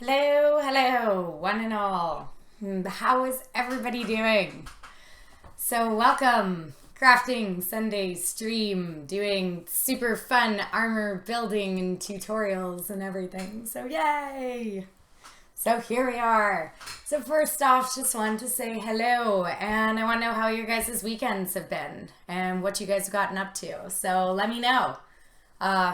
Hello, hello, one and all. How is everybody doing? So welcome, Crafting Sunday stream, doing super fun armor building and tutorials and everything. So yay! So here we are. So first off, just wanted to say hello, and I want to know how your guys' weekends have been and what you guys have gotten up to. So let me know.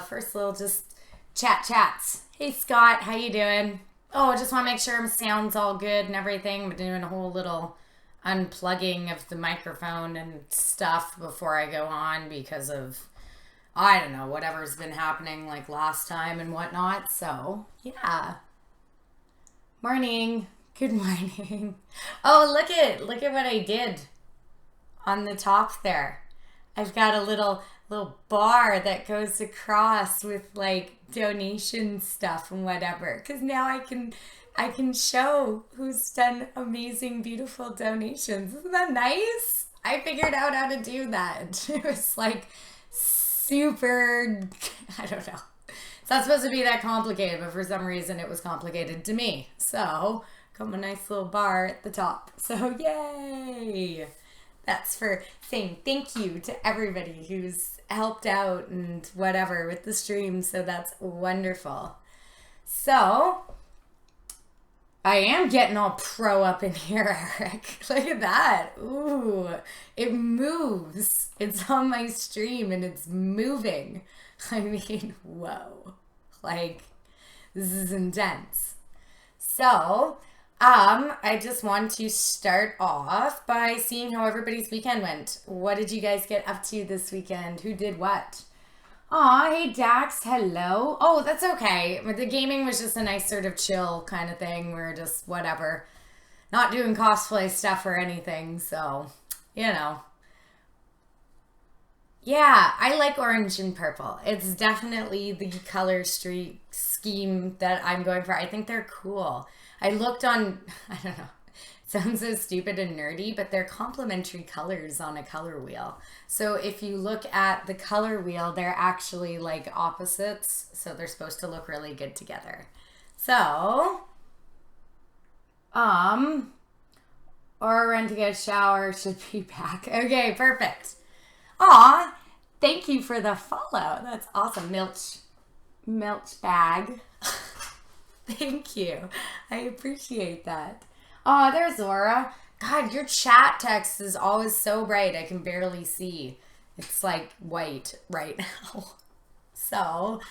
First little just chats. Hey Scott, how you doing? Oh, I just want to make sure my sound's all good and everything. I'm doing a whole little unplugging of the microphone and stuff before I go on because of, I don't know, whatever's been happening like last time and whatnot. So, yeah. Morning. Good morning. Oh, look at what I did on the top there. I've got a little bar that goes across with like donation stuff and whatever, because now I can show who's done amazing, beautiful donations. Isn't that nice? I figured out how to do that. It was like super, I don't know. It's not supposed to be that complicated, but for some reason it was complicated to me. So got my nice little bar at the top. So yay! That's for saying thank you to everybody who's helped out and whatever with the stream. So that's wonderful. So I am getting all pro up in here, Eric. Look at that. Ooh, it moves. It's on my stream and it's moving. I mean, whoa. Like, this is intense. So, I just want to start off by seeing how everybody's weekend went. What did you guys get up to this weekend? Who did what? Aw, hey Dax, hello. Oh, that's okay. The gaming was just a nice sort of chill kind of thing. We're just whatever. Not doing cosplay stuff or anything, so, you know. Yeah, I like orange and purple. It's definitely the color streak scheme that I'm going for. I think they're cool. I looked on, I don't know, it sounds so stupid and nerdy, but they're complementary colors on a color wheel. So if you look at the color wheel, they're actually like opposites. So they're supposed to look really good together. So, or run to get a shower should be back. Okay, perfect. Aw, thank you for the follow. That's awesome. Milch bag. Thank you. I appreciate that. Oh, there's Zora. God, your chat text is always so bright. I can barely see. It's like white right now. So,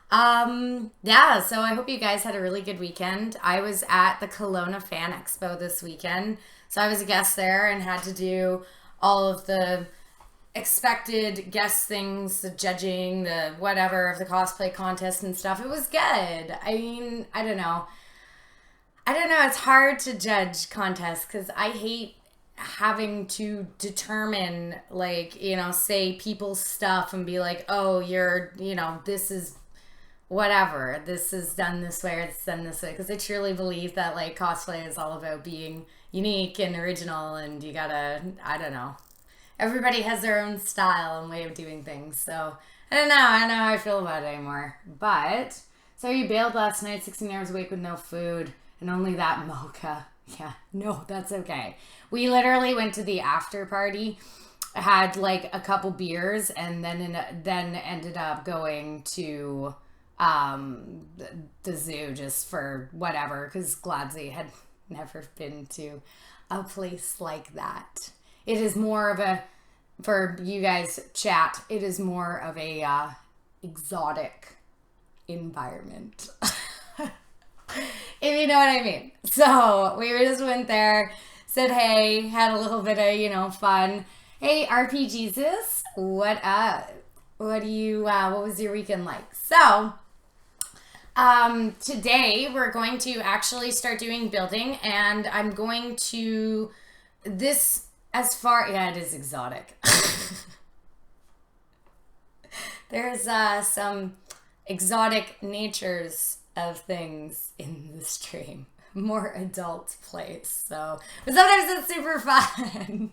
yeah, so I hope you guys had a really good weekend. I was at the Kelowna Fan Expo this weekend. So I was a guest there and had to do all of the expected guest things, the judging, the whatever of the cosplay contest and stuff. It was good. I mean, I don't know. It's hard to judge contests because I hate having to determine, like, you know, say people's stuff and be like, oh, you're, you know, this is whatever. This is done this way or it's done this way. Because I truly believe that, like, cosplay is all about being unique and original, and you gotta, I don't know. Everybody has their own style and way of doing things. So, I don't know how I feel about it anymore. But, so you bailed last night, 16 hours awake with no food, and only that mocha. Yeah, no, that's okay. We literally went to the after party, had like a couple beers, and then ended up going to the zoo just for whatever, because Gladsy had never been to a place like that. It is more of a, for you guys chat, it is more of a exotic environment. If you know what I mean. So we just went there, said hey, had a little bit of, you know, fun. Hey, RPGesus, what up? What was your weekend like? So, today we're going to actually start doing building, and I'm going to, yeah, it is exotic. There's some exotic natures of things in the stream. More adult place. So, but sometimes it's super fun.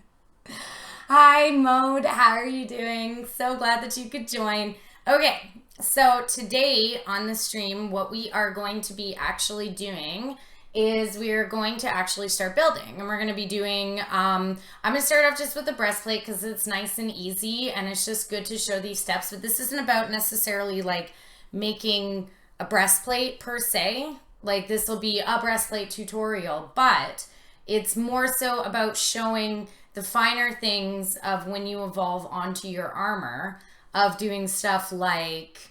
Hi, Mode. How are you doing? So glad that you could join. Okay, So today on the stream, what we are going to be actually doing is we are going to actually start building, and we're going to be doing, I'm going to start off just with the breastplate because it's nice and easy and it's just good to show these steps, but this isn't about necessarily like making a breastplate per se. Like this will be a breastplate tutorial, but it's more so about showing the finer things of when you evolve onto your armor, of doing stuff like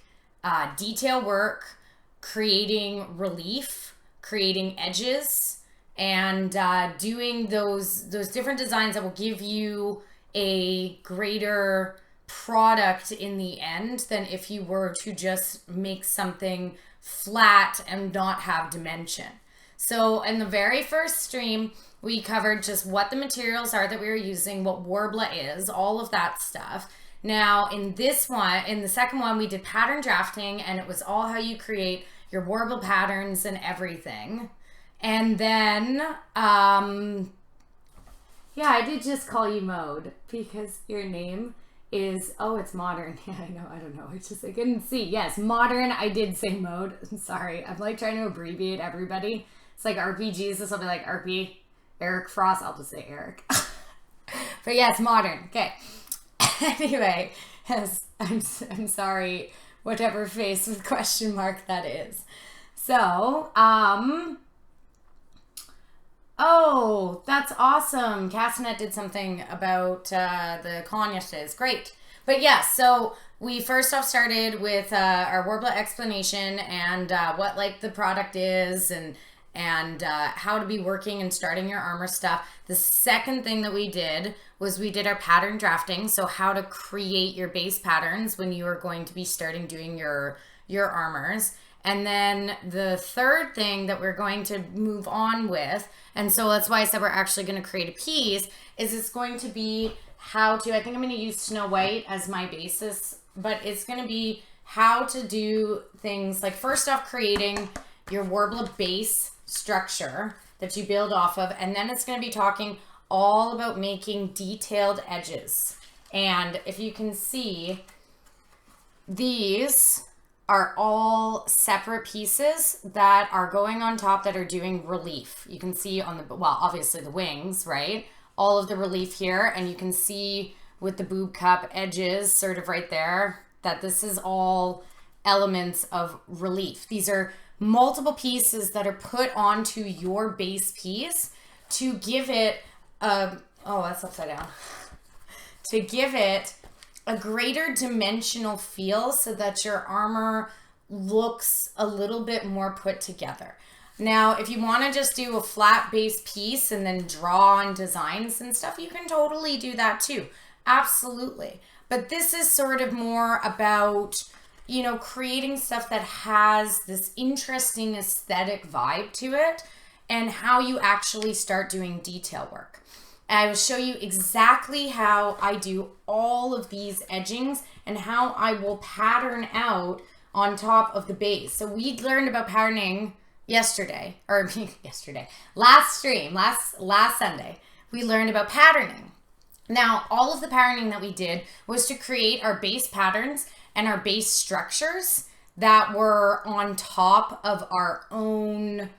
detail work, creating relief, creating edges, and doing those different designs that will give you a greater product in the end than if you were to just make something flat and not have dimension. So in the very first stream, we covered just what the materials are that we were using, what Worbla is, all of that stuff. Now in this one, in the second one, we did pattern drafting, and it was all how you create your Worbla patterns and everything. And then, yeah, I did just call you Mode because your name is, oh, it's modern. Yeah, I know, I don't know. It's just, I couldn't see. Yes, modern, I did say Mode. I'm sorry. I'm like trying to abbreviate everybody. It's like RPGs. This will be like RP, Eric Frost. I'll just say Eric. But yes, modern. Okay. Anyway, yes, I'm sorry, whatever face with question mark that is. So, oh, that's awesome. Castanet did something about the colonists. Great. But yeah, so we first off started with our Worbla explanation and what like the product is and how to be working and starting your armor stuff. The second thing that we did was we did our pattern drafting. So how to create your base patterns when you are going to be starting doing your armors. And then the third thing that we're going to move on with, and so that's why I said we're actually going to create a piece, is it's going to be how to, I think I'm going to use Snow White as my basis, but it's going to be how to do things like first off creating your Worbla base structure that you build off of, and then it's going to be talking all about making detailed edges. And if you can see, these are all separate pieces that are going on top that are doing relief. You can see on the, well, obviously the wings, right? All of the relief here, and you can see with the boob cup edges sort of right there that this is all elements of relief. These are multiple pieces that are put onto your base piece to give it a, oh, that's upside down, to give it a greater dimensional feel so that your armor looks a little bit more put together. Now, if you want to just do a flat base piece and then draw on designs and stuff, you can totally do that too. Absolutely. But this is sort of more about, you know, creating stuff that has this interesting aesthetic vibe to it and how you actually start doing detail work. I will show you exactly how I do all of these edgings and how I will pattern out on top of the base. So we learned about patterning yesterday, or last stream, last Sunday, we learned about patterning. Now, all of the patterning that we did was to create our base patterns and our base structures that were on top of our own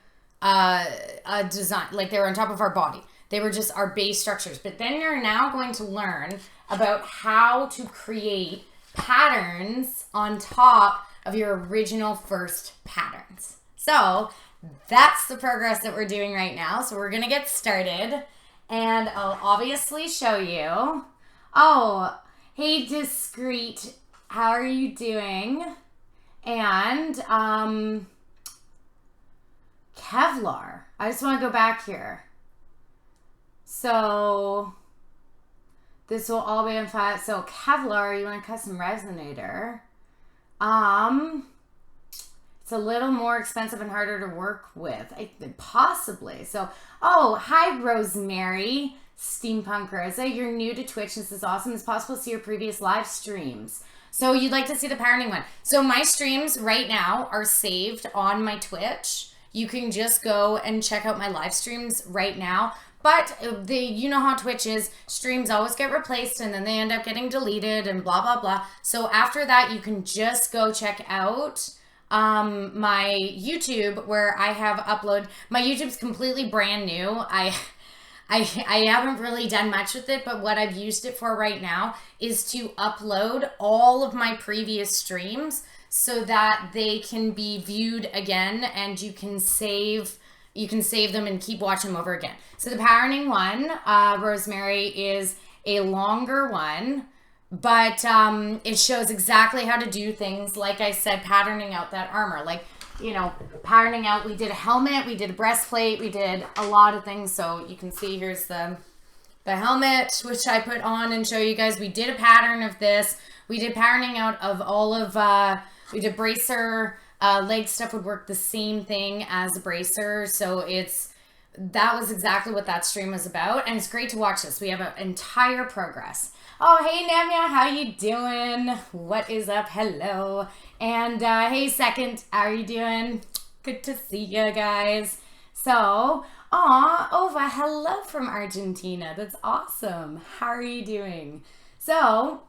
design, like they were on top of our body. They were just our base structures. But then you're now going to learn about how to create patterns on top of your original first patterns. So that's the progress that we're doing right now. So we're going to get started, and I'll obviously show you. Oh, hey, Discreet, how are you doing? And Kevlar, I just want to go back here. So this will all be on flat. So Kevlar, you want a custom resonator. It's a little more expensive and harder to work with, possibly. So, oh, hi, Rosemary, Steampunk Rosa. You're new to Twitch. This is awesome. It's possible to see your previous live streams. So you'd like to see the patterning one. So my streams right now are saved on my Twitch. You can just go and check out my live streams right now. But you know how Twitch is, streams always get replaced and then they end up getting deleted and blah, blah, blah. So after that, you can just go check out my YouTube where I have uploaded. My YouTube's completely brand new. I haven't really done much with it, but what I've used it for right now is to upload all of my previous streams so that they can be viewed again and you can save them and keep watching them over again. So the patterning one, Rosemary, is a longer one, but it shows exactly how to do things. Like I said, patterning out that armor. Like, you know, patterning out, we did a helmet, we did a breastplate, we did a lot of things. So you can see here's the helmet, which I put on and show you guys. We did a pattern of this. We did patterning out of all of, we did bracer, leg stuff would work the same thing as a bracer. So that was exactly what that stream was about. And it's great to watch this. We have an entire progress. Oh, hey, Namya, how you doing? What is up? Hello. And hey, Second, how are you doing? Good to see you guys. So, Ova, hello from Argentina. That's awesome. How are you doing? So,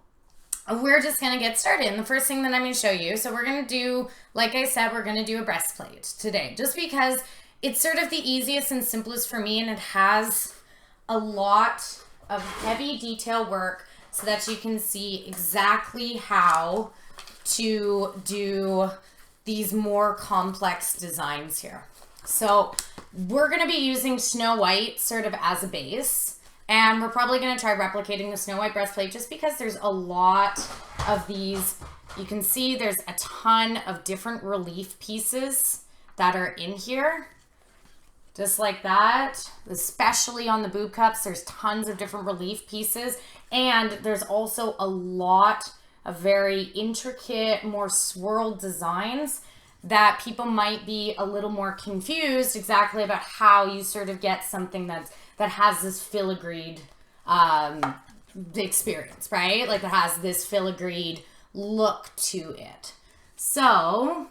we're just going to get started. And the first thing that I'm going to show you, so we're going to do, like I said, we're going to do a breastplate today, just because it's sort of the easiest and simplest for me, and it has a lot of heavy detail work so that you can see exactly how to do these more complex designs here. So we're going to be using Snow White sort of as a base. And we're probably going to try replicating the Snow White breastplate just because there's a lot of these. You can see there's a ton of different relief pieces that are in here. Just like that. Especially on the boob cups, there's tons of different relief pieces. And there's also a lot of very intricate, more swirled designs that people might be a little more confused exactly about how you sort of get something that has this filigreed experience, right? Like that has this filigreed look to it. So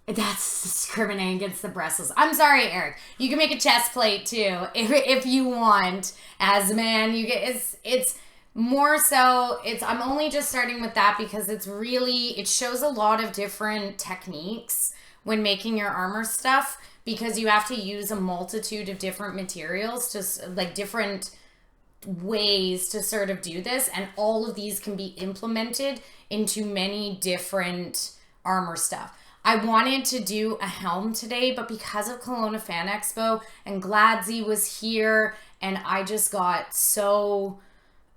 that's discriminating against the breastless. I'm sorry, Eric. You can make a chest plate too if you want. As a man, you get it's more so. I'm only just starting with that because it shows a lot of different techniques when making your armor stuff, because you have to use a multitude of different materials, just like different ways to sort of do this. And all of these can be implemented into many different armor stuff. I wanted to do a helm today, but because of Kelowna Fan Expo and Gladsy was here and I just got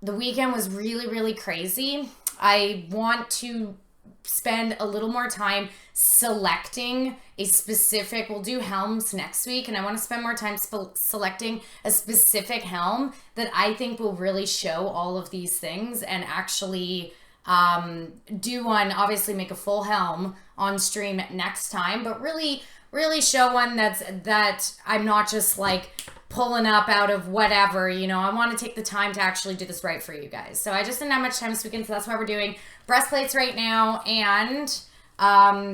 the weekend was really, really crazy. I want to spend a little more time selecting a specific, we'll do helms next week, and I want to spend more time selecting a specific helm that I think will really show all of these things and actually do one, obviously make a full helm on stream next time, but really show one that I'm not just like pulling up out of whatever, you know. I want to take the time to actually do this right for you guys. So I just didn't have much time this weekend, so that's why we're doing breastplates right now and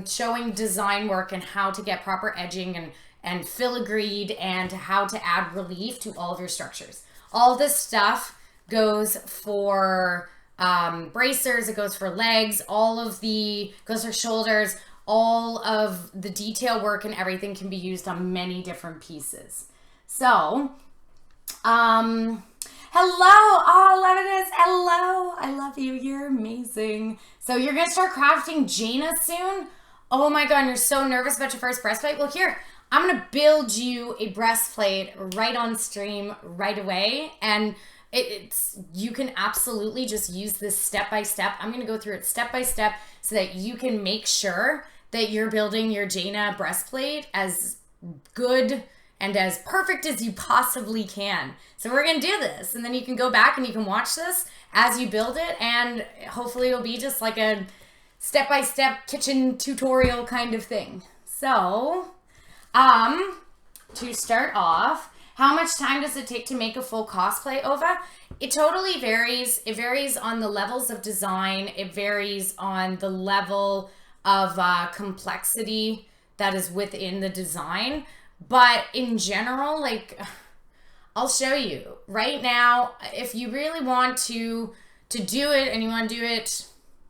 showing design work and how to get proper edging and filigreed and how to add relief to all of your structures. All this stuff goes for bracers, it goes for legs, goes for shoulders. All of the detail work and everything can be used on many different pieces. So, hello, Levinas, hello, I love you, you're amazing. So you're going to start crafting Jaina soon? Oh my God, you're so nervous about your first breastplate? Well, here, I'm going to build you a breastplate right on stream right away, and you can absolutely just use this step by step. I'm going to go through it step by step so that you can make sure that you're building your Jaina breastplate as good and as perfect as you possibly can. So we're going to do this, and then you can go back and you can watch this as you build it, and hopefully it'll be just like a step-by-step kitchen tutorial kind of thing. So, to start off, how much time does it take to make a full cosplay, Ova? It totally varies. It varies on the levels of design. It varies on the level of complexity that is within the design. But in general, like, I'll show you. Right now, if you really want to do it and you want to do it,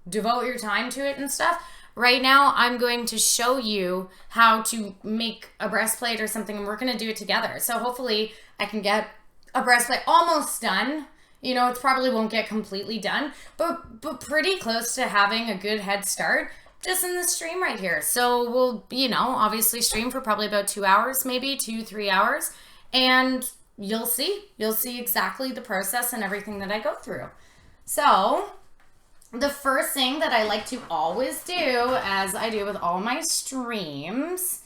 devote your time to it and stuff, right now I'm going to show you how to make a breastplate or something, and we're going to do it together. So hopefully I can get a breastplate almost done. You know, it probably won't get completely done, but pretty close to having a good head start just in the stream right here. So we'll, you know, obviously stream for probably about 2 hours, maybe 2-3 hours, and you'll see exactly the process and everything that I go through. So the first thing that I like to always do, as I do with all my streams,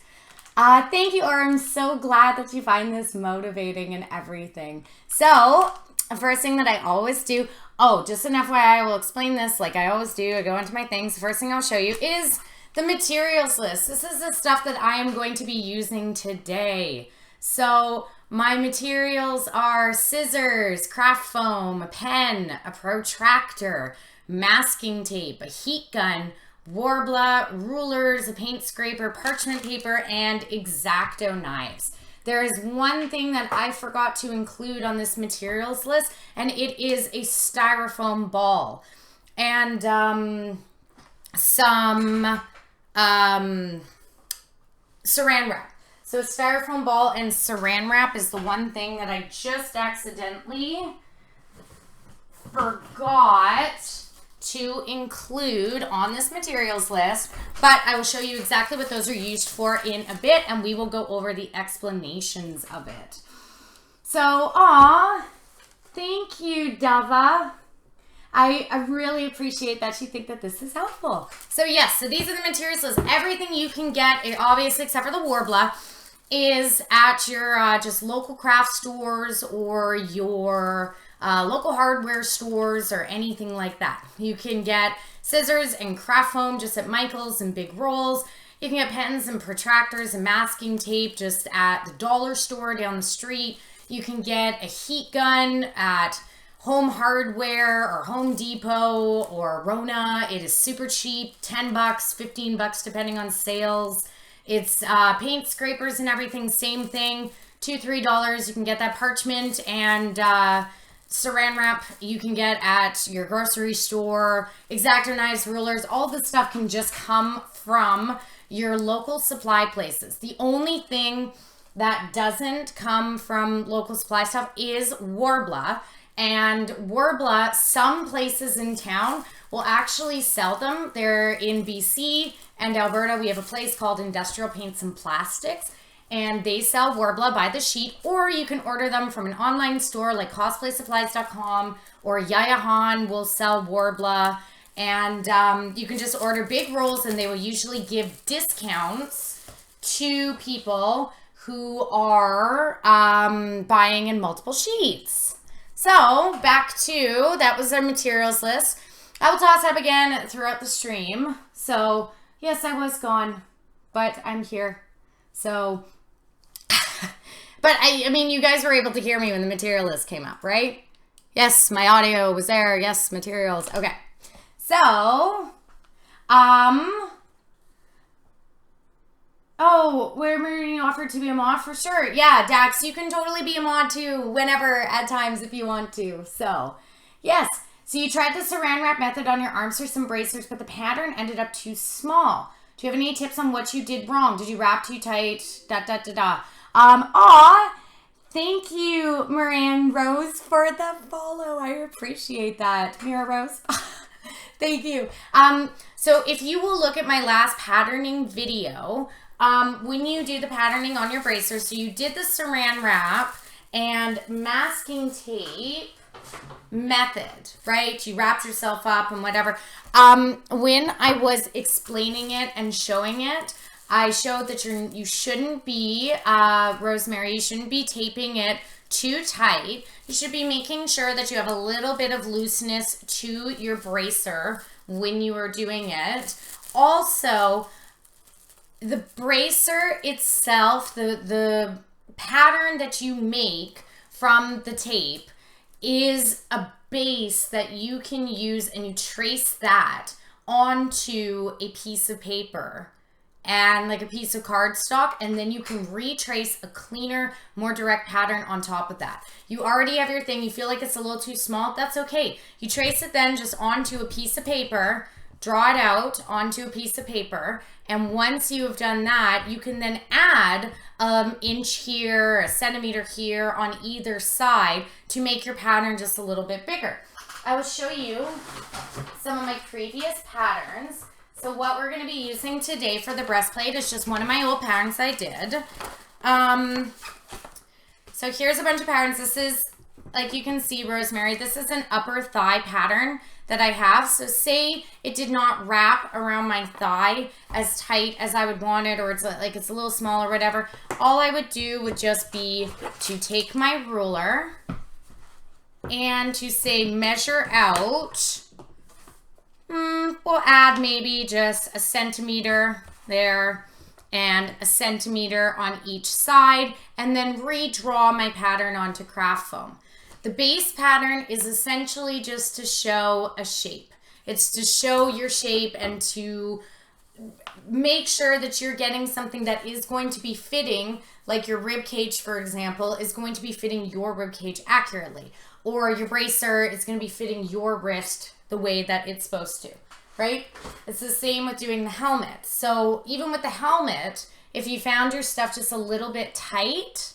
thank you, or I'm so glad that you find this motivating and everything. So the first thing that I always do, oh, just an FYI, I will explain this like I always do. I go into my things. The first thing I'll show you is the materials list. This is the stuff that I am going to be using today. So my materials are scissors, craft foam, a pen, a protractor, masking tape, a heat gun, Worbla, rulers, a paint scraper, parchment paper, and X-Acto knives. There is one thing that I forgot to include on this materials list, and it is a styrofoam ball and some saran wrap. So styrofoam ball and saran wrap is the one thing that I just accidentally forgot to include on this materials list, but I will show you exactly what those are used for in a bit, and we will go over the explanations of it. So, thank you, Dava. I really appreciate that you think that this is helpful. So yes, so these are the materials list. Everything you can get, obviously except for the Worbla, is at your just local craft stores or your local hardware stores or anything like that. You can get scissors and craft foam just at Michael's and big rolls. You can get pens and protractors and masking tape just at the dollar store down the street. You can get a heat gun at Home Hardware or Home Depot or Rona. It is super cheap, $10, $15 depending on sales. It's paint scrapers and everything, same thing, $2-3. You can get that parchment and saran wrap you can get at your grocery store. X-Acto knives, rulers, all this stuff can just come from your local supply places. The only thing that doesn't come from local supply stuff is Worbla. And Worbla, some places in town will actually sell them. They're in BC and Alberta. We have a place called Industrial Paints and Plastics, and they sell Worbla by the sheet, or you can order them from an online store like cosplaysupplies.com, or Yayahan will sell Worbla, and you can just order big rolls, and they will usually give discounts to people who are buying in multiple sheets. So back to, that was our materials list. I will toss up again throughout the stream. So yes, I was gone, but I'm here. So, but I mean, you guys were able to hear me when the material list came up, right? Yes, my audio was there. Yes, materials. Okay. So, oh, we're being offered to be a mod for sure. Yeah, Dax, you can totally be a mod too whenever at times if you want to. So, yes. So you tried the saran wrap method on your arms for some bracers, but the pattern ended up too small. Do you have any tips on what you did wrong? Did you wrap too tight? Thank you, Moran Rose, for the follow. I appreciate that. Mira Rose. Thank you. So if you will look at my last patterning video, when you do the patterning on your bracers, so you did the saran wrap and masking tape method, right? You wrapped yourself up and whatever. When I was explaining it and showing it, I showed that you shouldn't be, Rosemary, you shouldn't be taping it too tight. You should be making sure that you have a little bit of looseness to your bracer when you are doing it. Also, the bracer itself, the pattern that you make from the tape is a base that you can use, and you trace that onto a piece of paper. and like a piece of cardstock, and then you can retrace a cleaner, more direct pattern on top of that. You already have your thing, you feel like it's a little too small, that's okay. You trace it then just onto a piece of paper, draw it out onto a piece of paper, and once you have done that, you can then add an inch here, a centimeter here on either side to make your pattern just a little bit bigger. I will show you some of my previous patterns. So what we're going to be using today for the breastplate is just one of my old patterns I did. So here's a bunch of patterns. This is, like you can see, Rosemary, this is an upper thigh pattern that I have. So say it did not wrap around my thigh as tight as I would want it, or it's like it's a little small or whatever. All I would do would just be to take my ruler and to say measure out. We'll add maybe just a centimeter there and a centimeter on each side, and then redraw my pattern onto craft foam. The base pattern is essentially just to show a shape. It's to show your shape and to make sure that you're getting something that is going to be fitting, like your rib cage, for example, is going to be fitting your rib cage accurately, or your bracer is going to be fitting your wrist the way that it's supposed to, right? It's the same with doing the helmet. So even with the helmet, if you found your stuff just a little bit tight,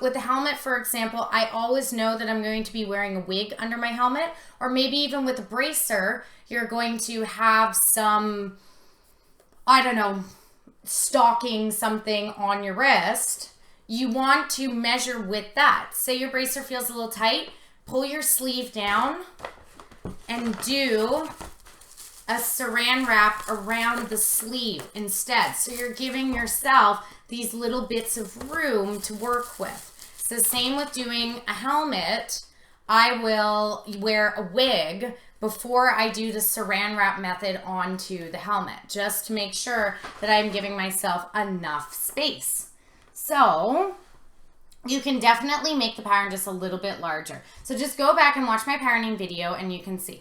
with the helmet, for example, I always know that I'm going to be wearing a wig under my helmet, or maybe even with a bracer, you're going to have some, I don't know, stocking something on your wrist. You want to measure with that. Say your bracer feels a little tight, pull your sleeve down and do a saran wrap around the sleeve instead. So you're giving yourself these little bits of room to work with. So same with doing a helmet. I will wear a wig before I do the saran wrap method onto the helmet, just to make sure that I'm giving myself enough space. So you can definitely make the pattern just a little bit larger. So just go back and watch my patterning video and you can see.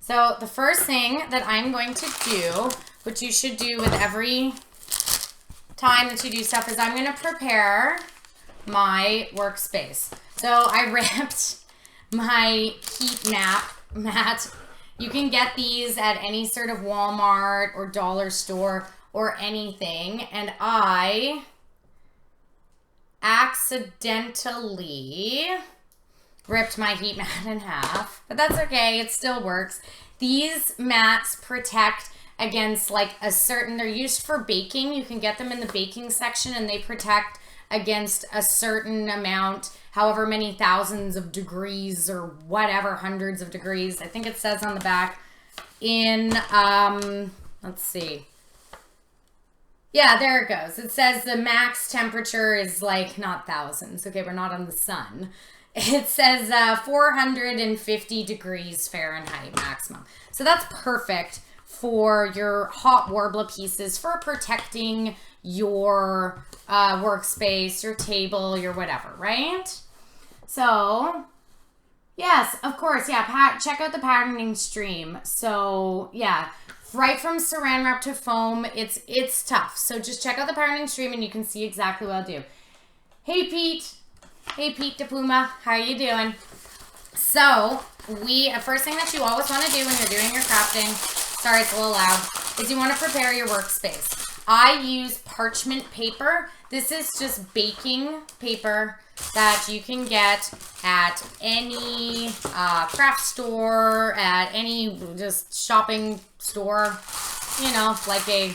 So the first thing that I'm going to do, which you should do with every time that you do stuff, is I'm going to prepare my workspace. So I ripped my heat mat. You can get these at any sort of Walmart or dollar store or anything. And I accidentally ripped my heat mat in half, but that's okay, it still works. These mats protect against like a certain, they're used for baking. You can get them in the baking section, and they protect against a certain amount, however many thousands of degrees or whatever, hundreds of degrees. I think it says on the back in, let's see. Yeah, there it goes. It says the max temperature is like not thousands. Okay, we're not on the sun. It says 450 degrees Fahrenheit maximum. So that's perfect for your hot Worbla pieces, for protecting your workspace, your table, your whatever, right? So, yes, of course, yeah, check out the patterning stream. So, yeah. Right from saran wrap to foam, it's tough. So just check out the patterning stream and you can see exactly what I'll do. Hey Pete. Hey Pete de Puma. How are you doing? So first thing that you always want to do when you're doing your crafting, sorry it's a little loud, is you want to prepare your workspace. I use parchment paper. This is just baking paper that you can get at any craft store, at any just shopping store, you know, like a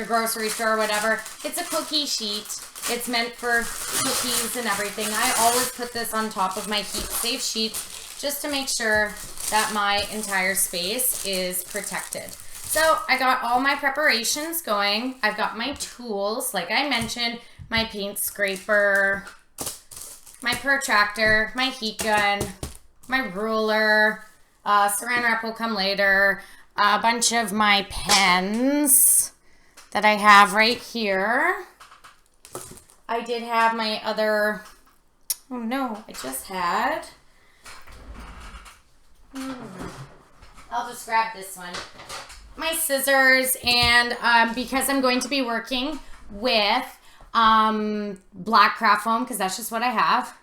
grocery store or whatever. It's a cookie sheet. It's meant for cookies and everything. I always put this on top of my heat safe sheet just to make sure that my entire space is protected. So I got all my preparations going. I've got my tools, like I mentioned, my paint scraper, my protractor, my heat gun, my ruler, saran wrap will come later, a bunch of my pens that I have right here. I did have my other, oh no, I just had, I'll just grab this one. my scissors, and because I'm going to be working with black craft foam, because that's just what I have.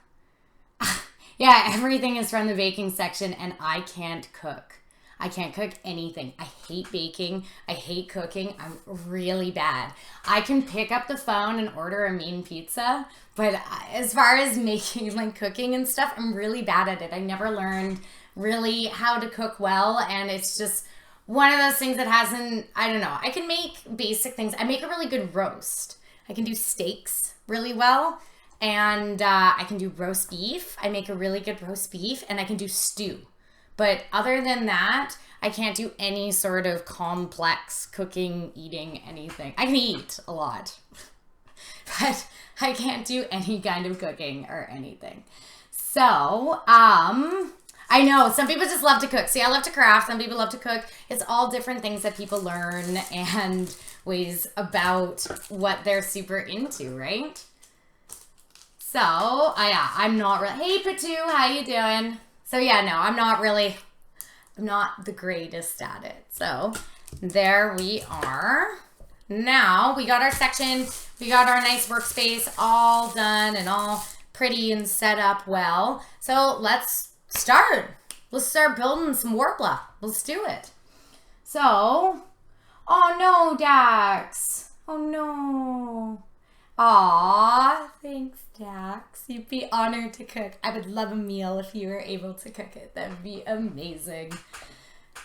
Yeah, everything is from the baking section, and I can't cook. I can't cook anything. I hate baking. I hate cooking. I'm really bad. I can pick up the phone and order a mean pizza, but as far as making, like, cooking and stuff, I'm really bad at it. I never learned really how to cook well, and it's just one of those things that hasn't, I don't know. I can make basic things. I make a really good roast. I can do steaks really well, and I can do roast beef. I make a really good roast beef, and I can do stew. But other than that, I can't do any sort of complex cooking, eating, anything. I can eat a lot, but I can't do any kind of cooking or anything. So, I know some people just love to cook. See, I love to craft. Some people love to cook. It's all different things that people learn and ways about what they're super into, right? So, yeah, I'm not really. Hey, Patu, how you doing? So yeah, no, I'm not the greatest at it. So there we are. Now we got our section, we got our nice workspace all done and all pretty and set up well. So let's start. Let's start building some Worbla. Let's do it. So, oh no, Dax. Oh no. Aw, thanks, Dax. You'd be honored to cook. I would love a meal if you were able to cook it. That would be amazing.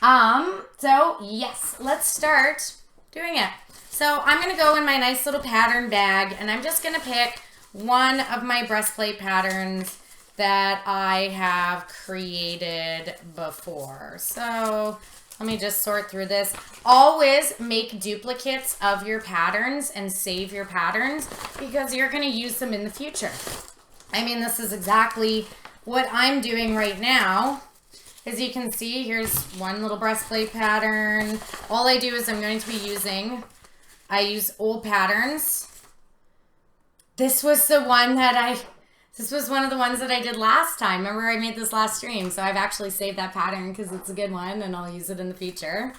So yes, let's start doing it. So I'm gonna go in my nice little pattern bag, and I'm just gonna pick one of my breastplate patterns that I have created before. So let me just sort through this. Always make duplicates of your patterns and save your patterns because you're going to use them in the future. I mean, this is exactly what I'm doing right now. As you can see, here's one little breastplate pattern. All I do is I'm going to be I use old patterns. This was one of the ones that I did last time. Remember, I made this last stream, so I've actually saved that pattern because it's a good one and I'll use it in the future.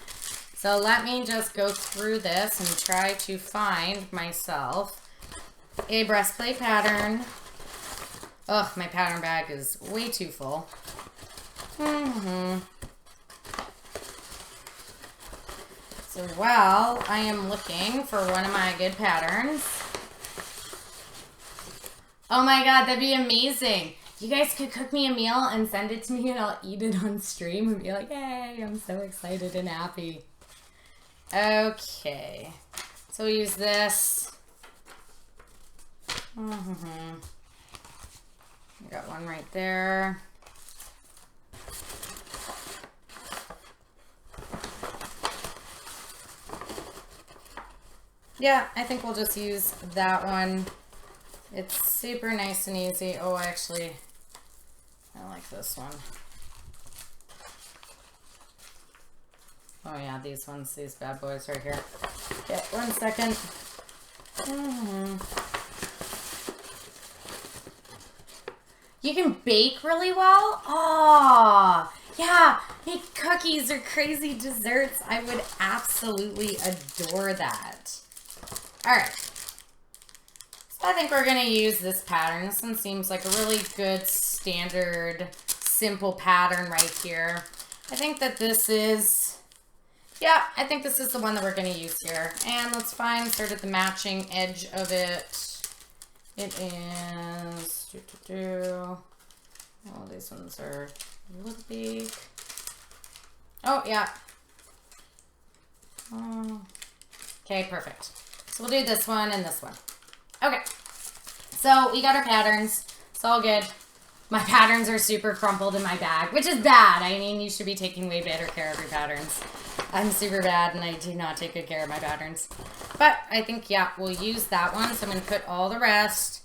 So let me just go through this and try to find myself a breastplate pattern. Ugh, my pattern bag is way too full. So while I am looking for one of my good patterns. Oh my god, that'd be amazing. You guys could cook me a meal and send it to me and I'll eat it on stream and be like, hey, I'm so excited and happy. Okay. So we use this. We got one right there. Yeah, I think we'll just use that one. It's super nice and easy. Oh, I like this one. Oh yeah, these bad boys right here. Yeah, 1 second. You can bake really well? Oh, yeah, make cookies or crazy desserts. I would absolutely adore that. All right. I think we're going to use this pattern. This one seems like a really good, standard, simple pattern right here. I think that this is, yeah, I think this is the one that we're going to use here. And let's find sort of the matching edge of it. It is, oh, these ones are a little big. Oh, yeah. Oh. Okay, perfect. So we'll do this one and this one. Okay, so we got our patterns. It's all good. My patterns are super crumpled in my bag, which is bad. I mean, you should be taking way better care of your patterns. I'm super bad and I do not take good care of my patterns. But I think, yeah, we'll use that one. So I'm going to put all the rest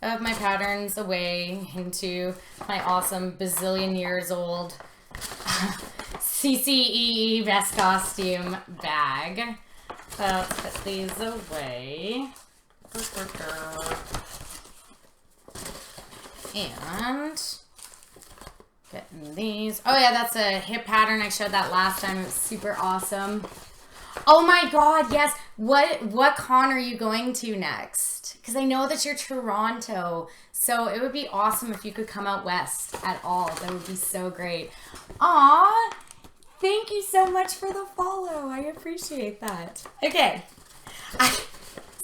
of my patterns away into my awesome bazillion years old CCEE best costume bag. So let's put these away. And getting these. Oh yeah, that's a hip pattern. I showed that last time. It was super awesome. Oh my God, yes. What con are you going to next? Because I know that you're Toronto. So it would be awesome if you could come out west at all. That would be so great. Aw, thank you so much for the follow. I appreciate that. Okay.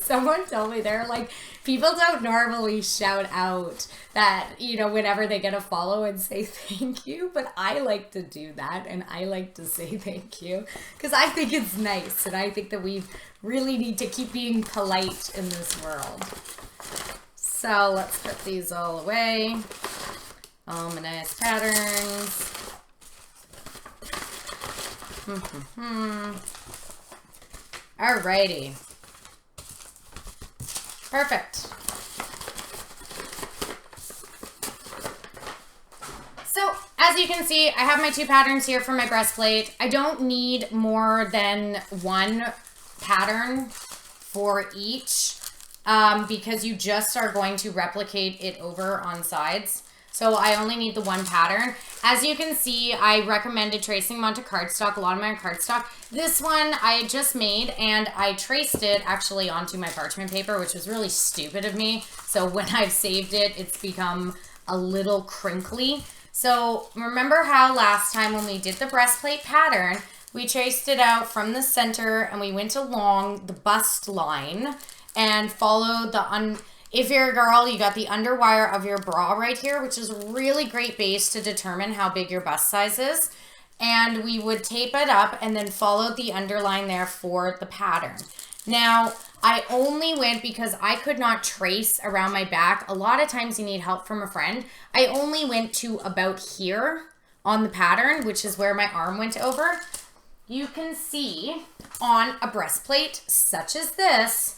Someone told me they're like, people don't normally shout out that, you know, whenever they get a follow and say thank you, but I like to do that and I like to say thank you because I think it's nice and I think that we really need to keep being polite in this world. So let's put these all away. Ominous patterns. Alrighty. Perfect. So, as you can see, I have my 2 patterns here for my breastplate. I don't need more than 1 pattern for each because you just are going to replicate it over on sides. So I only need the 1 pattern. As you can see, I recommended tracing them onto cardstock, a lot of my cardstock. This one I just made and I traced it actually onto my parchment paper, which was really stupid of me. So when I've saved it, it's become a little crinkly. So remember how last time when we did the breastplate pattern, we traced it out from the center and we went along the bust line and followed the if you're a girl, you got the underwire of your bra right here, which is a really great base to determine how big your bust size is. And we would tape it up and then follow the underline there for the pattern. Now, I only went because I could not trace around my back. A lot of times you need help from a friend. I only went to about here on the pattern, which is where my arm went over. You can see on a breastplate such as this,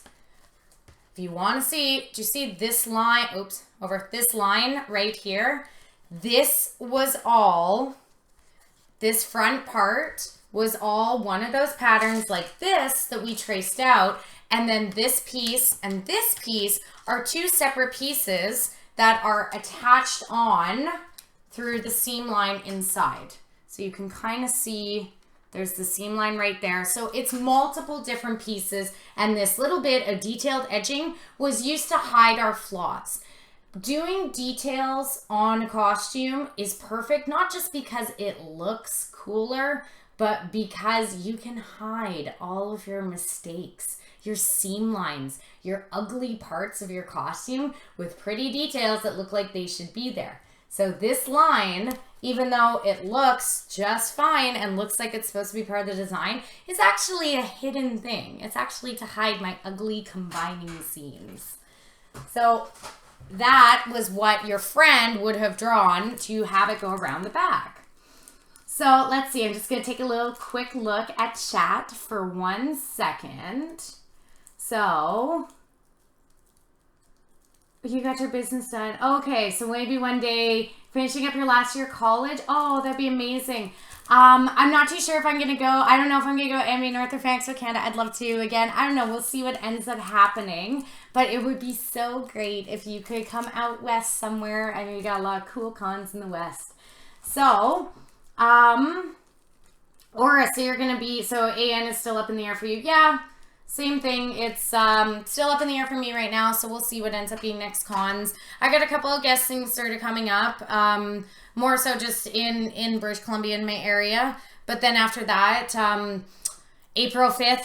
if you want to see, do you see this line? Oops, over this line right here. This was all, this front part was all one of those patterns like this that we traced out. And then this piece and this piece are 2 separate pieces that are attached on through the seam line inside. So you can kind of see there's the seam line right there. So it's multiple different pieces. And this little bit of detailed edging was used to hide our flaws. Doing details on a costume is perfect, not just because it looks cooler, but because you can hide all of your mistakes, your seam lines, your ugly parts of your costume with pretty details that look like they should be there. So this line, even though it looks just fine and looks like it's supposed to be part of the design, is actually a hidden thing. It's actually to hide my ugly combining seams. So that was what your friend would have drawn to have it go around the back. So let's see, I'm just gonna take a little quick look at chat for 1 second. So, you got your business done. Okay, so maybe one day finishing up your last year of college. Oh, that'd be amazing. I'm not too sure if I'm gonna go. I don't know if I'm gonna go NBA North or Vancouver, Canada. I'd love to. Again, I don't know. We'll see what ends up happening. But it would be so great if you could come out west somewhere. I know you got a lot of cool cons in the west. So, Aura, so you're gonna be, so AN is still up in the air for you. Yeah. Same thing. It's still up in the air for me right now, so we'll see what ends up being next cons. I got a couple of guestings sort of coming up, more so just in British Columbia in my area. But then after that, April 5th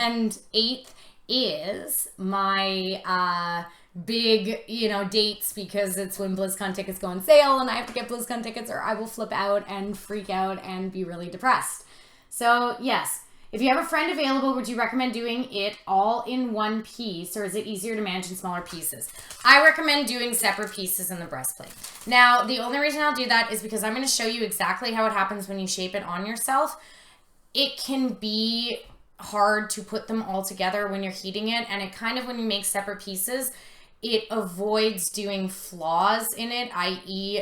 and 8th is my big, you know, dates because it's when BlizzCon tickets go on sale and I have to get BlizzCon tickets or I will flip out and freak out and be really depressed. So yes. If you have a friend available, would you recommend doing it all in one piece or is it easier to manage in smaller pieces? I recommend doing separate pieces in the breastplate. Now, the only reason I'll do that is because I'm going to show you exactly how it happens when you shape it on yourself. It can be hard to put them all together when you're heating it, and it kind of, when you make separate pieces, it avoids doing flaws in it, i.e.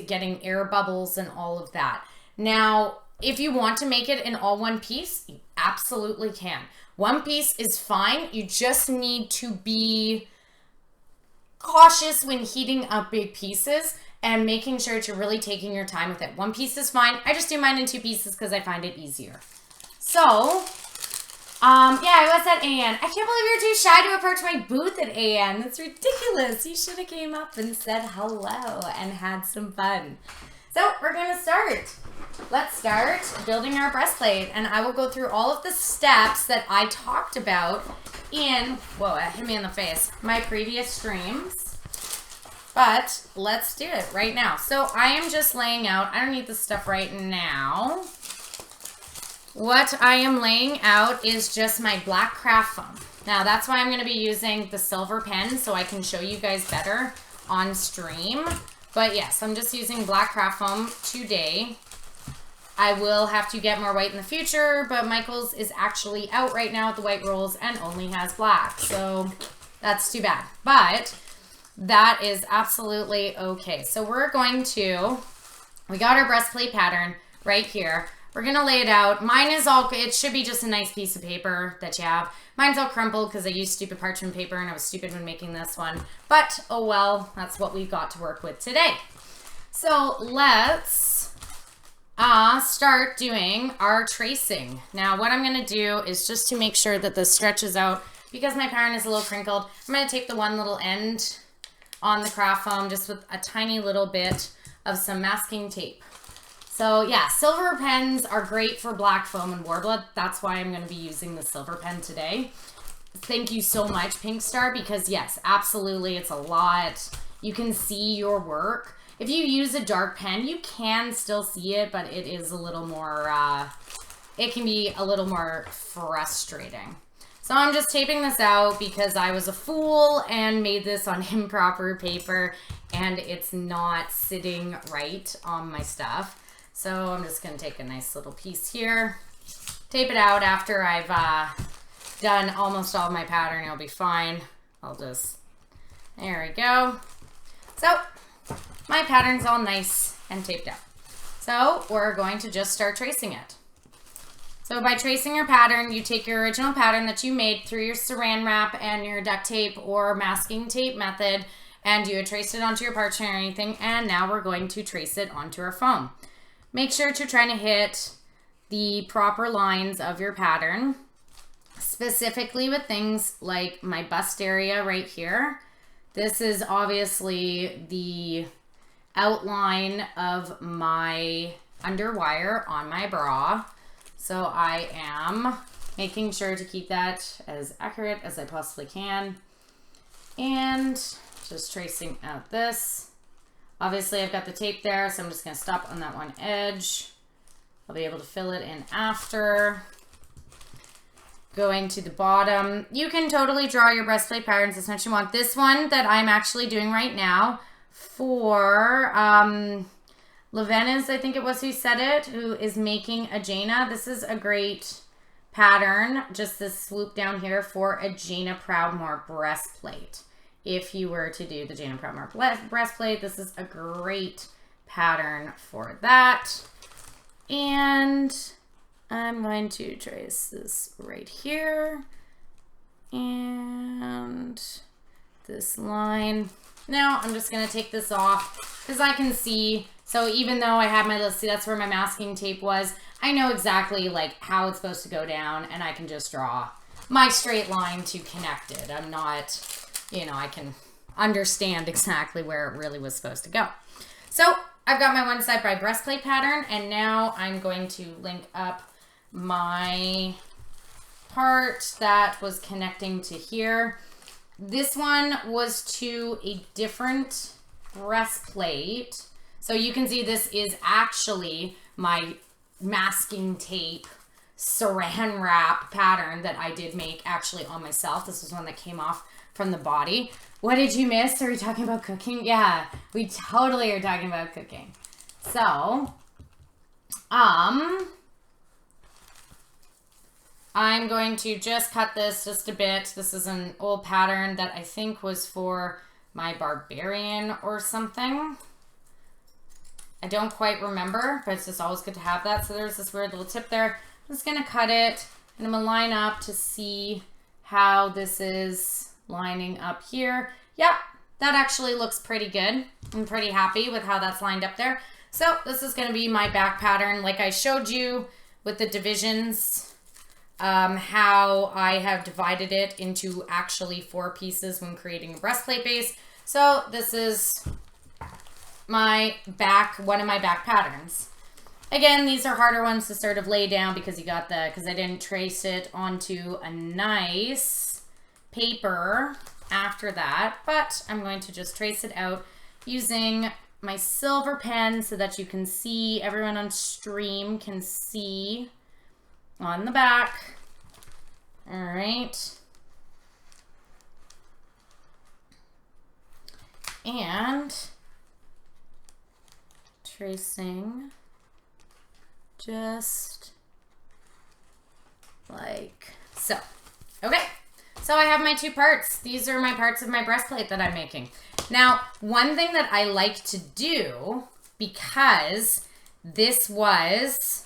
getting air bubbles and all of that. Now, if you want to make it in all one piece, you absolutely can. One piece is fine. You just need to be cautious when heating up big pieces and making sure that you're really taking your time with it. One piece is fine. I just do mine in 2 pieces because I find it easier. So Yeah, I was at AN. I can't believe you're too shy to approach my booth at AN. That's ridiculous. You should have came up and said hello and had some fun. So we're going to start. Let's start building our breastplate. And I will go through all of the steps that I talked about in, whoa, that hit me in the face, my previous streams. But let's do it right now. So I am just laying out, I don't need this stuff right now. What I am laying out is just my black craft foam. Now that's why I'm going to be using the silver pen so I can show you guys better on stream. But yes, I'm just using black craft foam today. I will have to get more white in the future, but Michael's is actually out right now with the white rolls and only has black. So that's too bad. But that is absolutely okay. So we're going to, we got our breastplate pattern right here. We're going to lay it out. Mine is all, it should be just a nice piece of paper that you have. Mine's all crumpled because I used stupid parchment paper and I was stupid when making this one. But, oh well, that's what we've got to work with today. So let's start doing our tracing. Now what I'm going to do is just to make sure that this stretches out, because my pattern is a little crinkled, I'm going to take the one little end on the craft foam just with a tiny little bit of some masking tape. So yeah, silver pens are great for black foam and Worbla. That's why I'm going to be using the silver pen today. Thank you so much, Pink Star, because yes, absolutely, it's a lot. You can see your work. If you use a dark pen, you can still see it, but it is a little more, it can be a little more frustrating. So I'm just taping this out because I was a fool and made this on improper paper and it's not sitting right on my stuff. So I'm just going to take a nice little piece here, tape it out after I've done almost all my pattern. It'll be fine. I'll just, there we go. So my pattern's all nice and taped out. So we're going to just start tracing it. So by tracing your pattern, you take your original pattern that you made through your saran wrap and your duct tape or masking tape method, and you had traced it onto your parchment or anything, and now we're going to trace it onto our foam. Make sure to try to hit the proper lines of your pattern, specifically with things like my bust area right here. This is obviously the outline of my underwire on my bra. So I am making sure to keep that as accurate as I possibly can. And just tracing out this. Obviously, I've got the tape there, so I'm just going to stop on that one edge. I'll be able to fill it in after. Going to the bottom. You can totally draw your breastplate patterns as much as you want. This one that I'm actually doing right now for Levena's, I think it was who said it, who is making a Jaina. This is a great pattern, just this swoop down here for a Jaina Proudmoore breastplate. If you were to do the Jaina Proudmoore breastplate, this is a great pattern for that. And I'm going to trace this right here. And this line. Now I'm just going to take this off because I can see. So even though I have my, let's see, that's where my masking tape was. I know exactly like how it's supposed to go down, and I can just draw my straight line to connect it. I'm not, you know, I can understand exactly where it really was supposed to go. So I've got my one side by breastplate pattern, and now I'm going to link up my part that was connecting to here. This one was to a different breastplate. So you can see this is actually my masking tape saran wrap pattern that I did make actually on myself. This was one that came off from the body. What did you miss? Are we talking about cooking? Yeah, we totally are talking about cooking. So, I'm going to just cut this just a bit. This is an old pattern that I think was for my barbarian or something. I don't quite remember, but it's just always good to have that. So there's this weird little tip there. I'm just going to cut it, and I'm going to line up to see how this is lining up here. Yep, that actually looks pretty good. I'm pretty happy with how that's lined up there. So this is going to be my back pattern like I showed you with the divisions how I have divided it into actually 4 pieces when creating a breastplate base. So this is my back, one of my back patterns. Again, these are harder ones to sort of lay down because because I didn't trace it onto a nice paper after that, but I'm going to just trace it out using my silver pen so that you can see, everyone on stream can see on the back. All right. And tracing just like so. Okay, so I have my 2 parts. These are my parts of my breastplate that I'm making. Now, one thing that I like to do, because this was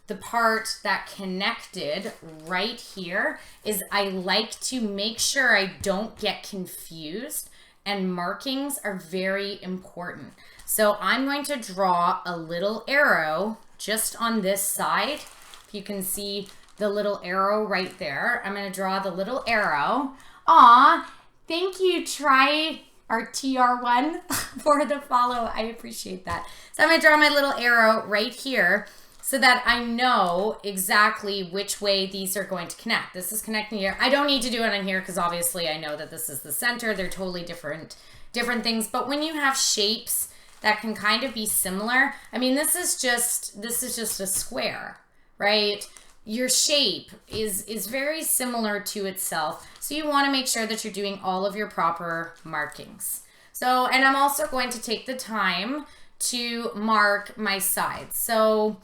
the part that connected right here, is I like to make sure I don't get confused, and markings are very important. So I'm going to draw a little arrow just on this side. If you can see the little arrow right there, I'm going to draw the little arrow. Aw, thank you, Try our TR1 for the follow. I appreciate that. So I'm going to draw my little arrow right here so that I know exactly which way these are going to connect. This is connecting here. I don't need to do it on here because obviously I know that this is the center. They're totally different things. But when you have shapes that can kind of be similar, I mean, this is just a square, right? Your shape is very similar to itself. So you want to make sure that you're doing all of your proper markings. So, and I'm also going to take the time to mark my sides. So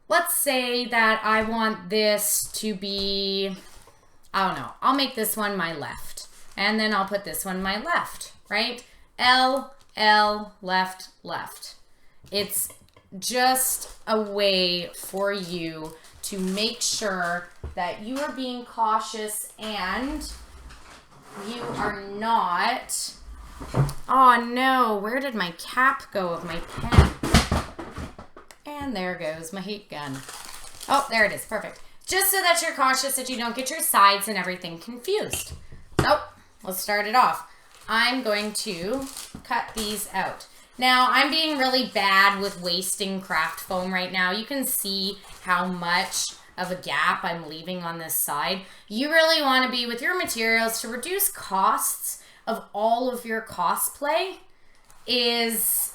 let's say that I want this to be, I don't know, I'll make this one my left. And then I'll put this one my left, right? L, left, left. It's just a way for you to make sure that you are being cautious and you are not, oh no, where did my cap go of my pen? And there goes my heat gun. Oh, there it is, perfect. Just so that you're cautious that you don't get your sides and everything confused. So, let's start it off. I'm going to cut these out. Now, I'm being really bad with wasting craft foam right now. You can see how much of a gap I'm leaving on this side. You really want to be with your materials to reduce costs of all of your cosplay is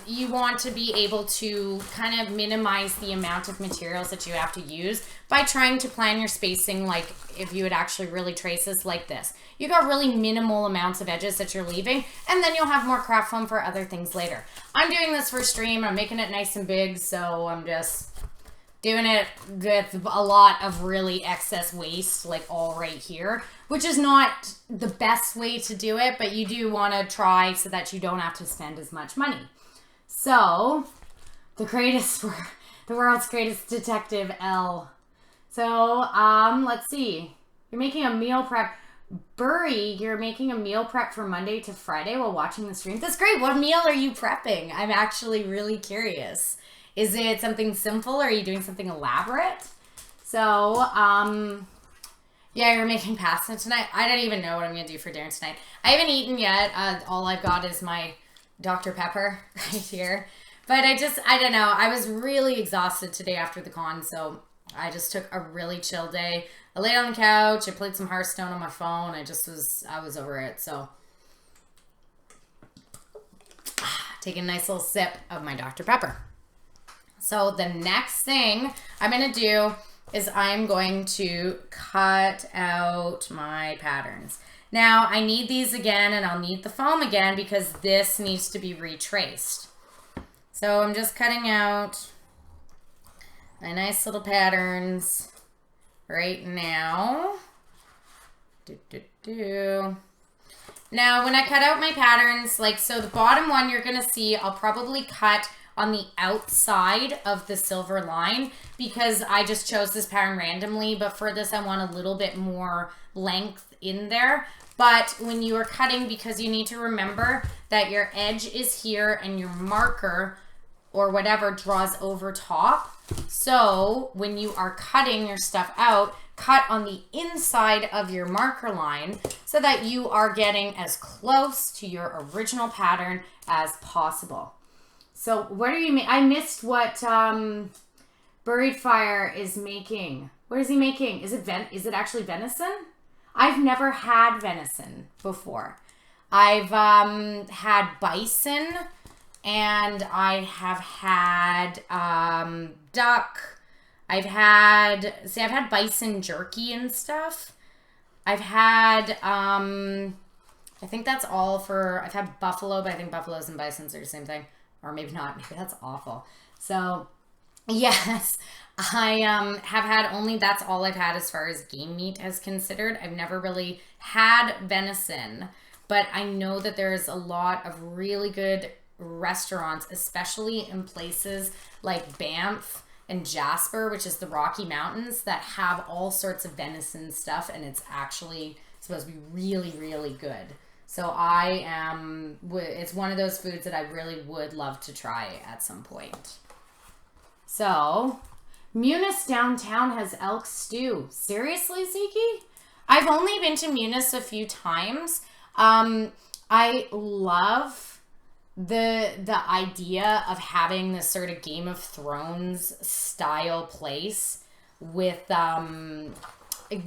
you want to be able to kind of minimize the amount of materials that you have to use by trying to plan your spacing like if you would actually really trace this like this. You got really minimal amounts of edges that you're leaving, and then you'll have more craft foam for other things later. I'm doing this for stream. I'm making it nice and big, so I'm just doing it with a lot of really excess waste, like all right here, which is not the best way to do it, but you do want to try so that you don't have to spend as much money. So, the world's greatest detective, L. So, let's see. You're making a meal prep. Burry, you're making a meal prep for Monday to Friday while watching the stream. That's great. What meal are you prepping? I'm actually really curious. Is it something simple or are you doing something elaborate? So, yeah, you're making pasta tonight. I don't even know what I'm going to do for dinner tonight. I haven't eaten yet. All I've got is my Dr. Pepper right here. But I don't know. I was really exhausted today after the con, so I just took a really chill day. I laid on the couch. I played some Hearthstone on my phone. I was over it. So, taking a nice little sip of my Dr. Pepper. So the next thing I'm going to do is I'm going to cut out my patterns. Now I need these again and I'll need the foam again because this needs to be retraced. So I'm just cutting out my nice little patterns right now. Now when I cut out my patterns, like so the bottom one you're going to see, I'll probably cut on the outside of the silver line because I just chose this pattern randomly, but for this I want a little bit more length in there. But when you are cutting, because you need to remember that your edge is here and your marker or whatever draws over top. So when you are cutting your stuff out, cut on the inside of your marker line so that you are getting as close to your original pattern as possible. So what are you I missed what Buried Fire is making. What is he making? Is it actually venison? I've never had venison before. I've had bison, and I have had duck. I've had bison jerky and stuff. I've had, I think that's all for, I've had buffalo, but I think buffaloes and bisons are the same thing. Or maybe not. Maybe that's awful. So, yes, I have had only, that's all I've had as far as game meat is considered. I've never really had venison, but I know that there's a lot of really good restaurants, especially in places like Banff and Jasper, which is the Rocky Mountains, that have all sorts of venison stuff, and it's actually supposed to be really, really good. So it's one of those foods that I really would love to try at some point. So, Munis downtown has elk stew. Seriously, Ziki? I've only been to Munis a few times. I love the idea of having this sort of Game of Thrones style place with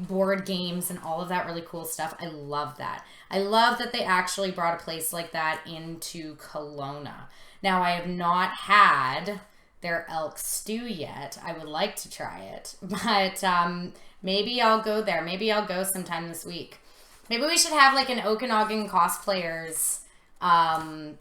board games and all of that really cool stuff. I love that. I love that they actually brought a place like that into Kelowna. Now, I have not had their elk stew yet. I would like to try it, but maybe I'll go there. Maybe I'll go sometime this week. Maybe we should have like an Okanagan cosplayers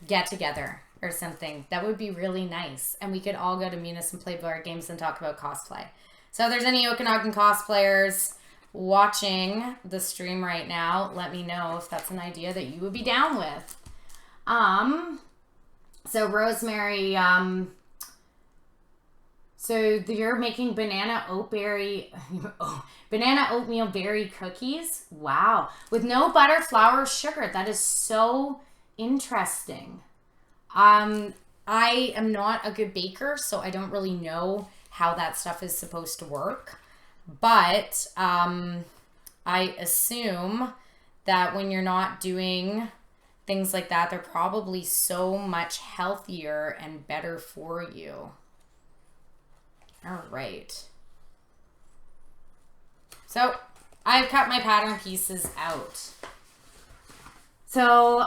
get together or something. That would be really nice. And we could all go to Munis and play board games and talk about cosplay. So if there's any Okanagan cosplayers watching the stream right now, let me know if that's an idea that you would be down with. So Rosemary, so you're making banana oatmeal berry cookies? Wow. With no butter, flour, or sugar. That is so interesting. I am not a good baker, so I don't really know how that stuff is supposed to work. But I assume that when you're not doing things like that, they're probably so much healthier and better for you. All right. So I've cut my pattern pieces out. So,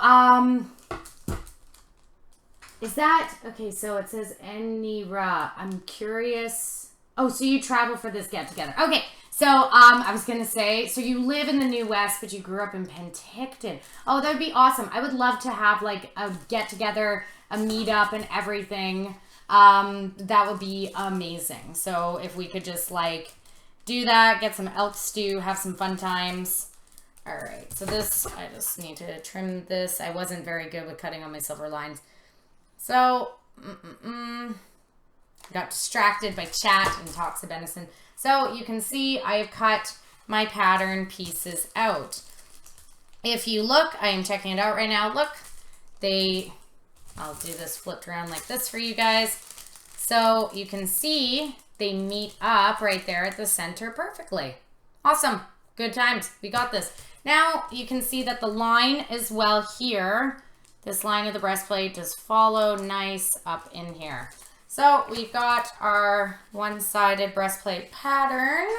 is that, okay, so it says Enira. I'm curious. Oh, so you travel for this get together. Okay, so I was going to say, so you live in the New West, but you grew up in Penticton. Oh, that would be awesome. I would love to have like a get together, a meetup and everything. That would be amazing. So if we could just like do that, get some elk stew, have some fun times. All right, so this, I just need to trim this. I wasn't very good with cutting on my silver lines. So, got distracted by chat and talks of venison. So you can see I have cut my pattern pieces out. If you look, I am checking it out right now. Look, I'll do this flipped around like this for you guys. So you can see they meet up right there at the center perfectly. Awesome. Good times. We got this. Now you can see that the line as well here, this line of the breastplate just follow nice up in here. So we've got our one-sided breastplate pattern.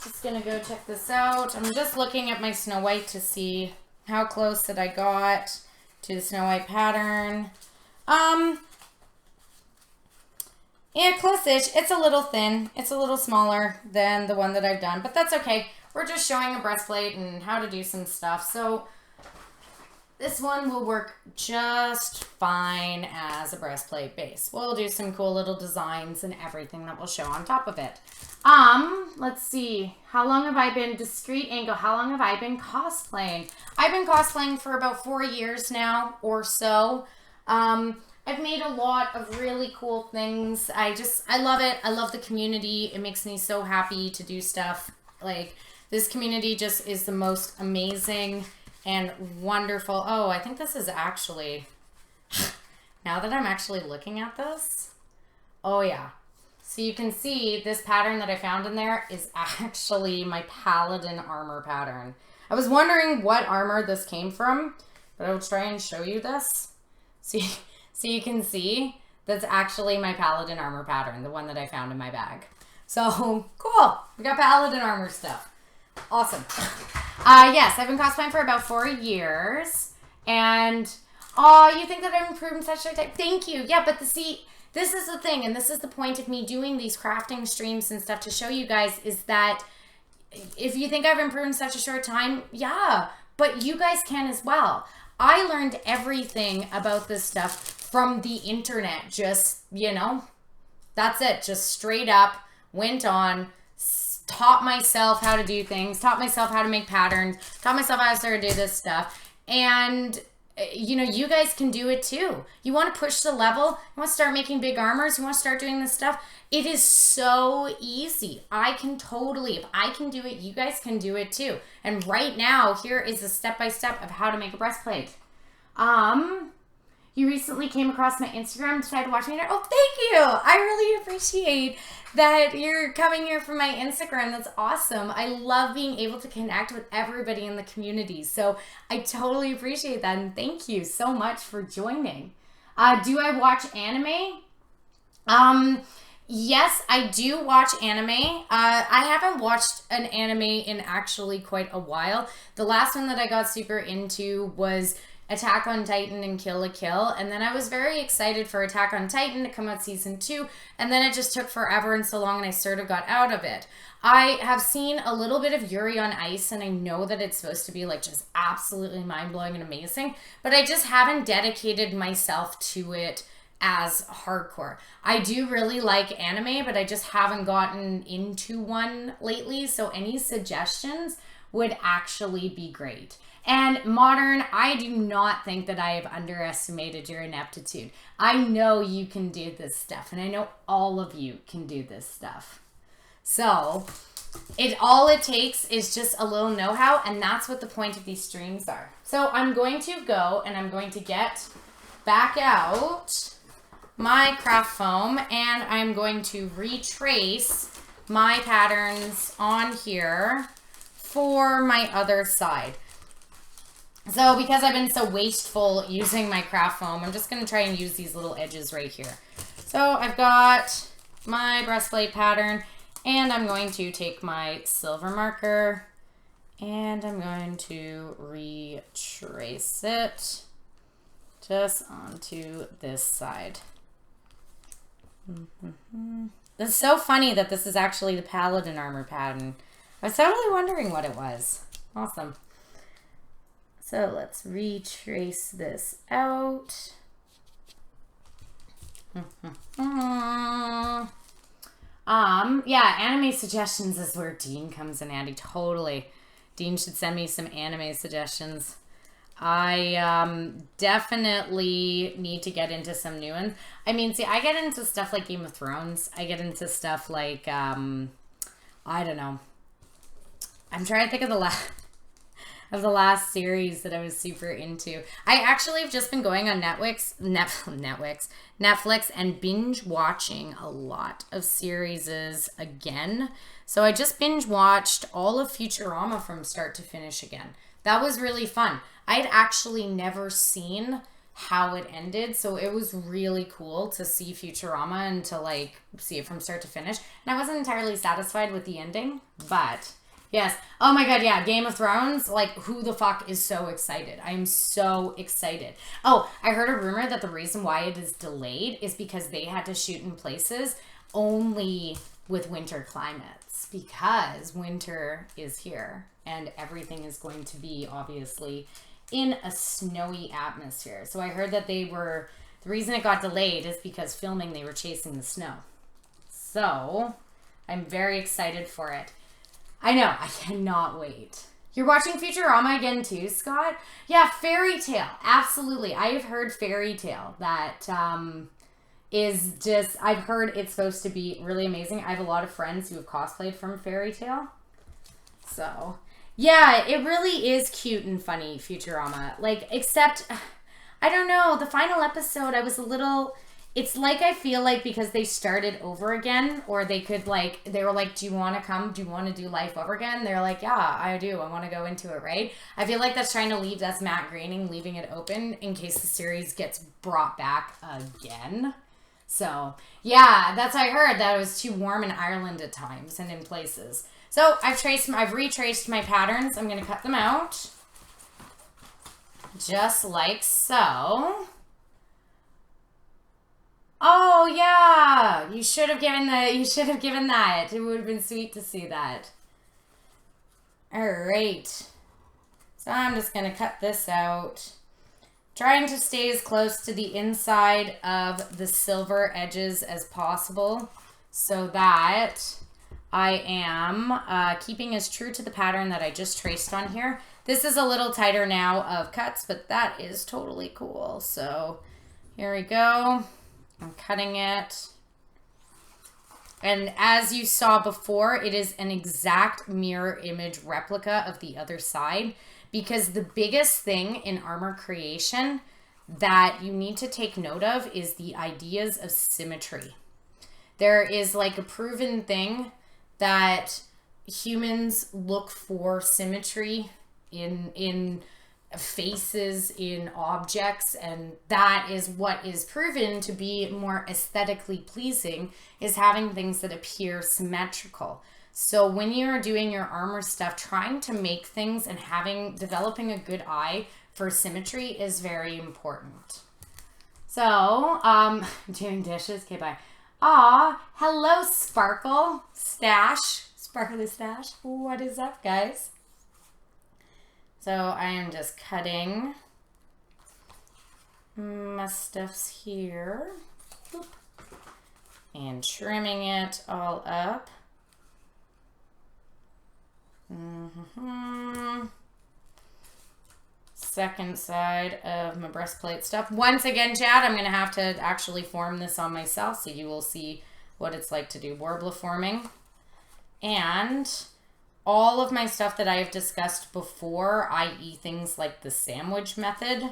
Just gonna go check this out. I'm just looking at my Snow White to see how close that I got to the Snow White pattern. Yeah, close-ish. It's a little thin. It's a little smaller than the one that I've done, but that's okay. We're just showing a breastplate and how to do some stuff. So this one will work just fine as a breastplate base. We'll do some cool little designs and everything that we'll show on top of it. Let's see. How long have I been, discreet angle, how long have I been cosplaying? I've been cosplaying for about 4 years now or so. I've made a lot of really cool things. I love it. I love the community. It makes me so happy to do stuff. Like, this community just is the most amazing and wonderful. Oh, I think this is actually, Now that I'm actually looking at this, oh yeah. So you can see this pattern that I found in there is actually my Paladin armor pattern. I was wondering what armor this came from, but I will try and show you this. So you can see that's actually my Paladin armor pattern, the one that I found in my bag. So cool. We got Paladin armor stuff. Awesome. Yes, I've been cosplaying for about 4 years. And, oh, you think that I've improved in such a short time? Thank you. Yeah, but see, this is the thing, and this is the point of me doing these crafting streams and stuff to show you guys, is that if you think I've improved in such a short time, yeah, but you guys can as well. I learned everything about this stuff from the internet. Just, you know, that's it. Just straight up went on, taught myself how to do things, taught myself how to make patterns, taught myself how to start to do this stuff. And, you know, you guys can do it too. You want to push the level, you want to start making big armors, you want to start doing this stuff. It is so easy. I can totally, if I can do it, you guys can do it too. And right now, here is a step-by-step of how to make a breastplate. You recently came across my Instagram, decided to watch me there. Oh, thank you. I really appreciate that you're coming here from my Instagram. That's awesome. I love being able to connect with everybody in the community. So I totally appreciate that. And thank you so much for joining. Do I watch anime? Yes, I do watch anime. I haven't watched an anime in actually quite a while. The last one that I got super into was Attack on Titan and Kill la Kill, and then I was very excited for Attack on Titan to come out season 2, and then it just took forever and so long, and I sort of got out of it. I have seen a little bit of Yuri on Ice, and I know that it's supposed to be like just absolutely mind-blowing and amazing, but I just haven't dedicated myself to it as hardcore. I do really like anime, but I just haven't gotten into one lately, so any suggestions would actually be great. And modern, I do not think that I have underestimated your ineptitude. I know you can do this stuff, and I know all of you can do this stuff. So, all it takes is just a little know-how, and that's what the point of these streams are. So, I'm going to go, and I'm going to get back out my craft foam, and I'm going to retrace my patterns on here for my other side. So because I've been so wasteful using my craft foam, I'm just going to try and use these little edges right here. So I've got my breastplate pattern, and I'm going to take my silver marker, and I'm going to retrace it just onto this side. It's so funny that this is actually the Paladin armor pattern. I was totally wondering what it was. Awesome. So let's retrace this out. Yeah, anime suggestions is where Dean comes in handy. Totally. Dean should send me some anime suggestions. I definitely need to get into some new ones. I mean, see, I get into stuff like Game of Thrones. I get into stuff like, I don't know. I'm trying to think of the last series that I was super into. I actually have just been going on Netflix and binge watching a lot of series again. So I just binge watched all of Futurama from start to finish again. That was really fun. I'd actually never seen how it ended, so it was really cool to see Futurama and to like see it from start to finish. And I wasn't entirely satisfied with the ending, but yes. Oh my god, yeah. Game of Thrones, like, who the fuck is so excited? I am so excited. Oh, I heard a rumor that the reason why it is delayed is because they had to shoot in places only with winter climates, because winter is here and everything is going to be obviously in a snowy atmosphere. So I heard that the reason it got delayed is because filming, they were chasing the snow. So I'm very excited for it. I know, I cannot wait. You're watching Futurama again too, Scott? Yeah, Fairy Tale, absolutely. I have heard Fairy Tale. That is just, I've heard it's supposed to be really amazing. I have a lot of friends who have cosplayed from Fairy Tale. So, yeah, it really is cute and funny, Futurama. Like, except, I don't know. The final episode, I was a little... It's like I feel like because they started over again, or they could like, they were like, do you want to come? Do you want to do life over again? They're like, yeah, I do. I want to go into it, right? I feel like that's trying to leave, that's Matt Groening leaving it open in case the series gets brought back again. So, yeah, that's what I heard, that it was too warm in Ireland at times and in places. So, I've retraced my patterns. I'm going to cut them out. Just like so. Oh, yeah. You should have given that. It would have been sweet to see that. All right. So I'm just going to cut this out. Trying to stay as close to the inside of the silver edges as possible so that I am keeping as true to the pattern that I just traced on here. This is a little tighter now of cuts, but that is totally cool. So here we go. I'm cutting it. And as you saw before, it is an exact mirror image replica of the other side, because the biggest thing in armor creation that you need to take note of is the ideas of symmetry. There is like a proven thing that humans look for symmetry in faces, in objects, and that is what is proven to be more aesthetically pleasing, is having things that appear symmetrical. So when you're doing your armor stuff, trying to make things and developing a good eye for symmetry is very important. So, doing dishes, okay, bye. Aw, hello Sparkle Stash, Sparkly Stash, what is up, guys? So I am just cutting my stuffs here. Boop. And trimming it all up. Second side of my breastplate stuff. Once again, Chad, I'm going to have to actually form this on myself, so you will see what it's like to do Worbla forming. And all of my stuff that I have discussed before, i.e. things like the sandwich method,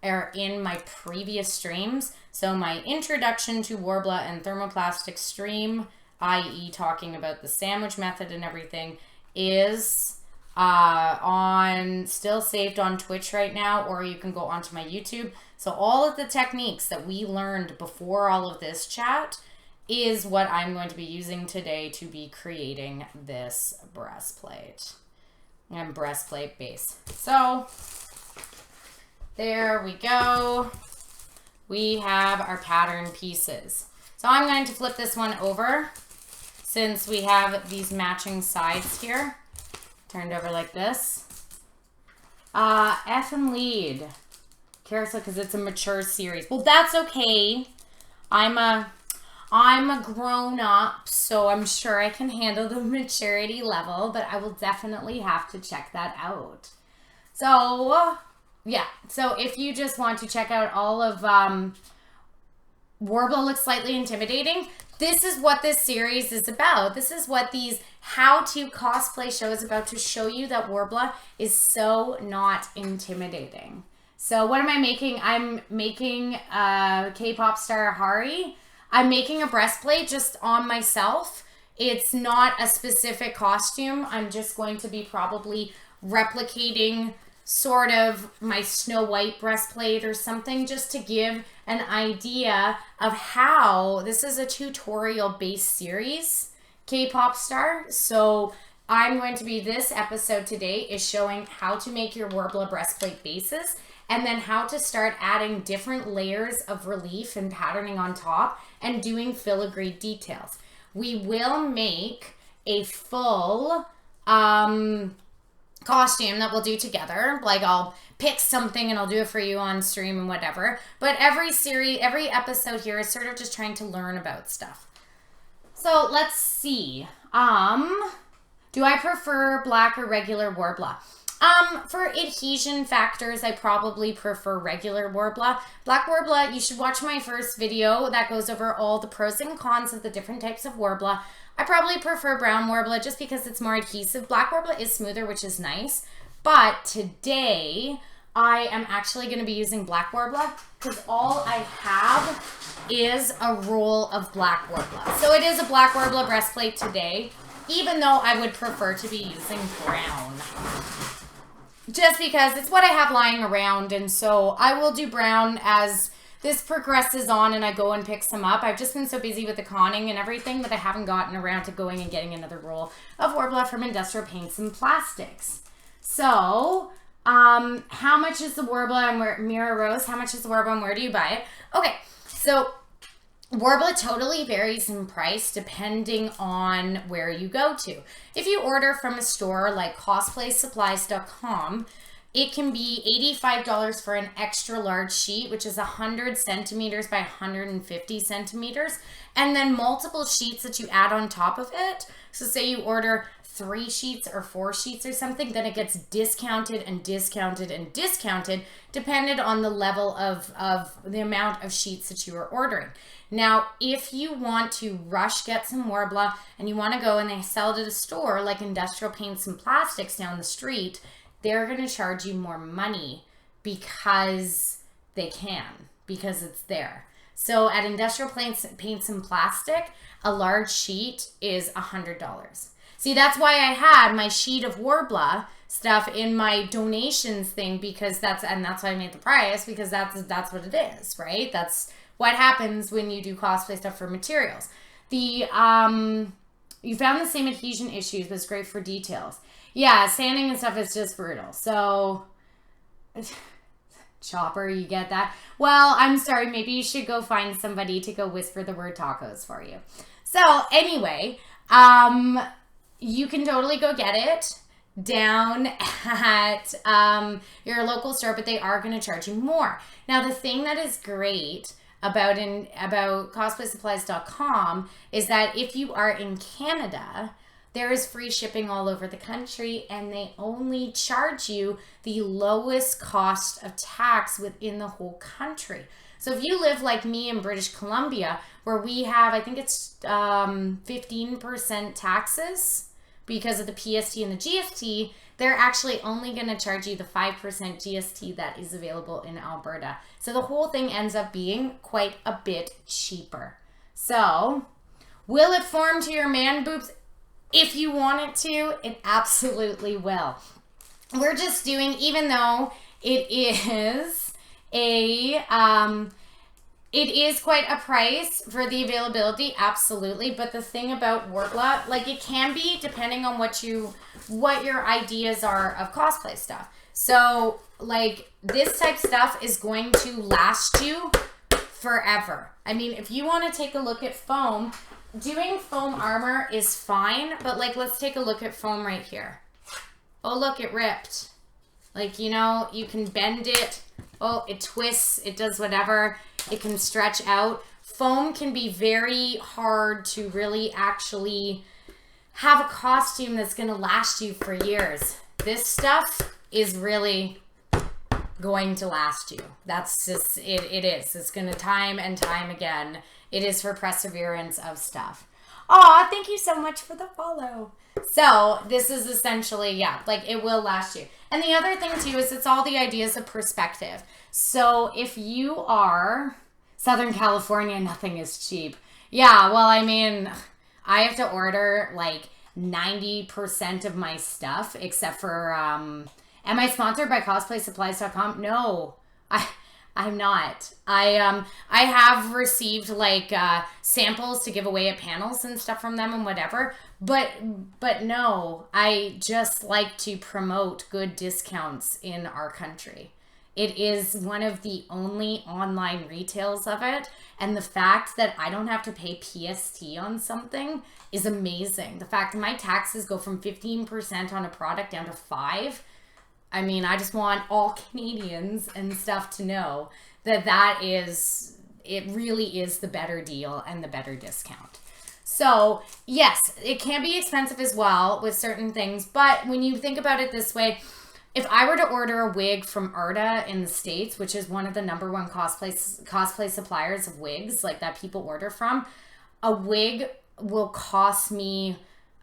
are in my previous streams. So my introduction to Worbla and thermoplastic stream, i.e. talking about the sandwich method and everything, is still saved on Twitch right now, or you can go onto my YouTube. So all of the techniques that we learned before all of this chat is what I'm going to be using today to be creating this breastplate and breastplate base. So there we go. We have our pattern pieces. So I'm going to flip this one over since we have these matching sides here. Turned over like this. F and lead. Carousel, because it's a mature series. Well, that's okay. I'm a grown up, so I'm sure I can handle the maturity level, but I will definitely have to check that out. So, yeah. So if you just want to check out all of Worbla Looks Slightly Intimidating, this is what this series is about. This is what these how-to cosplay show is about, to show you that Worbla is so not intimidating. So what am I making? I'm making K-pop star Hari. I'm making a breastplate just on myself. It's not a specific costume. I'm just going to be probably replicating sort of my Snow White breastplate or something, just to give an idea of how this is a tutorial based series, K-pop star. So I'm going to be, this episode today is showing how to make your Worbla breastplate bases, and then how to start adding different layers of relief and patterning on top and doing filigree details. We will make a full costume that we'll do together. Like, I'll pick something and I'll do it for you on stream and whatever. But every episode here is sort of just trying to learn about stuff. So let's see. Do I prefer black or regular Worbla? For adhesion factors, I probably prefer regular Worbla. Black Worbla, you should watch my first video that goes over all the pros and cons of the different types of Worbla. I probably prefer brown Worbla just because it's more adhesive. Black Worbla is smoother, which is nice. But today, I am actually going to be using black Worbla because all I have is a roll of black Worbla. So it is a black Worbla breastplate today, even though I would prefer to be using brown. Just because it's what I have lying around, and so I will do brown as this progresses on and I go and pick some up. I've just been so busy with the conning and everything that I haven't gotten around to going and getting another roll of Worbla from Industrial Paints and Plastics. So, how much is the Worbla and where, Mira Rose, how much is the Worbla and where do you buy it? Okay, so Worbla totally varies in price depending on where you go to. If you order from a store like cosplaysupplies.com, it can be $85 for an extra large sheet, which is 100 centimeters by 150 centimeters, and then multiple sheets that you add on top of it. So say you order 3 sheets or 4 sheets or something, then it gets discounted and discounted and discounted depending on the level of the amount of sheets that you are ordering. Now, if you want to rush get some Worbla and you want to go and they sell it at a store like Industrial Paints and Plastics down the street, they're going to charge you more money because they can, because it's there. So at Industrial Paints and Plastic, a large sheet is $100. See, that's why I had my sheet of Worbla stuff in my donations thing, because that's why I made the price, because that's what it is, right? That's what happens when you do cosplay stuff for materials. You found the same adhesion issues, but it's great for details. Yeah, sanding and stuff is just brutal. So, Chopper, you get that? Well, I'm sorry. Maybe you should go find somebody to go whisper the word tacos for you. So, anyway, you can totally go get it down at your local store, but they are going to charge you more. Now, the thing that is great about cosplaysupplies.com is that if you are in Canada, there is free shipping all over the country, and they only charge you the lowest cost of tax within the whole country. So if you live like me in British Columbia, where we have, I think it's 15% taxes because of the PST and the GST, they're actually only going to charge you the 5% GST that is available in Alberta. So the whole thing ends up being quite a bit cheaper. So, will it form to your man boobs? If you want it to, it absolutely will. We're just doing, even though it is it is quite a price for the availability, absolutely. But the thing about Worbla, like, it can be depending on what your ideas are of cosplay stuff. So, like, this type stuff is going to last you forever. I mean, if you want to take a look at foam, doing foam armor is fine, but, like, let's take a look at foam right here. Oh, look, it ripped. Like, you know, you can bend it. Oh, it twists. It does whatever. It can stretch out. Foam can be very hard to really actually have a costume that's going to last you for years. This stuff is really going to last you. That's just, it is. It's going to time and time again. It is for perseverance of stuff. Aw, thank you so much for the follow. So this is essentially, yeah, like, it will last you. And the other thing too is it's all the ideas of perspective. So if you are Southern California, nothing is cheap. Yeah, well, I mean, I have to order like 90% of my stuff except for, am I sponsored by cosplaysupplies.com? No, I'm not. I have received like samples to give away at panels and stuff from them and whatever, but no, I just like to promote good discounts in our country. It is one of the only online retails of it, and the fact that I don't have to pay PST on something is amazing. The fact that my taxes go from 15% on a product down to 5%. I mean, I just want all Canadians and stuff to know that it really is the better deal and the better discount. So, yes, it can be expensive as well with certain things, but when you think about it this way, if I were to order a wig from Arta in the States, which is one of the #1 cosplay suppliers of wigs, like, that people order from, a wig will cost me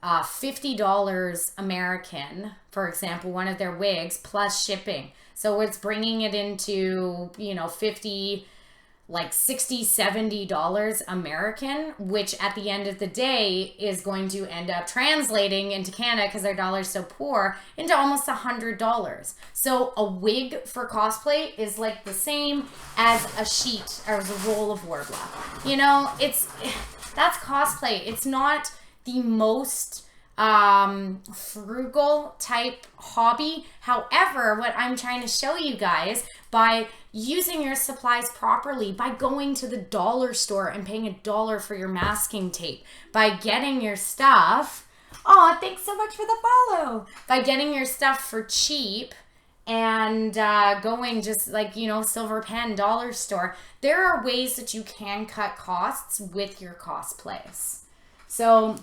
$50 American, for example, one of their wigs plus shipping. So it's bringing it into, you know, 50, like $60, $70 American, which at the end of the day is going to end up translating into Canada, because their dollar's so poor, into almost $100. So a wig for cosplay is like the same as a sheet or as a roll of Worbla. You know, that's cosplay. It's not the most frugal type hobby. However, what I'm trying to show you guys, by using your supplies properly, by going to the dollar store and paying $1 for your masking tape, by getting your stuff, oh, thanks so much for the follow, by getting your stuff for cheap and going just like, you know, Silver Pen, dollar store, there are ways that you can cut costs with your cosplays. So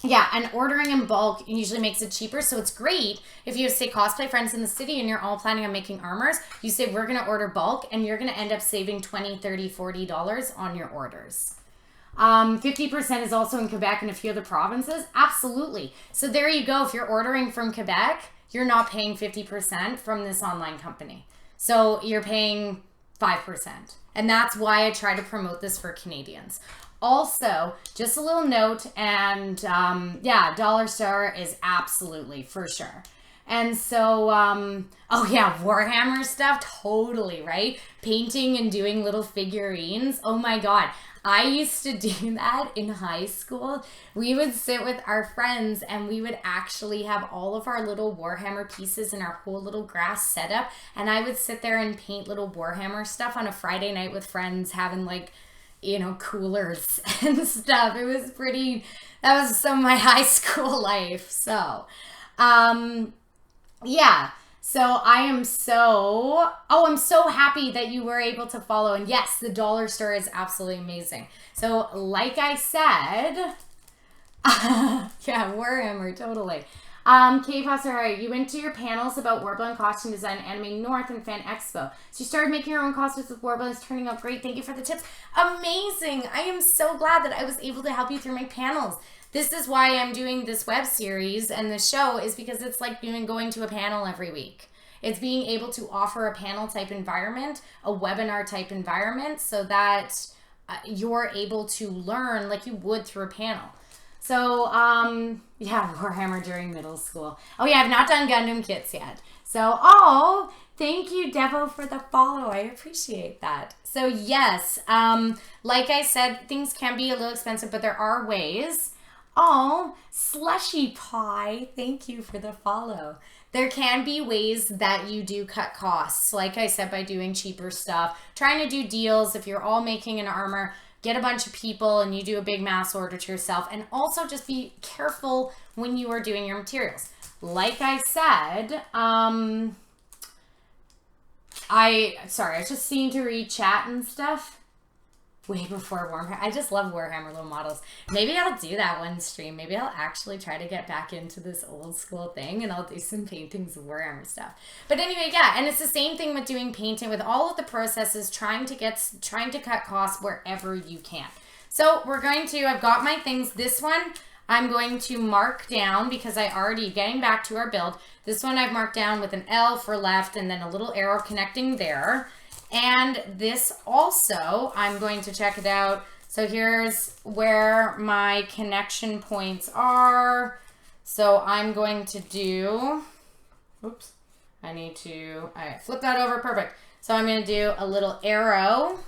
yeah, and ordering in bulk usually makes it cheaper. So it's great if you have, say, cosplay friends in the city and you're all planning on making armors. You say, we're going to order bulk, and you're going to end up saving $20, $30, $40 on your orders. 50% is also in Quebec and a few other provinces. Absolutely. So there you go. If you're ordering from Quebec, you're not paying 50% from this online company. So you're paying 5%. And that's why I try to promote this for Canadians. Also, just a little note, and yeah, dollar store is absolutely for sure. And so, oh yeah, Warhammer stuff, totally, right? Painting and doing little figurines. Oh my God. I used to do that in high school. We would sit with our friends and we would actually have all of our little Warhammer pieces in our whole little grass setup. And I would sit there and paint little Warhammer stuff on a Friday night with friends, having like, you know, coolers and stuff. It was pretty, that was some of my high school life. So, yeah. So I'm so happy that you were able to follow. And yes, the dollar store is absolutely amazing. So like I said, yeah, Warhammer, totally. K-Foster, all right, you went to your panels about Worbla and costume design, Anime North, and Fan Expo. So you started making your own costumes with Worbla. It's turning out great. Thank you for the tips. Amazing. I am so glad that I was able to help you through my panels. This is why I'm doing this web series and the show, is because it's like going to a panel every week. It's being able to offer a panel type environment, a webinar type environment, so that you're able to learn like you would through a panel. So, yeah, Warhammer during middle school. Oh yeah, I've not done Gundam kits yet. So, oh, thank you, Devo, for the follow. I appreciate that. So yes, like I said, things can be a little expensive, but there are ways. Oh, Slushy Pie, thank you for the follow. There can be ways that you do cut costs. Like I said, by doing cheaper stuff, trying to do deals. If you're all making an armor, get a bunch of people and you do a big mass order to yourself. And also just be careful when you are doing your materials. Like I said, sorry, I was just seeing to read chat and stuff way before Warhammer. I just love Warhammer little models. Maybe I'll do that one stream. Maybe I'll actually try to get back into this old school thing and I'll do some paintings of Warhammer stuff. But anyway, yeah, and it's the same thing with doing painting, with all of the processes, trying to cut costs wherever you can. So I've got my things. This one I'm going to mark down because getting back to our build, this one I've marked down with an L for left and then a little arrow connecting there. And this also, I'm going to check it out. So here's where my connection points are. So I'm going to do, oops, all right, flip that over, perfect. So I'm going to do a little arrow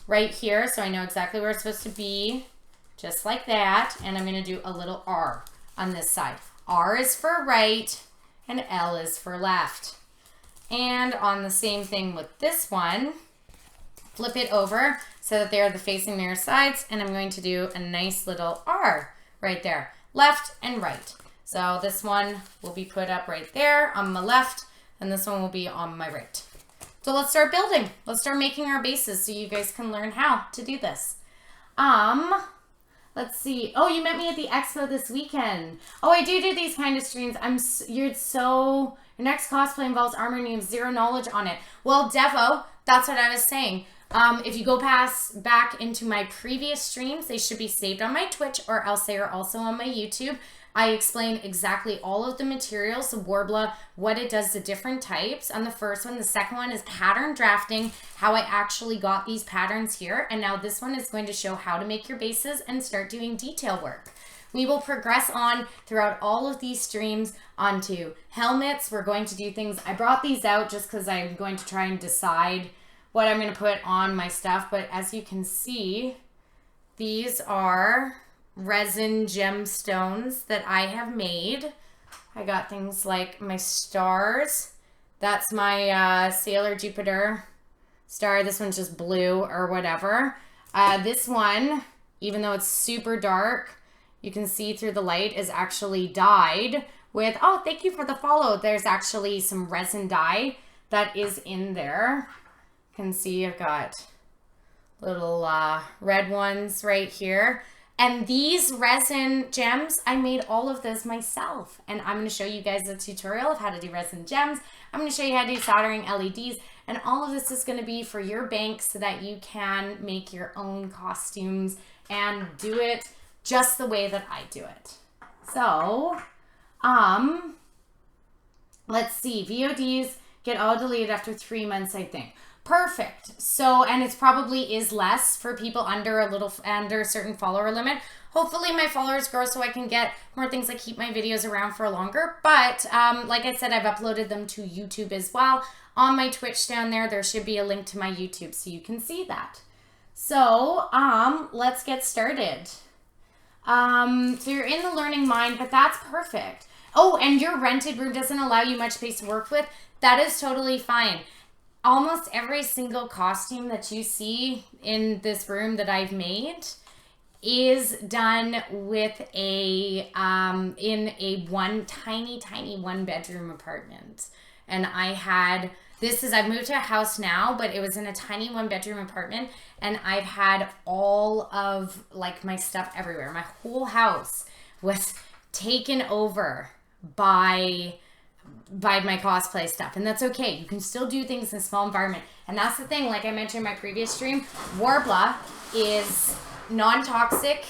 right here so I know exactly where it's supposed to be, just like that. And I'm going to do a little R on this side. R is for right and L is for left. And on the same thing with this one, flip it over so that they're the facing mirror sides. And I'm going to do a nice little R right there, left and right. So this one will be put up right there on my left, and this one will be on my right. So let's start building. Let's start making our bases so you guys can learn how to do this. Let's see. Oh, you met me at the expo this weekend. Oh, I do these kind of streams. Your next cosplay involves armor and you have zero knowledge on it. Well, Devo, that's what I was saying. If you go back into my previous streams, they should be saved on my Twitch, or else they are also on my YouTube. I explain exactly all of the materials, the Worbla, what it does, the different types on the first one. The second one is pattern drafting, how I actually got these patterns here. And now this one is going to show how to make your bases and start doing detail work. We will progress on throughout all of these streams onto helmets. We're going to do things. I brought these out just because I'm going to try and decide what I'm going to put on my stuff. But as you can see, these are resin gemstones that I have made. I got things like my stars. That's my Sailor Jupiter star. This one's just blue or whatever. This one, even though it's super dark, you can see through the light, is actually dyed with, oh, thank you for the follow. There's actually some resin dye that is in there. You can see I've got little red ones right here. And these resin gems, I made all of this myself. And I'm going to show you guys a tutorial of how to do resin gems. I'm going to show you how to do soldering LEDs. And all of this is going to be for your bank so that you can make your own costumes and do it just the way that I do it. So, let's see. VODs get all deleted after 3 months, I think. Perfect. So, and it's probably is less for people under a certain follower limit. Hopefully my followers grow so I can get more things that keep my videos around for longer. But like I said, I've uploaded them to YouTube as well. On my Twitch down there should be a link to my YouTube so you can see that. So, let's get started. So you're in the learning mind, but that's perfect. Oh, and your rented room doesn't allow you much space to work with. That is totally fine. Almost every single costume that you see in this room that I've made is done with a, in a tiny one bedroom apartment. And I've moved to a house now, but it was in a tiny 1 bedroom apartment, and I've had all of like my stuff everywhere. My whole house was taken over by my cosplay stuff, and that's okay. You can still do things in a small environment, and that's the thing. Like I mentioned in my previous stream, Worbla is non-toxic,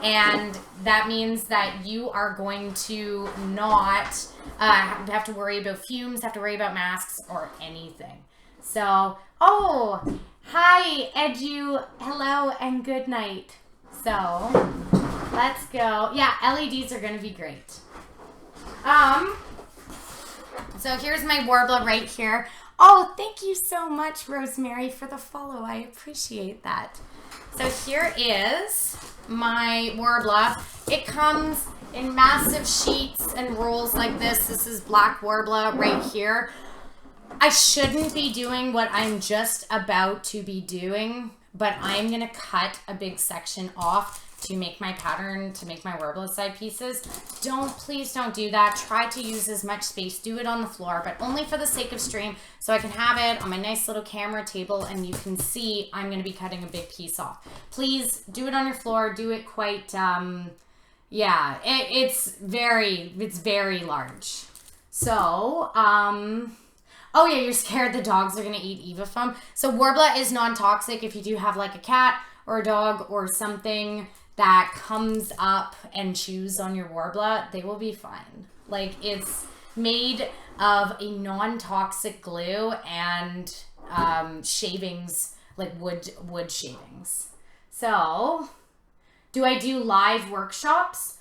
and that means that you are going to not have to worry about fumes, have to worry about masks or anything. So, oh, hi Edu, hello and good night. So, let's go. Yeah, LEDs are gonna be great. So here's my Worbla right here. Oh, thank you so much, Rosemary, for the follow. I appreciate that. So here is my Worbla. It comes in massive sheets and rolls like this. This is black Worbla right here. I shouldn't be doing what I'm just about to be doing, but I'm going to cut a big section off to make my pattern, to make my Worbla side pieces. Please don't do that. Try to use as much space. Do it on the floor, but only for the sake of stream, so I can have it on my nice little camera table and you can see I'm going to be cutting a big piece off. Please do it on your floor. Do it quite, yeah, it's very large. So, oh yeah, you're scared the dogs are going to eat Eva foam. So Worbla is non-toxic. If you do have like a cat or a dog or something that comes up and chews on your Worbla, they will be fine. Like, it's made of a non-toxic glue and shavings, like wood shavings. So, do I do live workshops?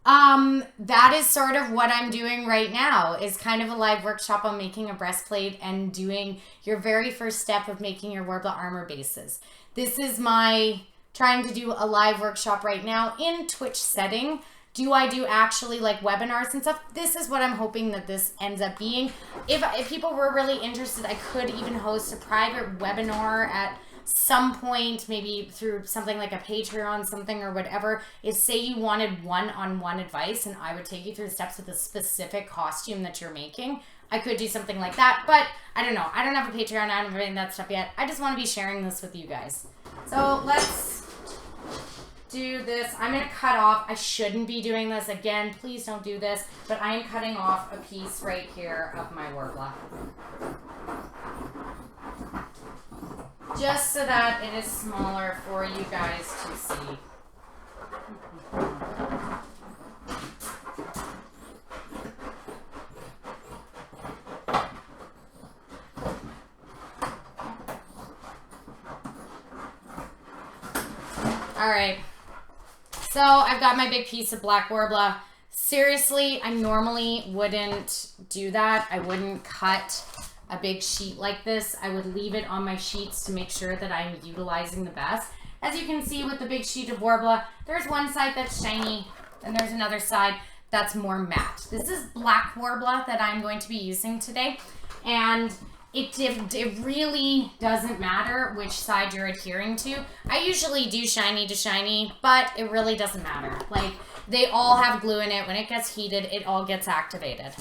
That is sort of what I'm doing right now, is kind of a live workshop on making a breastplate and doing your very first step of making your Worbla armor bases. This is my trying to do a live workshop right now in Twitch setting. Do I do actually like webinars and stuff? This is what I'm hoping that this ends up being. If people were really interested, I could even host a private webinar at some point, maybe through something like a Patreon, something or whatever. Is say you wanted one-on-one advice and I would take you through the steps of the specific costume that you're making. I could do something like that, but I don't know. I don't have a Patreon. I don't have any of that stuff yet. I just want to be sharing this with you guys. So let's do this. I'm going to cut off. I shouldn't be doing this. Again, please don't do this. But I am cutting off a piece right here of my Worbla. Just so that it is smaller for you guys to see. All right. So I've got my big piece of black Worbla. Seriously, I normally wouldn't do that. I wouldn't cut a big sheet like this. I would leave it on my sheets to make sure that I'm utilizing the best. As you can see with the big sheet of Worbla, there's one side that's shiny and there's another side that's more matte. This is black Worbla that I'm going to be using today. And it really doesn't matter which side you're adhering to. I usually do shiny to shiny, but it really doesn't matter. Like, they all have glue in it. When it gets heated, it all gets activated.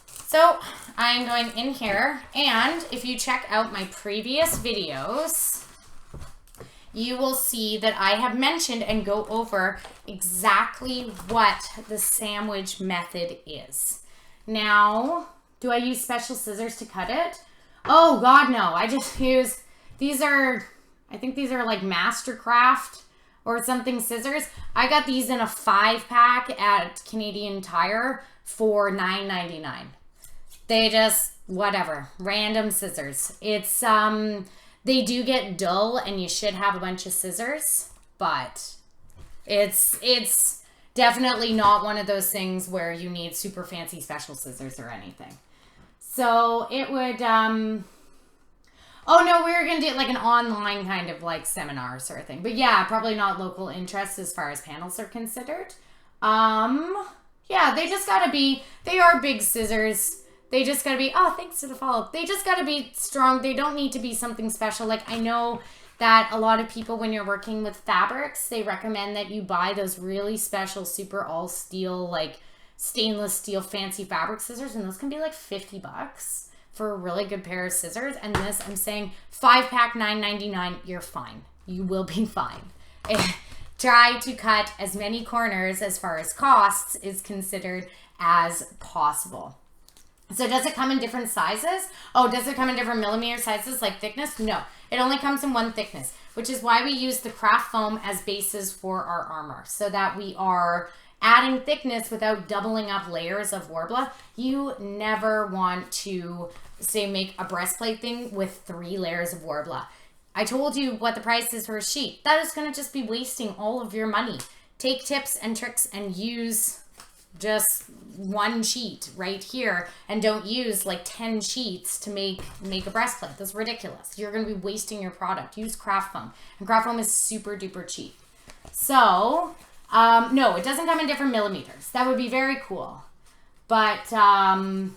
So I'm going in here, and if you check out my previous videos, you will see that I have mentioned and go over exactly what the sandwich method is. Now, do I use special scissors to cut it? Oh God, no. I just use, I think these are like Mastercraft or something scissors. I got these in a 5-pack at Canadian Tire for $9.99. They just, whatever, random scissors. It's, they do get dull and you should have a bunch of scissors, but it's definitely not one of those things where you need super fancy special scissors or anything. So it would, oh no, we were going to do like an online kind of like seminar sort of thing. But yeah, probably not local interest as far as panels are considered. Yeah, they just got to be, they are big scissors. They just got to be, oh, thanks for the follow-up. They just got to be strong. They don't need to be something special. Like, I know that a lot of people, when you're working with fabrics, they recommend that you buy those really special, super all steel, like stainless steel fancy fabric scissors, and those can be like $50 for a really good pair of scissors. And this, I'm saying 5-pack $9.99, you're fine. You will be fine. Try to cut as many corners as far as costs is considered as possible. So does it come in different sizes? Oh, does it come in different millimeter sizes like thickness? No, it only comes in one thickness, which is why we use the craft foam as bases for our armor, so that we are adding thickness without doubling up layers of Worbla. You never want to, say, make a breastplate thing with 3 layers of Worbla. I told you what the price is for a sheet. That is going to just be wasting all of your money. Take tips and tricks and use just one sheet right here, and don't use like 10 sheets to make a breastplate. That's ridiculous. You're going to be wasting your product. Use craft foam, and craft foam is super duper cheap. So no, it doesn't come in different millimeters. That would be very cool. But, oh,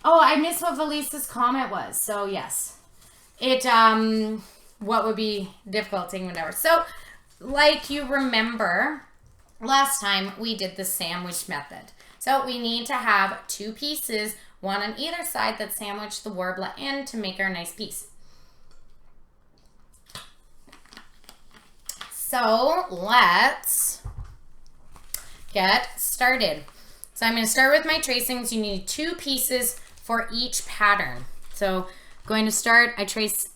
I missed what Valisa's comment was. So, yes. It, what would be difficulty, whatever. So, like you remember, last time we did the sandwich method. So, we need to have 2 pieces, one on either side, that sandwich the Worbla in to make our nice piece. So let's get started. So I'm going to start with my tracings. You need 2 pieces for each pattern. So going to start, I trace,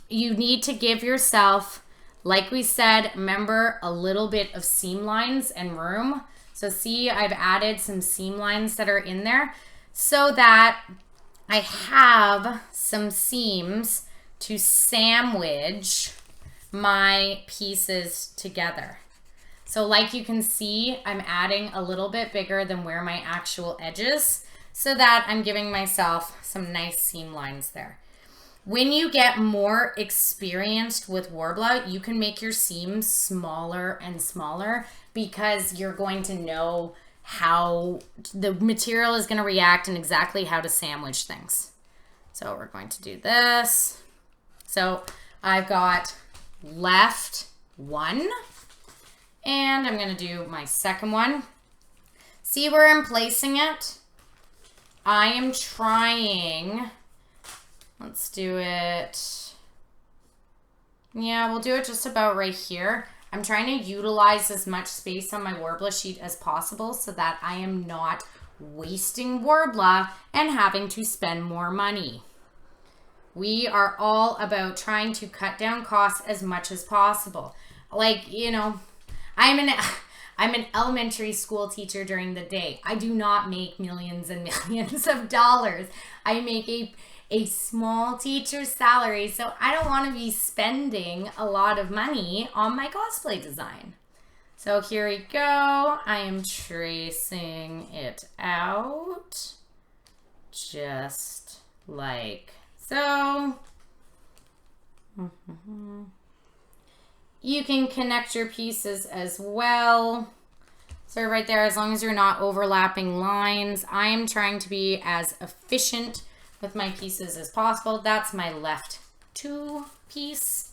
you need to give yourself, like we said, remember, a little bit of seam lines and room. So see, I've added some seam lines that are in there so that I have some seams to sandwich my pieces together. So like you can see, I'm adding a little bit bigger than where my actual edge is, so that I'm giving myself some nice seam lines there. When you get more experienced with Worbla, you can make your seams smaller and smaller, because you're going to know how the material is going to react and exactly how to sandwich things. So we're going to do this. So I've got left 1, and I'm going to do my second one. See where I'm placing it? I am trying, let's do it, yeah, we'll do it just about right here. I'm trying to utilize as much space on my Worbla sheet as possible so that I am not wasting Worbla and having to spend more money. We are all about trying to cut down costs as much as possible. Like, you know, I'm I'm an elementary school teacher during the day. I do not make millions and millions of dollars. I make a small teacher's salary, so I don't want to be spending a lot of money on my cosplay design. So here we go. I am tracing it out just like so. You can connect your pieces as well. So right there, as long as you're not overlapping lines, I am trying to be as efficient with my pieces as possible. That's my left 2 piece.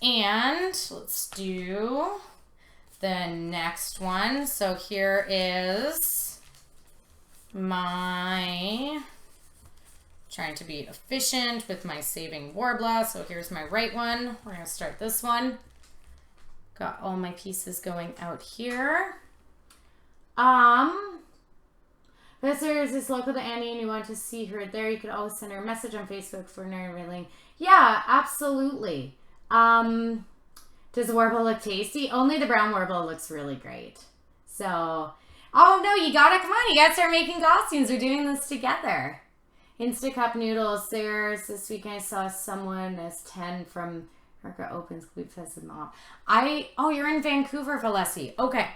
And let's do the next one. So here is my, trying to be efficient with my saving Worbla. So here's my right one. We're gonna start this one. Got all my pieces going out here. Visitors is local to Annie and you want to see her there, you could always send her a message on Facebook for an link. Yeah, absolutely. Does the Worbla look tasty? Only the brown Worbla looks really great. So, oh no, you gotta, come on, you gotta start making costumes. We're doing this together. Instacup noodles. There's this weekend I saw someone as 10 from America Opens Glute Fest and Mom. Oh, you're in Vancouver, Valesi. Okay.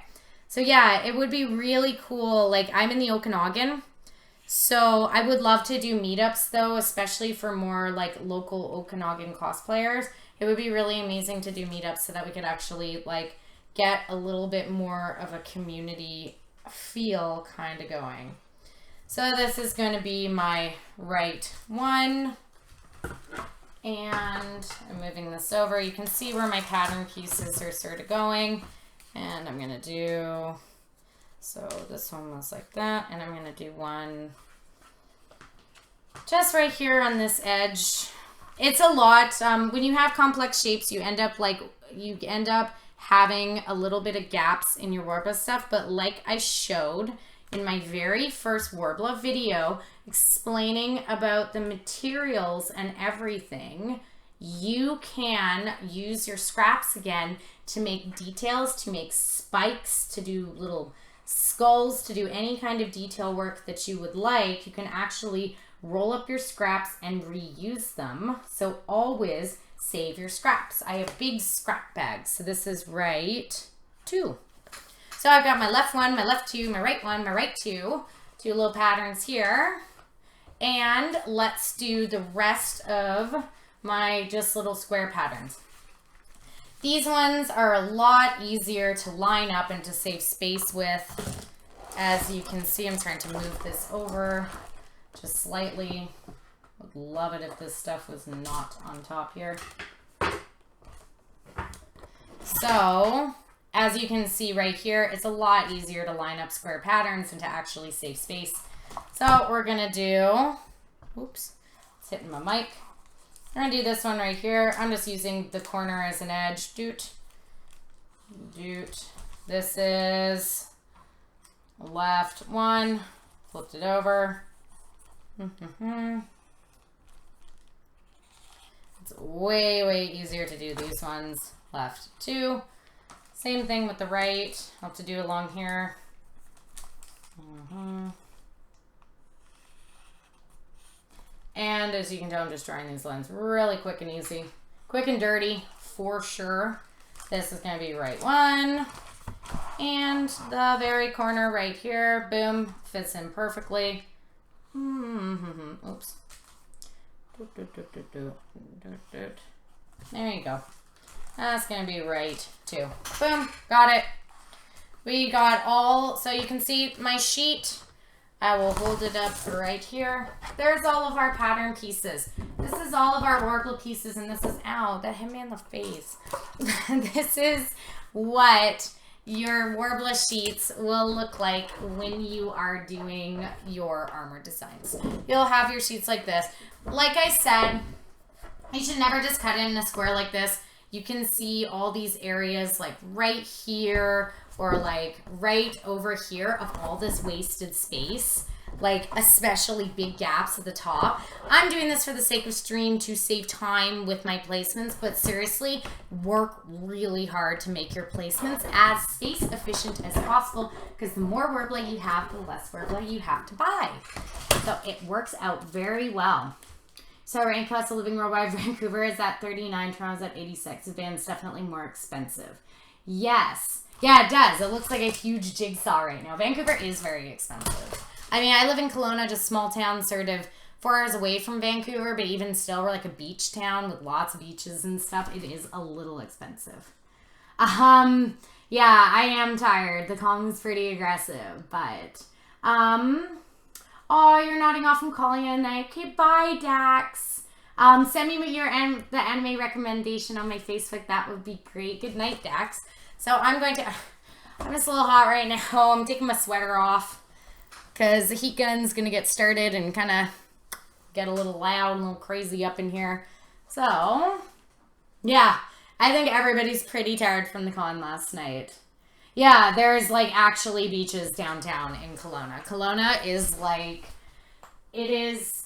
So yeah, it would be really cool. Like, I'm in the Okanagan, so I would love to do meetups though, especially for more like local Okanagan cosplayers. It would be really amazing to do meetups so that we could actually like get a little bit more of a community feel kind of going. So this is going to be my right one. And I'm moving this over. You can see where my pattern pieces are sort of going. And I'm going to do, so this one was like that. And I'm going to do one just right here on this edge. It's a lot. When you have complex shapes, you end up having a little bit of gaps in your Worbla stuff. But like I showed in my very first Worbla video explaining about the materials and everything, you can use your scraps again to make details, to make spikes, to do little skulls, to do any kind of detail work that you would like. You can actually roll up your scraps and reuse them. So always save your scraps. I have big scrap bags. So this is right 2. So I've got my left one, my left 2, my right one, my right 2. 2 little patterns here. And let's do the rest of my just little square patterns. These ones are a lot easier to line up and to save space with. As you can see, I'm trying to move this over just slightly. Would love it if this stuff was not on top here. So, as you can see right here, it's a lot easier to line up square patterns and to actually save space. So what we're gonna do, oops, it's hitting my mic. I'm gonna do this one right here. I'm just using the corner as an edge. Doot, doot. This is left one, flipped it over. It's way, way easier to do these ones. Left 2. Same thing with the right. I'll have to do along here. And as you can tell, I'm just drawing these lines really quick and easy. Quick and dirty, for sure. This is going to be right 1. And the very corner right here, boom, fits in perfectly. Oops. There you go. That's going to be right 2. Boom, got it. We got all, so you can see my sheet. I will hold it up right here. There's all of our pattern pieces. This is all of our Worbla pieces, and this is, ow, that hit me in the face. This is what your Worbla sheets will look like when you are doing your armor designs. You'll have your sheets like this. Like I said, you should never just cut it in a square like this. You can see all these areas like right here or like right over here of all this wasted space. like especially big gaps at the top. I'm doing this for the sake of stream to save time with my placements, but seriously, work really hard to make your placements as space efficient as possible, because the more Worbla you have, the less Worbla you have to buy. So it works out very well. So rent cost of living worldwide, Vancouver is at 39, Toronto's at 86. Van's definitely more expensive. Yes. Yeah, it does. It looks like a huge jigsaw right now. Vancouver is very expensive. I mean, I live in Kelowna, just small town, sort of 4 hours away from Vancouver, but even still, we're like a beach town with lots of beaches and stuff. It is a little expensive. Yeah, I am tired. The Kong's pretty aggressive, but, oh, you're nodding off from calling it a night. Okay, bye, Dax. Send me the anime recommendation on my Facebook. That would be great. Good night, Dax. So I'm just a little hot right now. I'm taking my sweater off because the heat gun's going to get started and kind of get a little loud and a little crazy up in here. So, yeah, I think everybody's pretty tired from the con last night. Yeah, there's like actually beaches downtown in Kelowna. Kelowna is like, it's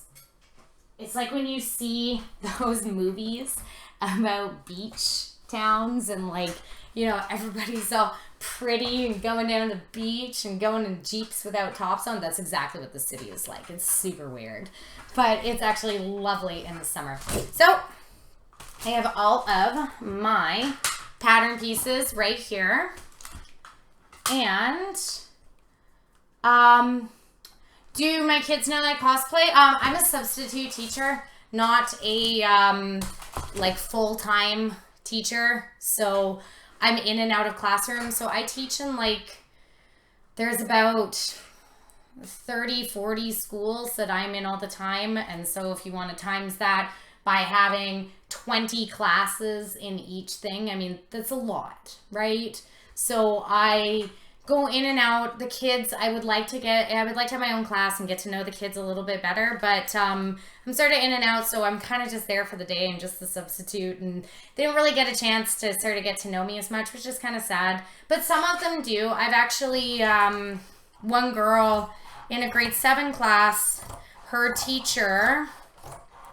like when you see those movies about beach towns and like, you know, everybody's all pretty and going down the beach and going in Jeeps without tops on. That's exactly what the city is like. It's super weird, but it's actually lovely in the summer. So I have all of my pattern pieces right here. And, do my kids know that I cosplay? I'm a substitute teacher, not a, like full-time teacher. So I'm in and out of classrooms. So I teach in like, there's about 30, 40 schools that I'm in all the time. And so if you want to times that by having 20 classes in each thing, I mean, that's a lot, right? So I go in and out. The kids, I would like to have my own class and get to know the kids a little bit better, but I'm sort of in and out, so I'm kind of just there for the day and just the substitute, and they don't really get a chance to sort of get to know me as much, which is kind of sad, but some of them do. I've actually, one girl in a grade 7 class, her teacher,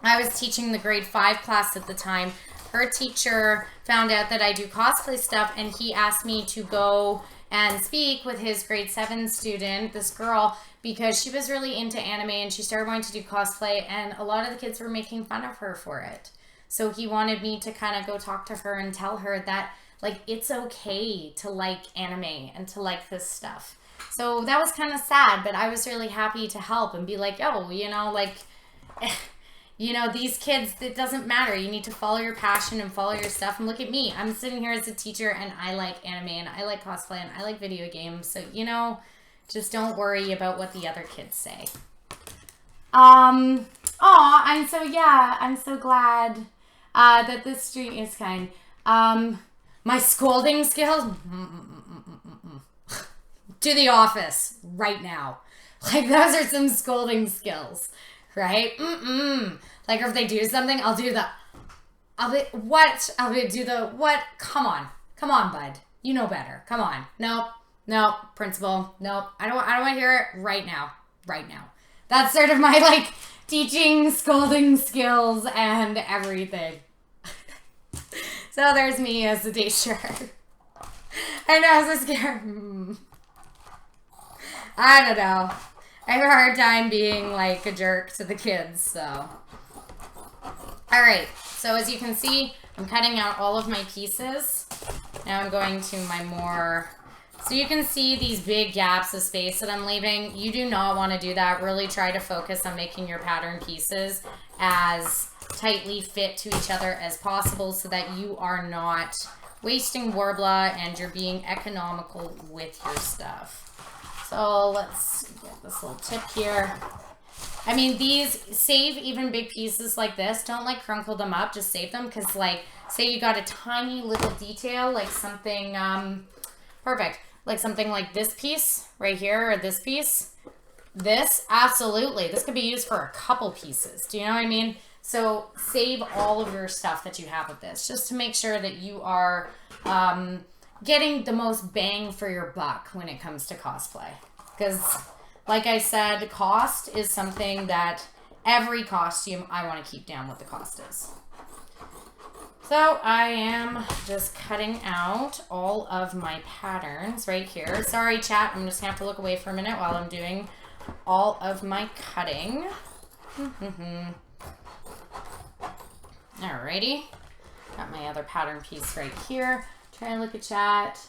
I was teaching the grade 5 class at the time, her teacher found out that I do cosplay stuff, and he asked me to go and speak with his grade 7 student, this girl, because she was really into anime and she started wanting to do cosplay, and a lot of the kids were making fun of her for it. So he wanted me to kind of go talk to her and tell her that, like, it's okay to like anime and to like this stuff. So that was kind of sad, but I was really happy to help and be like, oh, you know, like... You know, these kids, it doesn't matter. You need to follow your passion and follow your stuff. And look at me. I'm sitting here as a teacher, and I like anime, and I like cosplay, and I like video games. So, you know, just don't worry about what the other kids say. I'm so glad that this stream is kind. My scolding skills, to the office right now. Like, those are some scolding skills. Right? Like, if they do something, I'll do the what? Come on, bud. You know better. Come on. Nope, principal. Nope. I don't want to hear it right now. That's sort of my, like, teaching, scolding skills and everything. So there's me as the teacher. I know, I was so scared. I don't know. I have a hard time being, like, a jerk to the kids, so. Alright, so as you can see, I'm cutting out all of my pieces. Now I'm going to my more... So you can see these big gaps of space that I'm leaving. You do not want to do that. Really try to focus on making your pattern pieces as tightly fit to each other as possible so that you are not wasting Worbla and you're being economical with your stuff. So let's get this little tip here. I mean, these, save even big pieces like this. Don't, like, crunkle them up. Just save them because, like, say you got a tiny little detail, like something, perfect. Like something like this piece right here or this piece. This, absolutely. This could be used for a couple pieces. Do you know what I mean? So save all of your stuff that you have with this just to make sure that you are... getting the most bang for your buck when it comes to cosplay. Because Like I said, cost is something that every costume I want to keep down what the cost is. So I am just cutting out all of my patterns right here. Sorry, chat. I'm just going to have to look away for a minute while I'm doing all of my cutting. Alrighty. Got my other pattern piece right here. Trying to look at chat.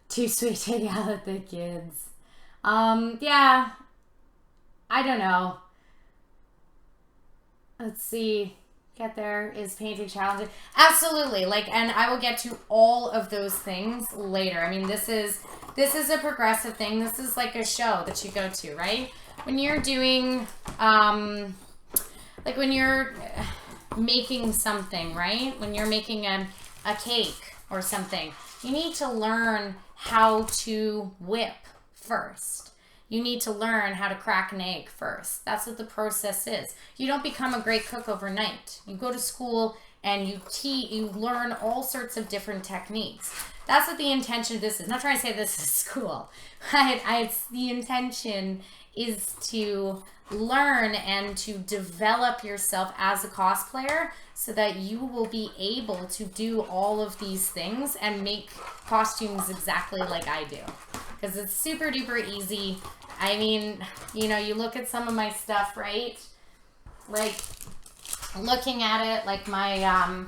Too sweet to yell at the kids. Yeah. I don't know. Let's see. Get there. Is painting challenging? Absolutely. Like, and I will get to all of those things later. I mean, this is a progressive thing. This is like a show that you go to, right? When you're doing, like when you're making something, right? When you're making a cake or something, you need to learn how to whip first. You need to learn how to crack an egg first. That's what the process is. You don't become a great cook overnight. You go to school and you learn all sorts of different techniques. That's what the intention of this is. I'm not trying to say this is school. The intention is to learn and to develop yourself as a cosplayer so that you will be able to do all of these things and make costumes exactly like I do. Because it's super duper easy. I mean, you know, you look at some of my stuff, right? Like, looking at it, like my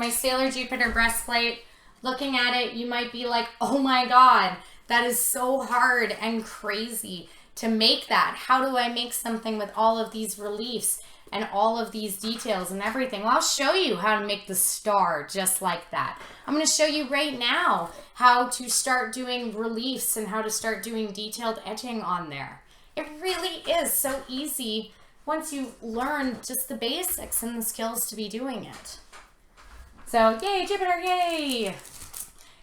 Sailor Jupiter breastplate, looking at it, you might be like, oh my God, that is so hard and crazy to make that. How do I make something with all of these reliefs and all of these details and everything? Well, I'll show you how to make the star just like that. I'm going to show you right now how to start doing reliefs and how to start doing detailed etching on there. It really is so easy once you learn just the basics and the skills to be doing it. So, yay, Jupiter, yay!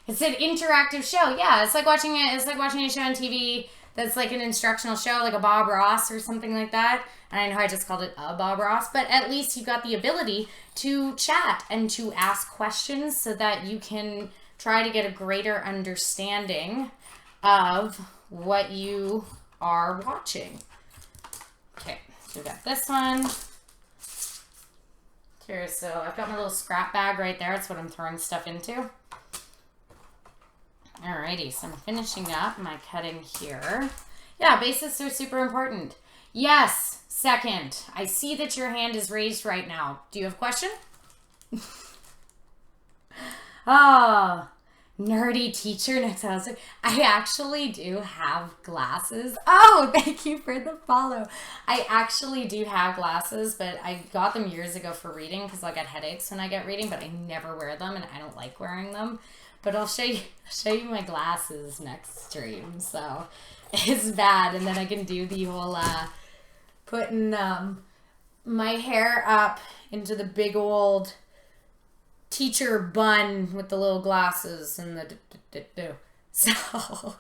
It's an interactive show. Yeah, it's like watching a show on TV that's like an instructional show, like a Bob Ross or something like that. And I know I just called it a Bob Ross, but at least you've got the ability to chat and to ask questions so that you can try to get a greater understanding of what you are watching. Okay, so we got this one. Here, so I've got my little scrap bag right there. That's what I'm throwing stuff into. Alrighty, so I'm finishing up my cutting here. Yeah, basics are super important. Yes, second. I see that your hand is raised right now. Do you have a question? Oh, nerdy teacher next house. I actually do have glasses. Oh, thank you for the follow. I actually do have glasses, but I got them years ago for reading because I get headaches when I get reading, but I never wear them and I don't like wearing them. But I'll show you my glasses next stream. So it's bad. And then I can do the whole putting my hair up into the big old teacher bun with the little glasses and the So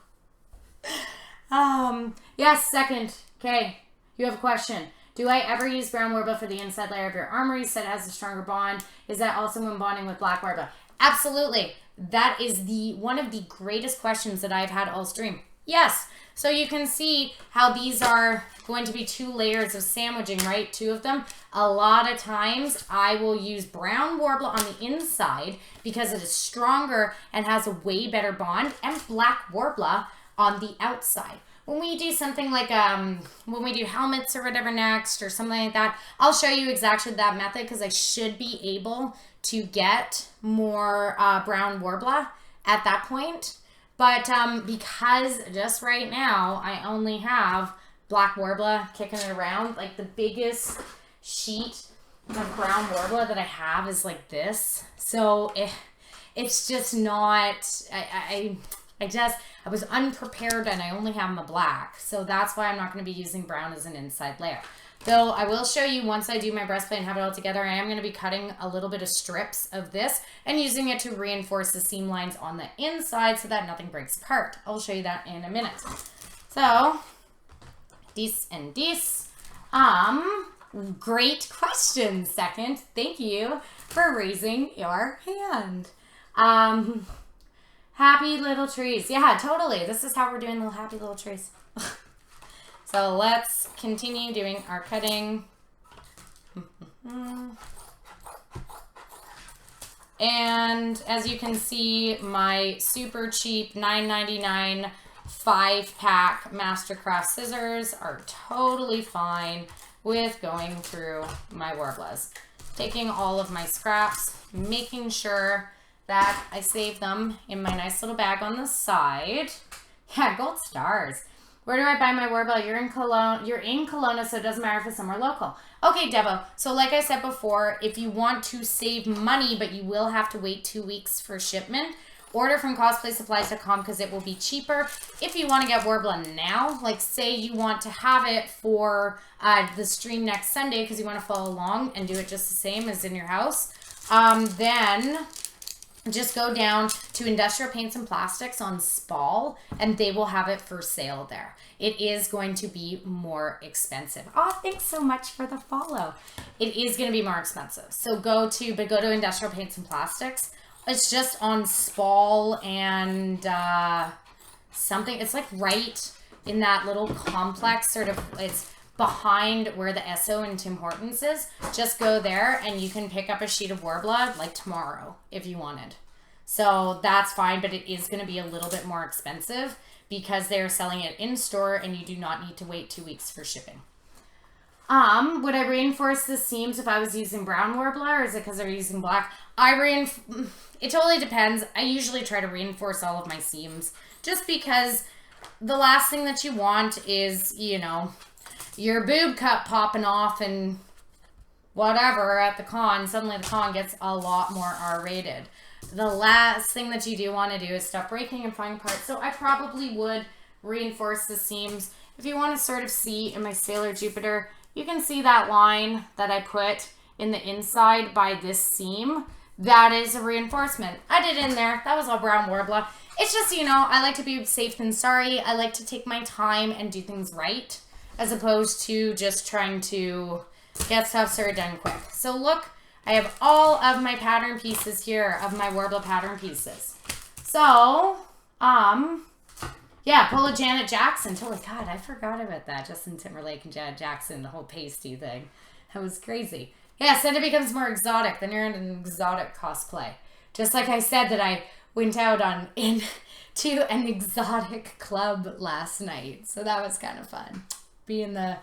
yes, second. Okay, you have a question. Do I ever use brown Worbla for the inside layer of your armor? You said it has a stronger bond. Is that also when bonding with black Worbla? Absolutely. That is one of the greatest questions that I've had all stream. Yes. So you can see how these are going to be 2 layers of sandwiching, right? 2 of them. A lot of times I will use brown Worbla on the inside because it is stronger and has a way better bond, and black Worbla on the outside. When we do something like, when we do helmets or whatever next or something like that, I'll show you exactly that method because I should be able to get more brown Worbla at that point. But because just right now I only have black Worbla kicking it around, like the biggest sheet of brown Worbla that I have is like this. So it's just not, I was unprepared and I only have my black. So that's why I'm not going to be using brown as an inside layer. Though I will show you once I do my breastplate and have it all together, I am going to be cutting a little bit of strips of this and using it to reinforce the seam lines on the inside so that nothing breaks apart. I'll show you that in a minute. So, this and this. Great question, second. Thank you for raising your hand. Happy little trees. Yeah, totally. This is how we're doing little happy little trees. So let's continue doing our cutting. And as you can see, my super cheap $9.99 5-pack Mastercraft scissors are totally fine with going through my Worblas. Taking all of my scraps, making sure that I save them in my nice little bag on the side. Yeah, gold stars. Where do I buy my Worbla? You're in Kelowna, so it doesn't matter if it's somewhere local. Okay, Devo. So like I said before, if you want to save money, but you will have to wait 2 weeks for shipment, order from cosplaysupplies.com because it will be cheaper. If you want to get Worbla now, like say you want to have it for the stream next Sunday because you want to follow along and do it just the same as in your house, then just go down to Industrial Paints and Plastics on Spall, and they will have it for sale there. It is going to be more expensive. Oh, thanks so much for the follow. It is going to be more expensive. So go to Industrial Paints and Plastics. It's just on Spall and something. It's like right in that little complex, sort of. It's behind where the Esso and Tim Hortons is. Just go there and you can pick up a sheet of Worbla like tomorrow if you wanted. So that's fine, but it is going to be a little bit more expensive because they're selling it in store and you do not need to wait 2 weeks for shipping. Would I reinforce the seams if I was using brown Worbla, or is it because they're using black? It totally depends. I usually try to reinforce all of my seams just because the last thing that you want is, you know, your boob cut popping off and whatever at the con. Suddenly the con gets a lot more R-rated. The last thing that you do want to do is stop breaking and falling apart. So I probably would reinforce the seams. If you want to sort of see in my Sailor Jupiter, you can see that line that I put in the inside by this seam. That is a reinforcement. I did it in there. That was all brown Worbla. It's just, you know, I like to be safe than sorry. I like to take my time and do things right, as opposed to just trying to get stuff sort of done quick. So look, I have all of my pattern pieces here, of my Worbla pattern pieces. So, yeah, pull a Janet Jackson. Totally, God, I forgot about that. Justin Timberlake and Janet Jackson, the whole pasty thing. That was crazy. Yes, then it becomes more exotic. Then you're in an exotic cosplay. Just like I said that I went out into an exotic club last night. So that was kind of fun. Being the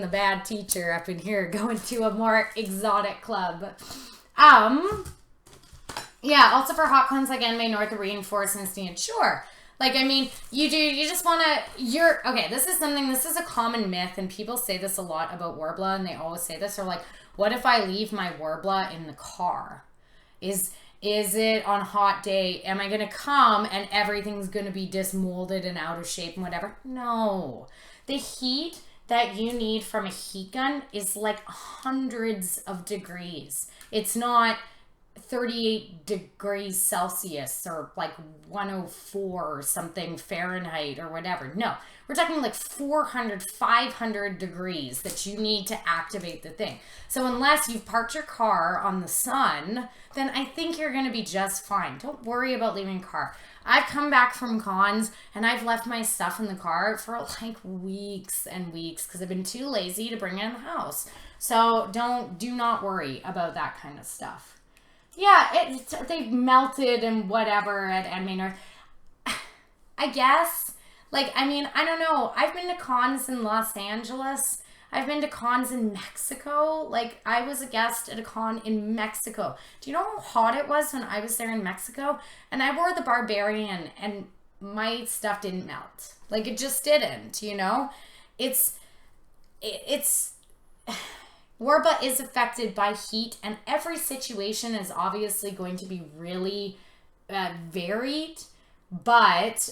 bad teacher up in here, going to a more exotic club. Yeah, also for hot cons like Anime North, the reinforcements needed. Sure. Like, I mean, you just want to, okay, this is a common myth, and people say this a lot about Worbla, and they always say this, they're like, what if I leave my Worbla in the car? Is it on a hot day? Am I going to come and everything's going to be dismolded and out of shape and whatever? No. The heat that you need from a heat gun is like hundreds of degrees. It's not 38 degrees Celsius or like 104 or something Fahrenheit or whatever. No, we're talking like 400, 500 degrees that you need to activate the thing. So unless you've parked your car on the sun, then I think you're going to be just fine. Don't worry about leaving your car. I've come back from cons and I've left my stuff in the car for like weeks and weeks because I've been too lazy to bring it in the house. So do not worry about that kind of stuff. Yeah, they've melted and whatever at Anime North. I guess. Like, I mean, I don't know. I've been to cons in Los Angeles. I've been to cons in Mexico. Like, I was a guest at a con in Mexico. Do you know how hot it was when I was there in Mexico? And I wore the Barbarian and my stuff didn't melt. Like, it just didn't, you know? It's Worbla is affected by heat, and every situation is obviously going to be really varied, but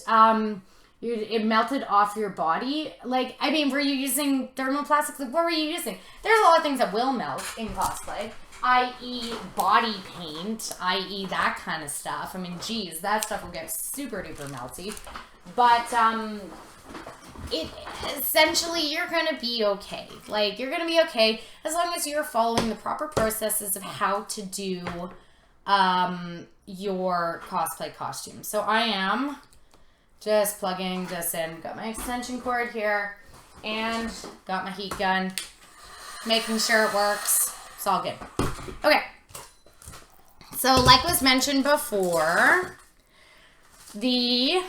it melted off your body. Like, I mean, were you using thermoplastics? Like, what were you using? There's a lot of things that will melt in cosplay, i.e. body paint, i.e. that kind of stuff. I mean, geez, that stuff will get super duper melty, but essentially you're gonna be okay. Like, you're gonna be okay as long as you're following the proper processes of how to do your cosplay costume. So I am just plugging this in. Got my extension cord here and got my heat gun, making sure it works. It's all good. Okay. So like was mentioned before, the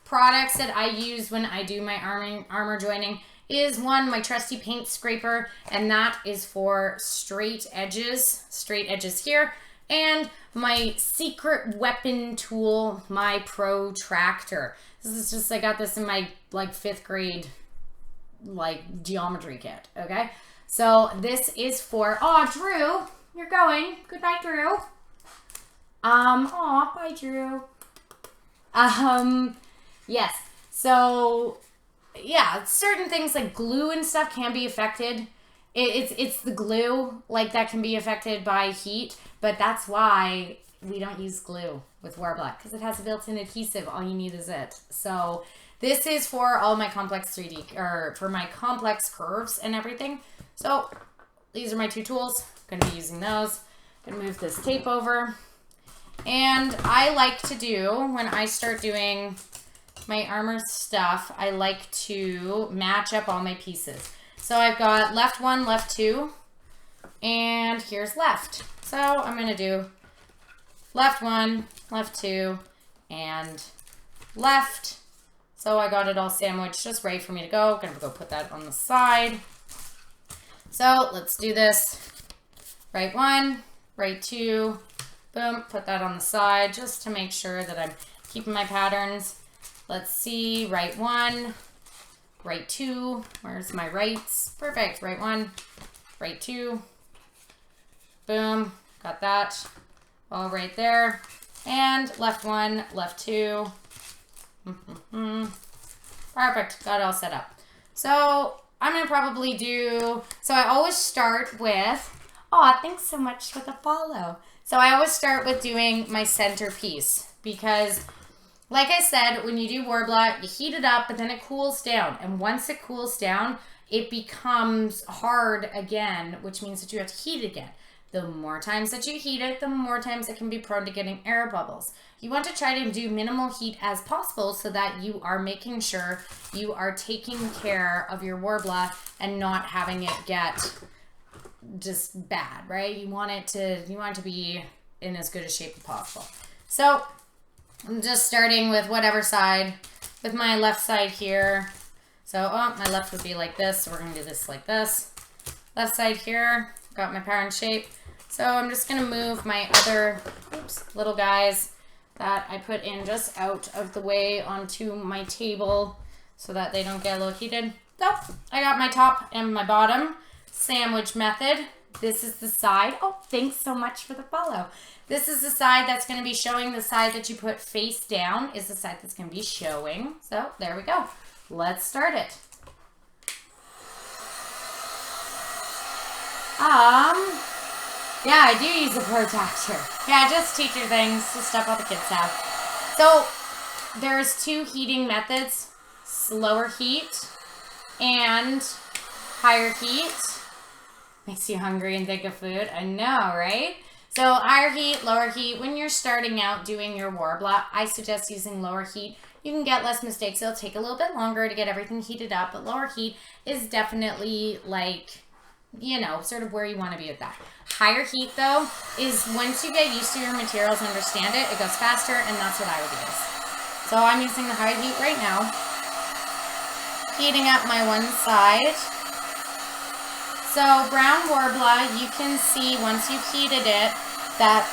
products that I use when I do my armor joining is one, my trusty paint scraper, and that is for straight edges here, and my secret weapon tool, my protractor. This is just, I got this in my like 5th grade like geometry kit, okay? So this is for, oh, Drew, you're going. Goodbye, Drew. Aw, bye, Drew. Yes. So, yeah, certain things like glue and stuff can be affected. It's the glue, like, that can be affected by heat, but that's why we don't use glue with Worbla, because it has a built-in adhesive. All you need is it. So this is for all my complex 3D, or for my complex curves and everything. So these are my 2 tools. I'm going to be using those. I'm going to move this tape over. And I like to do, when I start doing my armor stuff, I like to match up all my pieces. So I've got left 1, left 2, and here's left. So I'm going to do left 1, left 2, and left. So I got it all sandwiched, just ready for me to go. Gonna go put that on the side. So let's do this. Right 1, right 2, boom, put that on the side just to make sure that I'm keeping my patterns. Let's see, right 1, right 2, where's my rights? Perfect, right 1, right 2, boom, got that all right there. And left 1, left 2, perfect, got it all set up. So I'm gonna probably do, so I always start with, oh, thanks so much for the follow. So I always start with doing my centerpiece because, like I said, when you do Worbla, you heat it up, but then it cools down. And once it cools down, it becomes hard again, which means that you have to heat it again. The more times that you heat it, the more times it can be prone to getting air bubbles. You want to try to do minimal heat as possible so that you are making sure you are taking care of your Worbla and not having it get just bad, right? You want it to be in as good a shape as possible. So I'm just starting with whatever side, with my left side here. So, oh, my left would be like this, so we're gonna do this like this. Left side here, got my pattern shape. So I'm just gonna move my other, little guys that I put in just out of the way onto my table so that they don't get a little heated. So I got my top and my bottom sandwich method. This is the side. Oh, thanks so much for the follow. This is the side that's going to be showing. The side that you put face down is the side that's going to be showing. So there we go. Let's start it. Yeah, I do use a protractor. Yeah, just teacher things, just stuff all the kids have. So there's 2 heating methods, slower heat and higher heat. Makes you hungry and think of food. I know, right? So higher heat, lower heat. When you're starting out doing your Worbla, I suggest using lower heat. You can get less mistakes. It'll take a little bit longer to get everything heated up, but lower heat is definitely like, you know, sort of where you want to be with that. Higher heat, though, is once you get used to your materials and understand it, it goes faster, and that's what I would use. So I'm using the high heat right now. Heating up my one side. So brown Worbla, you can see once you've heated it that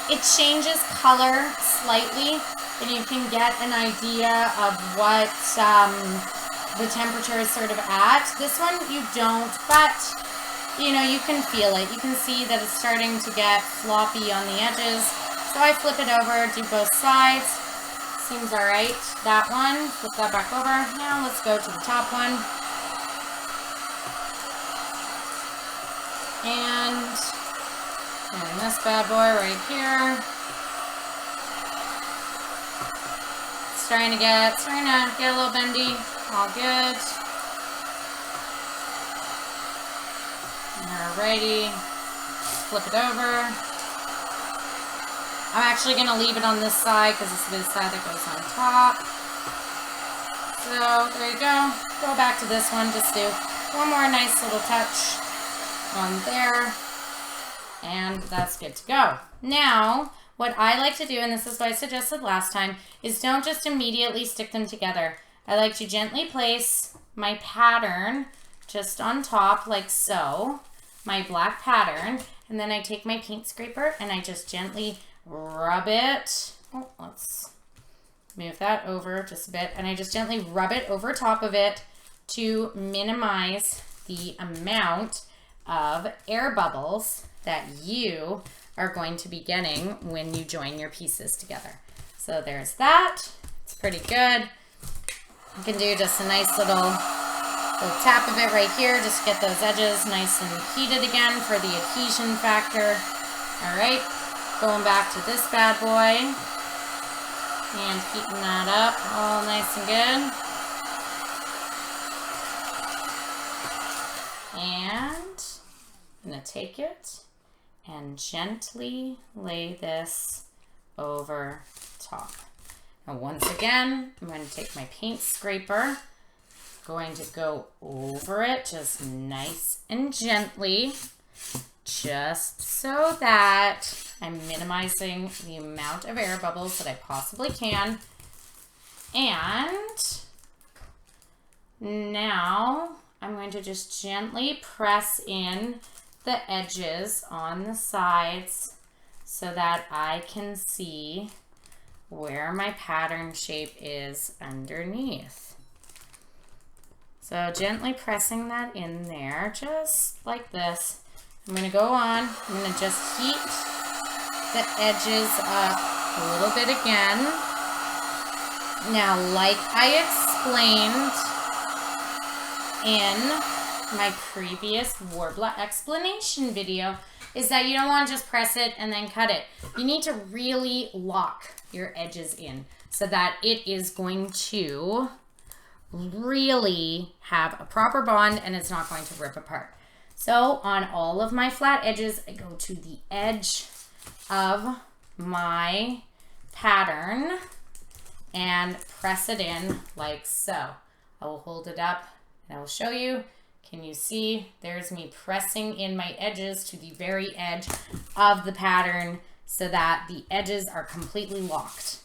it changes color slightly, and you can get an idea of what the temperature is sort of at. This one you don't, but you know, you can feel it. You can see that it's starting to get floppy on the edges. So I flip it over, do both sides. Seems all right. That one, flip that back over. Now let's go to the top one. And this bad boy right here. It's starting to get a little bendy. All good. Alrighty. Flip it over. I'm actually going to leave it on this side because this is the side that goes on top. So there you go. Go back to this one. Just do one more nice little touch on there. And that's good to go. Now, what I like to do, and this is what I suggested last time, is don't just immediately stick them together. I like to gently place my pattern just on top like so, my black pattern, and then I take my paint scraper and I just gently rub it. Oh, let's move that over just a bit, and I just gently rub it over top of it to minimize the amount of air bubbles that you are going to be getting when you join your pieces together. So there's that. It's pretty good. You can do just a nice little tap of it right here just to get those edges nice and heated again for the adhesion factor. All right, going back to this bad boy and heating that up all nice and good. And I'm going to take it and gently lay this over top. Now once again, I'm going to take my paint scraper, going to go over it just nice and gently, just so that I'm minimizing the amount of air bubbles that I possibly can. And now I'm going to just gently press in the edges on the sides so that I can see where my pattern shape is underneath. So gently pressing that in there, just like this. I'm going to go on, I'm going to just heat the edges up a little bit again. Now, like I explained in my previous Worbla explanation video, is that you don't want to just press it and then cut it. You need to really lock your edges in so that it is going to really have a proper bond and it's not going to rip apart. So on all of my flat edges, I go to the edge of my pattern and press it in like so. I will hold it up and I will show you. Can you see? There's me pressing in my edges to the very edge of the pattern so that the edges are completely locked.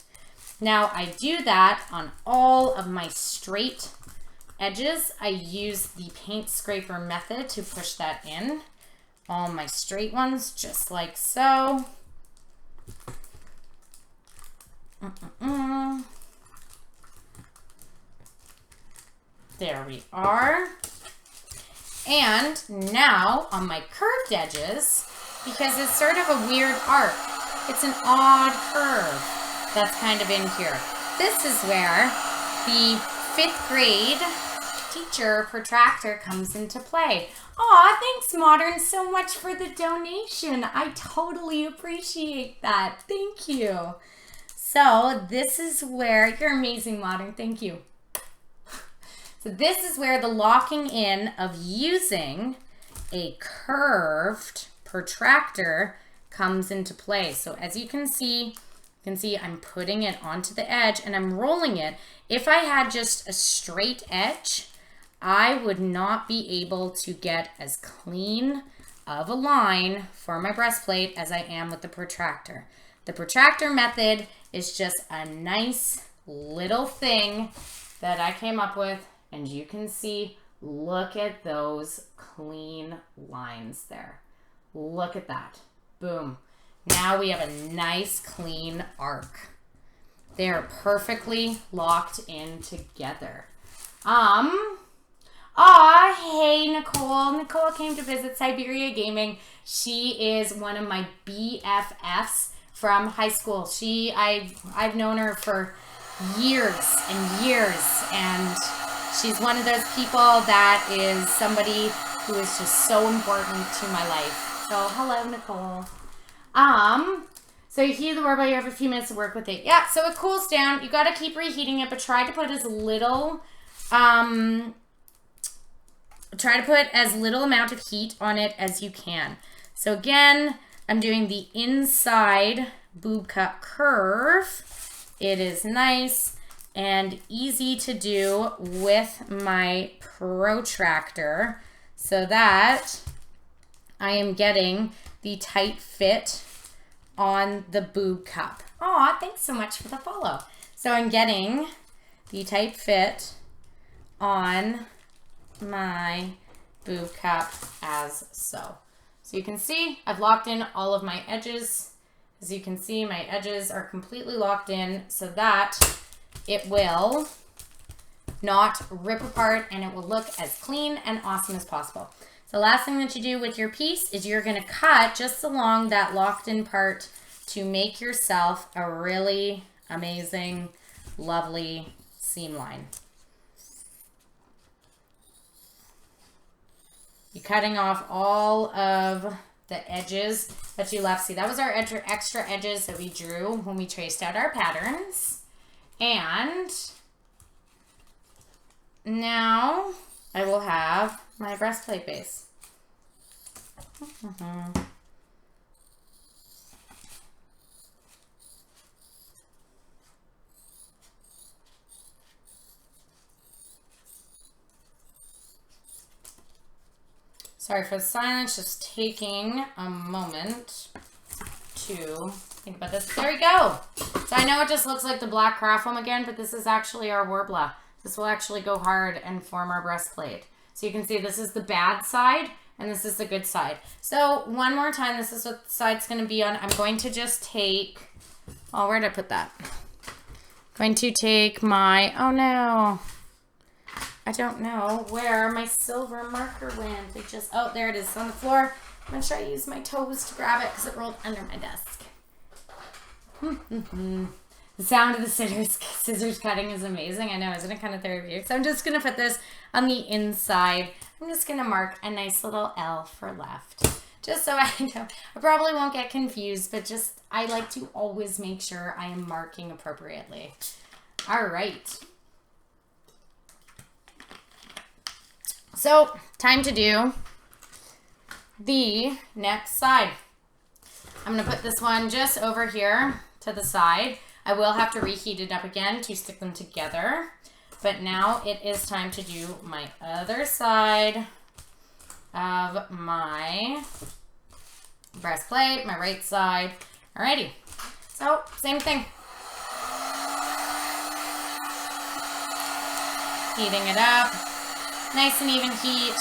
Now I do that on all of my straight edges. I use the paint scraper method to push that in. All my straight ones, just like so. There we are. And now on my curved edges, because it's sort of a weird arc, it's an odd curve that's kind of in here. This is where the 5th grade teacher protractor comes into play. Aw, thanks Modern so much for the donation. I totally appreciate that. Thank you. So this is where, you're amazing Modern, thank you. So this is where the locking in of using a curved protractor comes into play. So as you can see I'm putting it onto the edge and I'm rolling it. If I had just a straight edge, I would not be able to get as clean of a line for my breastplate as I am with the protractor. The protractor method is just a nice little thing that I came up with. And you can see, look at those clean lines there. Look at that. Boom. Now we have a nice clean arc. They're perfectly locked in together. Hey Nicole. Nicole came to visit Siberia Gaming. She is one of my BFFs from high school. I've known her for years and years, and she's one of those people that is somebody who is just so important to my life. So hello, Nicole. So you heat the Worbla, you have a few minutes to work with it. Yeah, so it cools down. You got to keep reheating it, but try to put as little amount of heat on it as you can. So again, I'm doing the inside boob cut curve. It is nice and easy to do with my protractor so that I am getting the tight fit on the boob cup. Aw, thanks so much for the follow. So I'm getting the tight fit on my boob cup as so. So you can see I've locked in all of my edges. As you can see, my edges are completely locked in so that it will not rip apart and it will look as clean and awesome as possible. So last thing that you do with your piece is you're going to cut just along that locked in part to make yourself a really amazing, lovely seam line. You're cutting off all of the edges that you left. See, that was our extra edges that we drew when we traced out our patterns. And now I will have my breastplate base. Sorry for the silence, just taking a moment to think about this. There we go. So I know it just looks like the black craft foam again, but this is actually our Worbla. This will actually go hard and form our breastplate. So you can see this is the bad side and this is the good side. So one more time, this is what the side's gonna be on. I'm going to just take, oh, where did I put that? Going to take my, oh no. I don't know where my silver marker went. It just, oh, there it is on the floor. I'm going to try to use my toes to grab it because it rolled under my desk. The sound of the scissors cutting is amazing. I know, isn't it kind of therapeutic? So I'm just going to put this on the inside. I'm just going to mark a nice little L for left. Just so I know. I probably won't get confused, but just, I like to always make sure I am marking appropriately. All right. So, time to do the next side. I'm going to put this one just over here to the side. I will have to reheat it up again to stick them together. But now it is time to do my other side of my breastplate, my right side. Alrighty. So, same thing. Heating it up. Nice and even heat.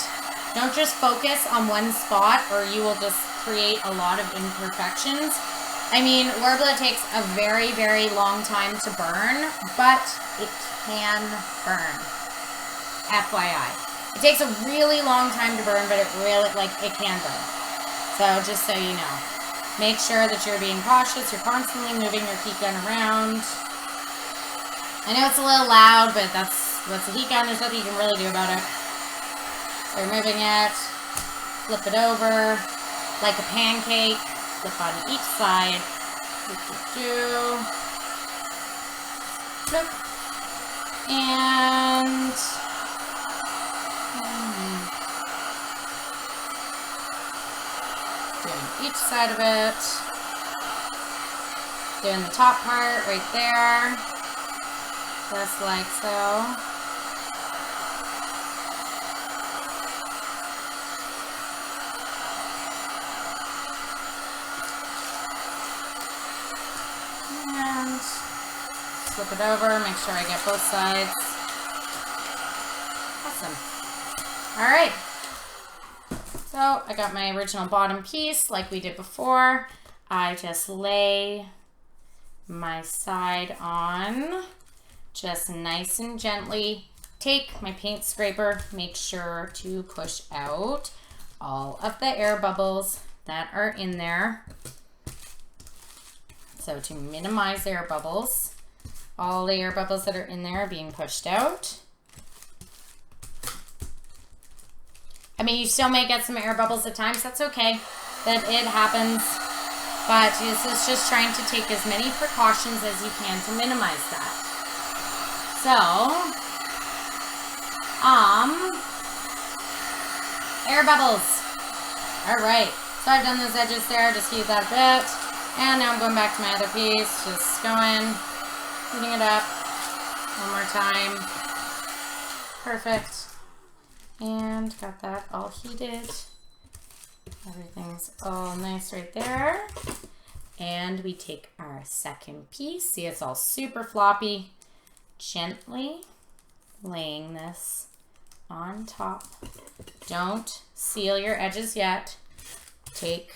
Don't just focus on one spot or you will just create a lot of imperfections. I mean, Worbla takes a very, very long time to burn, but it can burn. FYI. It takes a really long time to burn, but it really, it can burn. So just so you know. Make sure that you're being cautious. You're constantly moving your heat gun around. I know it's a little loud, but that's a heat gun. There's nothing you can really do about it. So you're moving it, flip it over like a pancake, flip on each side, flip, and doing each side of it, doing the top part right there, just like so. Flip it over, make sure I get both sides. Awesome. Alright. So I got my original bottom piece like we did before. I just lay my side on just nice and gently. Take my paint scraper, make sure to push out all of the air bubbles that are in there. So to minimize air bubbles, all the air bubbles that are in there are being pushed out. I mean, you still may get some air bubbles at times. That's okay. That it happens. But this is just trying to take as many precautions as you can to minimize that. So, air bubbles. All right. So I've done those edges there, just heat that a bit. And now I'm going back to my other piece, just going, heating it up one more time. Perfect. And got that all heated. Everything's all nice right there. And we take our second piece. See, it's all super floppy. Gently laying this on top. Don't seal your edges yet. Take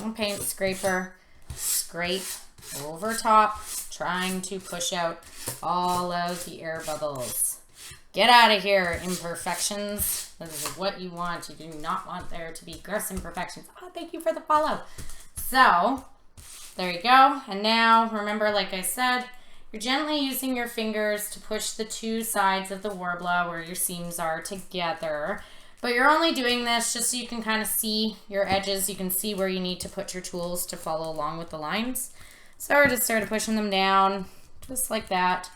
a paint scraper, scrape over top, trying to push out all of the air bubbles. Get out of here, imperfections. This is what you want. You do not want there to be gross imperfections. Oh, thank you for the follow. So, there you go. And now, remember, like I said, you're gently using your fingers to push the two sides of the Worbla where your seams are together. But you're only doing this just so you can kind of see your edges. You can see where you need to put your tools to follow along with the lines. So we're just sort of pushing them down, just like that.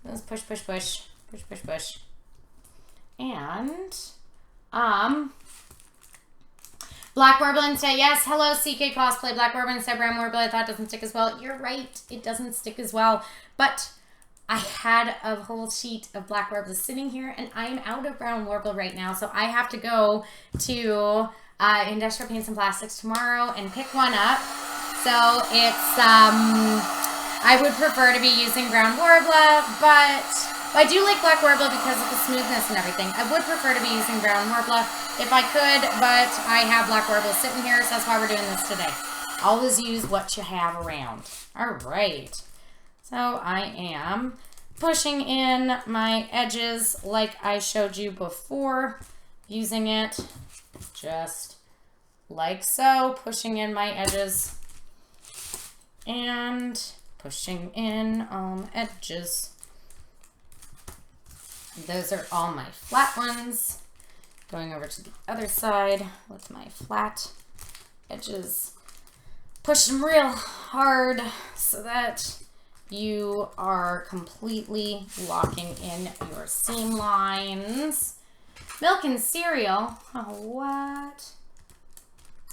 Just push, push, push, push, push, push. And, Black Worbla instead. Yes, hello, CK Cosplay. Black Worbla instead, Brown Worbla. I thought it doesn't stick as well. You're right. It doesn't stick as well. But I had a whole sheet of Black Worbla sitting here, and I'm out of Brown Worbla right now. So I have to go to Industrial Paints and Plastics tomorrow and pick one up. So it's, I would prefer to be using Brown Worbla, but I do like Black Worbla because of the smoothness and everything. I would prefer to be using Brown Worbla if I could, but I have Black Worbla sitting here, so that's why we're doing this today. Always use what you have around. All right. So I am pushing in my edges like I showed you before, using it just like so, pushing in my edges and pushing in on edges. Those are all my flat ones. Going over to the other side with my flat edges. Push them real hard so that you are completely locking in your seam lines. Milk and cereal. Oh, what?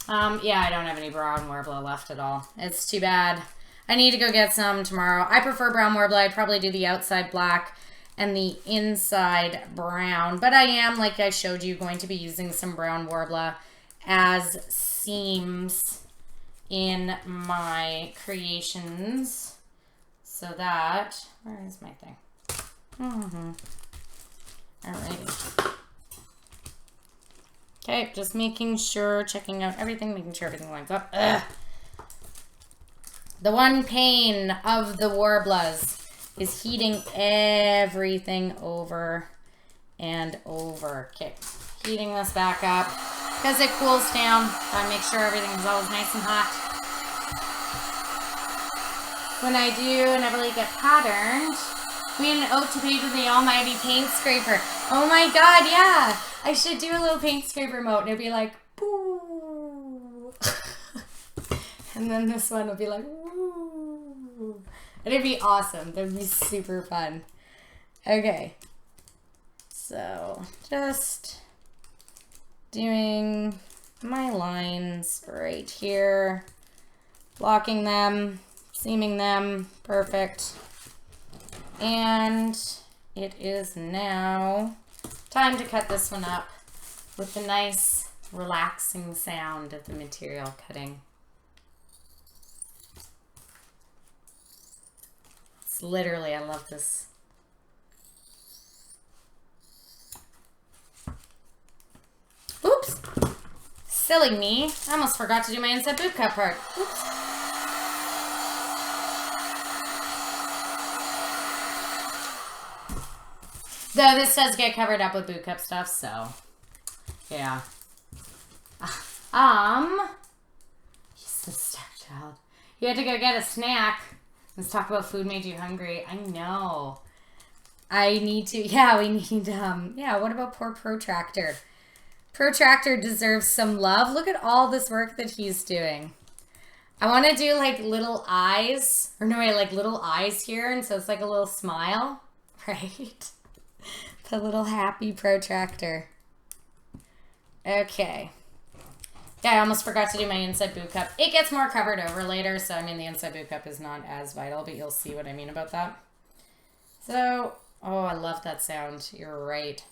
Yeah, I don't have any Brown Worbla left at all. It's too bad. I need to go get some tomorrow. I prefer Brown Worbla. I'd probably do the outside black and the inside brown. But I am, like I showed you, going to be using some Brown Worbla as seams in my creations. So that, where is my thing? Alrighty. Okay, just making sure, checking out everything, making sure everything lines up. Ugh. The one pain of the Worblas is heating everything over and over. Okay, heating this back up because it cools down. Gotta make sure everything is always nice and hot. When I do an Everly Get Patterned, we had an ode to page with the almighty paint scraper. Oh my god, yeah! I should do a little paint scraper mode and it'd be like, boo! And then this one will be like, woo! It'd be awesome. That'd be super fun. Okay. So, just doing my lines right here. Blocking them. Seaming them. Perfect. And it is now time to cut this one up with the nice relaxing sound of the material cutting. It's literally, I love this. Oops! Silly me. I almost forgot to do my inside boot cut part. Oops. Though this does get covered up with boot cup stuff, so yeah. He's a stepchild. You had to go get a snack. Let's talk about food made you hungry. I know. I need to, yeah, we need, yeah, what about poor Protractor? Protractor deserves some love. Look at all this work that he's doing. I want to do like little eyes, or no, wait, like little eyes here, and so it's like a little smile, right? The little happy Protractor. Okay. Yeah, I almost forgot to do my inside boot cup. It gets more covered over later, so I mean the inside boot cup is not as vital, but you'll see what I mean about that. So, oh, I love that sound. You're right.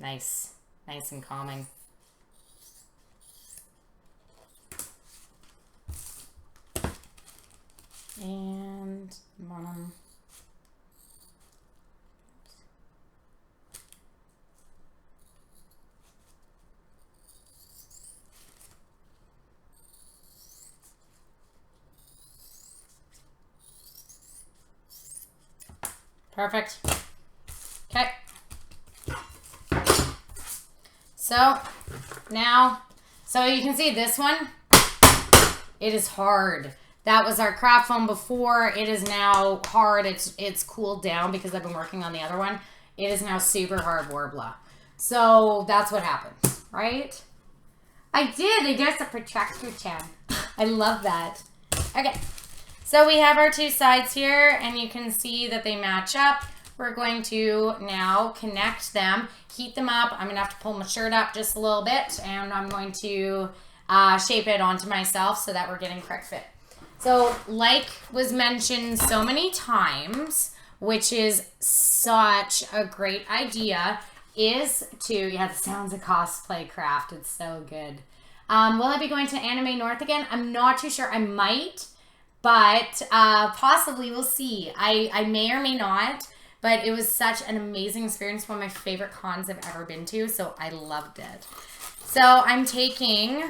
Nice. Nice and calming. And bottom. Perfect. Okay. So now, so you can see this one, it is hard. That was our craft foam before. It is now hard. It's cooled down because I've been working on the other one. It is now super hard Worbla. So that's what happened, right? I did. I guess a protractor chan. I love that. Okay. So we have our two sides here, and you can see that they match up. We're going to now connect them, heat them up. I'm going to have to pull my shirt up just a little bit, and I'm going to shape it onto myself so that we're getting correct fit. So like was mentioned so many times, which is such a great idea, is to, yeah, the sounds of cosplay craft. It's so good. Will I be going to Anime North again? I'm not too sure. I might. But possibly, we'll see. I may or may not, but it was such an amazing experience. One of my favorite cons I've ever been to, so I loved it. So I'm taking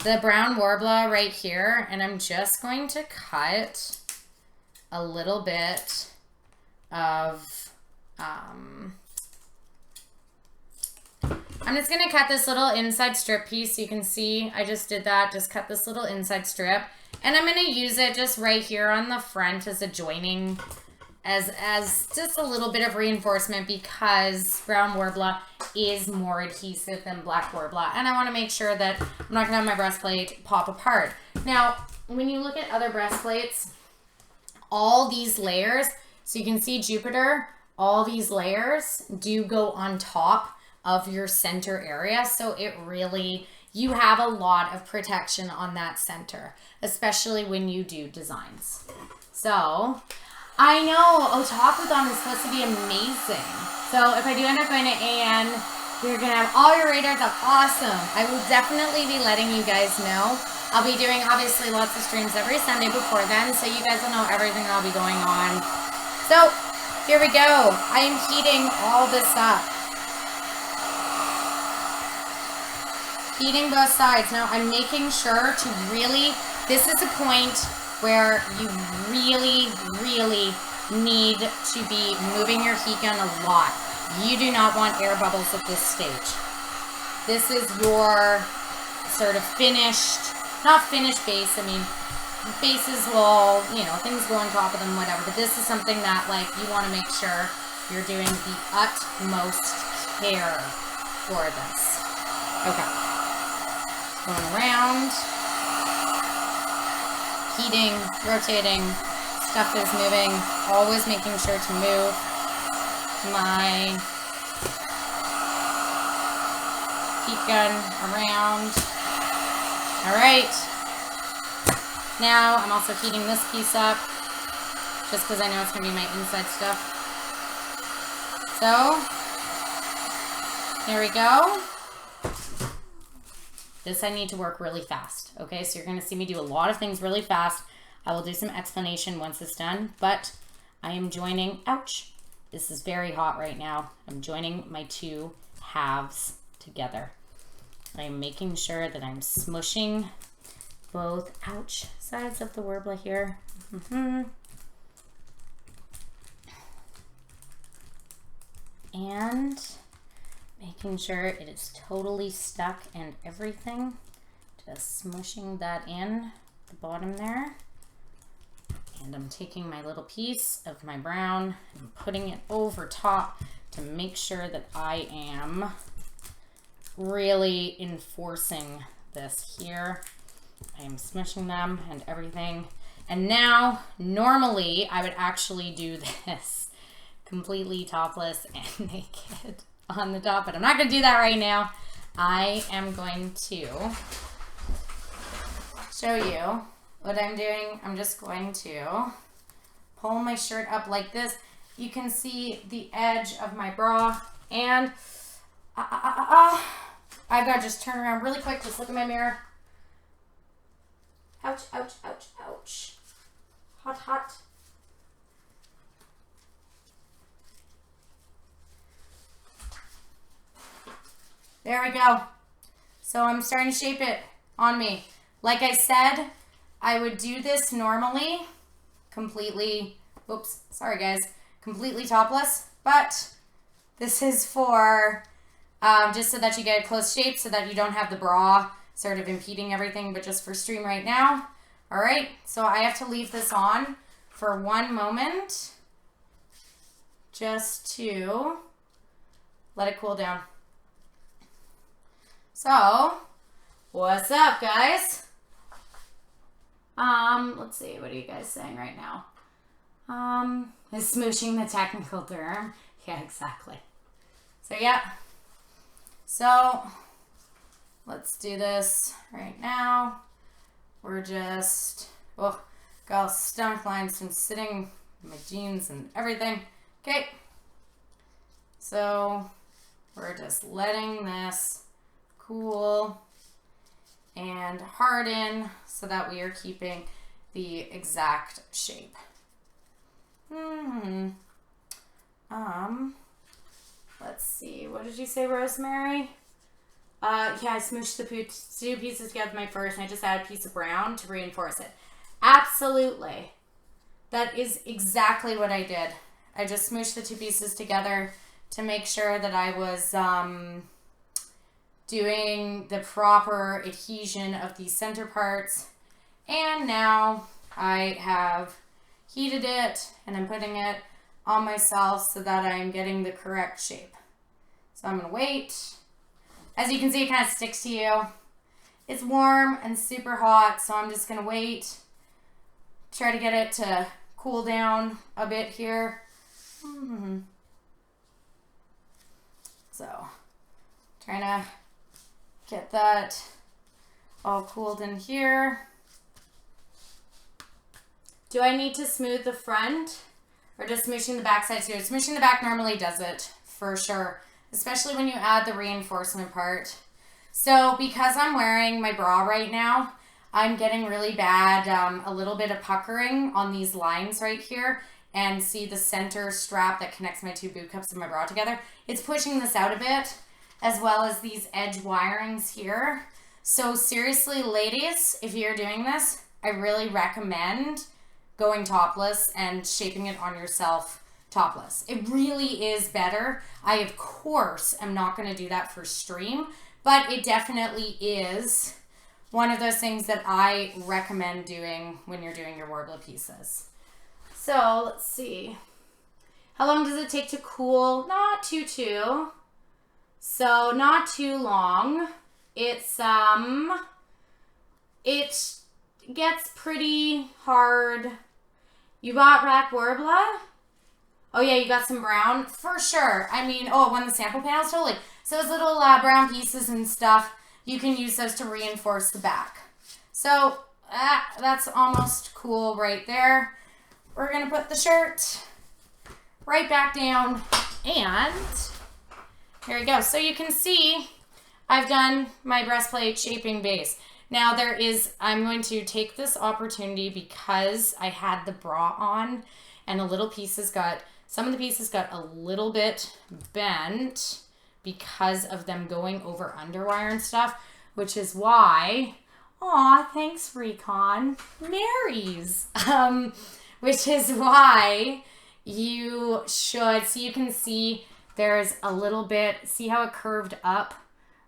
the brown Worbla right here, and I'm just going to cut a little bit of, I'm just going to cut this little inside strip piece. You can see I just did that, just cut this little inside strip. And I'm going to use it just right here on the front as a joining, as just a little bit of reinforcement because brown Worbla is more adhesive than black Worbla. And I want to make sure that I'm not going to have my breastplate pop apart. Now, when you look at other breastplates, all these layers, so you can see Jupiter, all these layers do go on top of your center area. So it really, you have a lot of protection on that center, especially when you do designs. So I know Otakuthon is supposed to be amazing. So if I do end up going to AN, you're going to have all your radars. That's awesome. I will definitely be letting you guys know. I'll be doing obviously lots of streams every Sunday before then, so you guys will know everything that'll be going on. So here we go. I am heating all this up. Heating both sides. Now I'm making sure to really, this is a point where you really, really need to be moving your heat gun a lot. You do not want air bubbles at this stage. This is your sort of finished, not finished base. I mean, bases will, you know, things go on top of them, whatever. But this is something that, like, you want to make sure you're doing the utmost care for this. Okay. Going around, heating, rotating, stuff is moving, always making sure to move my heat gun around. All right, now I'm also heating this piece up, just because I know it's going to be my inside stuff. So, here we go. This I need to work really fast, okay? So you're going to see me do a lot of things really fast. I will do some explanation once it's done, but I am joining, ouch, this is very hot right now. I'm joining my two halves together. I am making sure that I'm smushing both, ouch, sides of the Worbla here. And making sure it is totally stuck and everything. Just smushing that in the bottom there. And I'm taking my little piece of my brown and putting it over top to make sure that I am really enforcing this here. I am smushing them and everything. And now, normally, I would actually do this completely topless and naked on the top, but I'm not going to do that right now. I am going to show you what I'm doing. I'm just going to pull my shirt up like this. You can see the edge of my bra, and I've got to just turn around really quick. Just look at my mirror. Ouch, ouch, ouch, ouch. Hot, hot. There we go. So I'm starting to shape it on me. Like I said, I would do this normally, completely, oops, sorry guys, completely topless, but this is for just so that you get a close shape so that you don't have the bra sort of impeding everything, but just for stream right now. All right, so I have to leave this on for one moment just to let it cool down. So, what's up, guys? Let's see, what are you guys saying right now? Is smooshing the technical term? Yeah, exactly. So, yeah. So, let's do this right now. We're just, oh, got all stomach lines from sitting in my jeans and everything. Okay. So, we're just letting this cool and harden so that we are keeping the exact shape. Let's see. What did you say, Rosemary? Yeah, I smooshed the two pieces together with my first, and I just added a piece of brown to reinforce it. Absolutely. That is exactly what I did. I just smooshed the two pieces together to make sure that I was doing the proper adhesion of these center parts. And now I have heated it and I'm putting it on myself so that I am getting the correct shape. So I'm going to wait. As you can see, it kind of sticks to you. It's warm and super hot, so I'm just going to wait. Try to get it to cool down a bit here. So, trying to get that all cooled in here. Do I need to smooth the front or just smooshing the back side too? Smooshing the back normally does it for sure, especially when you add the reinforcement part. So because I'm wearing my bra right now, I'm getting really bad, a little bit of puckering on these lines right here, and see the center strap that connects my two boot cups of my bra together. It's pushing this out a bit, as well as these edge wirings here. So seriously, ladies, if you're doing this, I really recommend going topless and shaping it on yourself topless. It really is better. I, of course, am not going to do that for stream, but it definitely is one of those things that I recommend doing when you're doing your Worbla pieces. So let's see. How long does it take to cool? Not too. So not too long. It's it gets pretty hard. You got black Worbla? Oh yeah, you got some brown? For sure. I mean, oh, one of the sample panels, totally. So those little brown pieces and stuff, you can use those to reinforce the back. So that's almost cool right there. We're going to put the shirt right back down, and here we go. So you can see I've done my breastplate shaping base. Now I'm going to take this opportunity because I had the bra on and some of the pieces got a little bit bent because of them going over underwire and stuff, which is why, aw, thanks Recon, Marys, which is why you should, so you can see there's a little bit, see how it curved up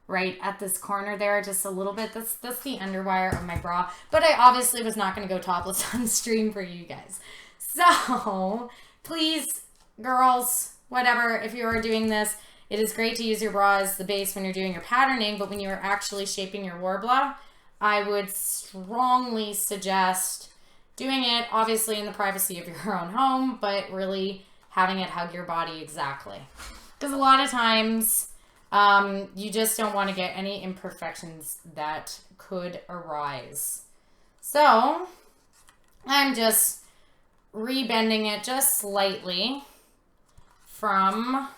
right at this corner there, just a little bit. That's the underwire of my bra, but I obviously was not going to go topless on stream for you guys. So please, girls, whatever, if you are doing this, it is great to use your bra as the base when you're doing your patterning, but when you are actually shaping your Worbla, I would strongly suggest doing it obviously in the privacy of your own home, but really having it hug your body exactly. Because a lot of times you just don't want to get any imperfections that could arise. So I'm just rebending it just slightly from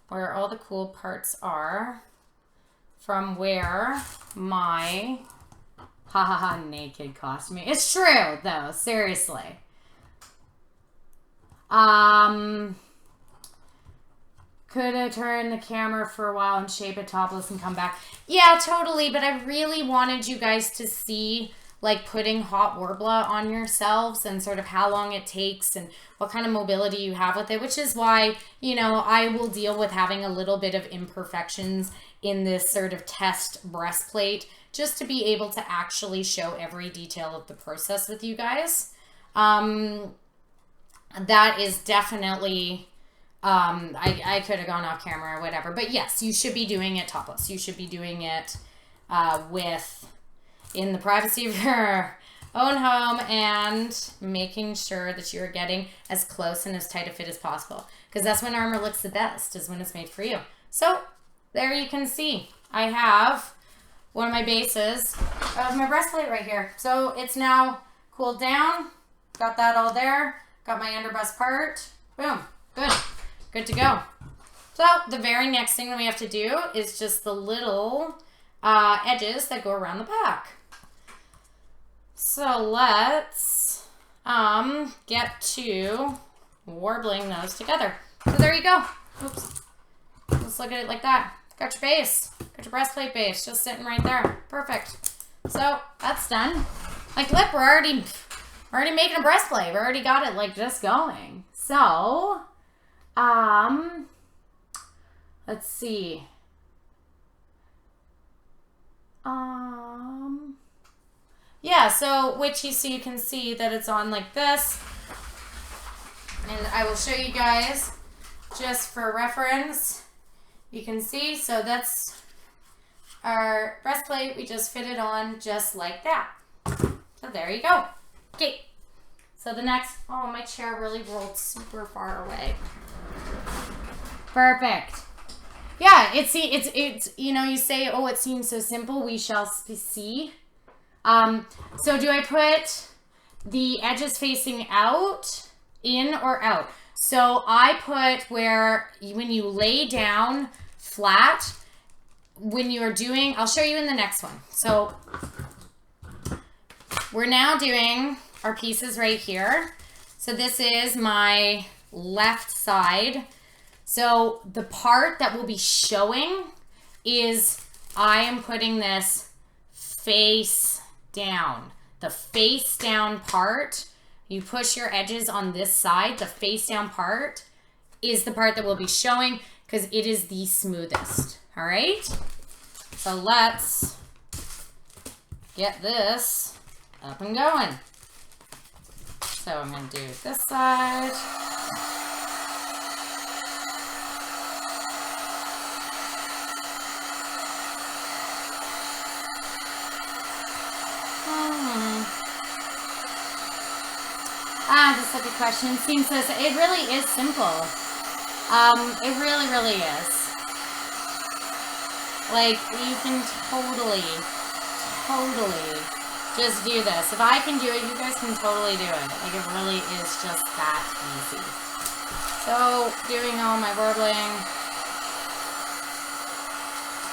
where all the cool parts are, from where my naked costume. It's true though, seriously. Could I turn the camera for a while and shape it topless and come back? Yeah, totally, but I really wanted you guys to see like putting hot Worbla on yourselves and sort of how long it takes and what kind of mobility you have with it, which is why, you know, I will deal with having a little bit of imperfections in this sort of test breastplate just to be able to actually show every detail of the process with you guys. That is definitely, I could have gone off camera or whatever, but yes, you should be doing it topless. You should be doing it in the privacy of your own home and making sure that you're getting as close and as tight a fit as possible. Because that's when armor looks the best, is when it's made for you. So there you can see I have one of my bases of my breastplate right here. So it's now cooled down. Got that all there. Got my underbreast part. Boom. Good. Good to go. So the very next thing that we have to do is just the little edges that go around the back. So let's get to warbling those together. So there you go. Oops. Let's look at it like that. Got your base. Got your breastplate base just sitting right there. Perfect. So that's done. Like, look, we're already making a breastplate. We already got it like just going. So, let's see. Yeah, so you can see that it's on like this. And I will show you guys just for reference. You can see, so that's our breastplate. We just fit it on just like that. So there you go. Okay. So the next, oh, my chair really rolled super far away. Perfect. Yeah, it's you know, you say, oh, it seems so simple. We shall see. So do I put the edges facing out, in, or out? So I put where, when you lay down flat, when you are doing, I'll show you in the next one. So we're now doing our pieces right here. So this is my left side. So the part that will be showing is I am putting this face down. The face down part, you push your edges on this side, the face down part is the part that will be showing because it is the smoothest. All right? So let's get this up and going. So I'm going to do this side. That's a good question. Seems this, it really is simple. It really, really is. Like, you can totally just do this. If I can do it, you guys can totally do it. Like, it really is just that easy. So, doing all my warbling.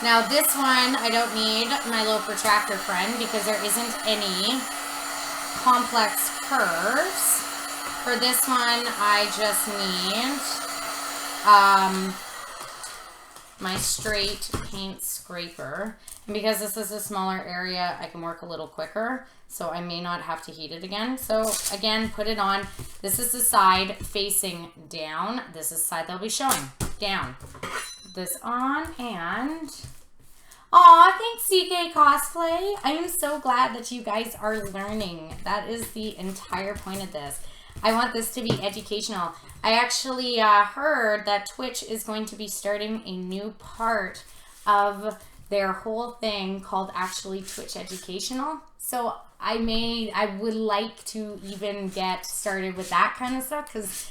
Now, this one, I don't need my little protractor friend because there isn't any complex curves. For this one, I just need my straight paint scraper. And because this is a smaller area, I can work a little quicker, so I may not have to heat it again. So again, put it on. This is the side facing down. This is the side that'll be showing down. Put this on and... Aw, thanks CK Cosplay. I am so glad that you guys are learning. That is the entire point of this. I want this to be educational. I actually heard that Twitch is going to be starting a new part of their whole thing called actually Twitch Educational. So I would like to even get started with that kind of stuff, because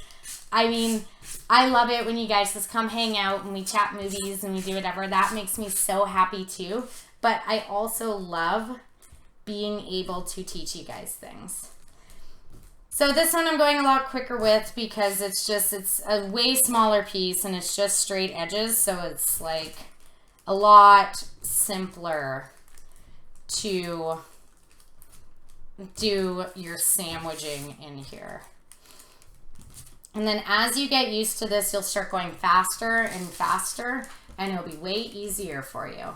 I mean, I love it when you guys just come hang out and we chat movies and we do whatever. That makes me so happy too. But I also love being able to teach you guys things. So this one I'm going a lot quicker with because it's a way smaller piece and it's just straight edges. So it's like a lot simpler to do your sandwiching in here. And then as you get used to this, you'll start going faster and faster, and it'll be way easier for you.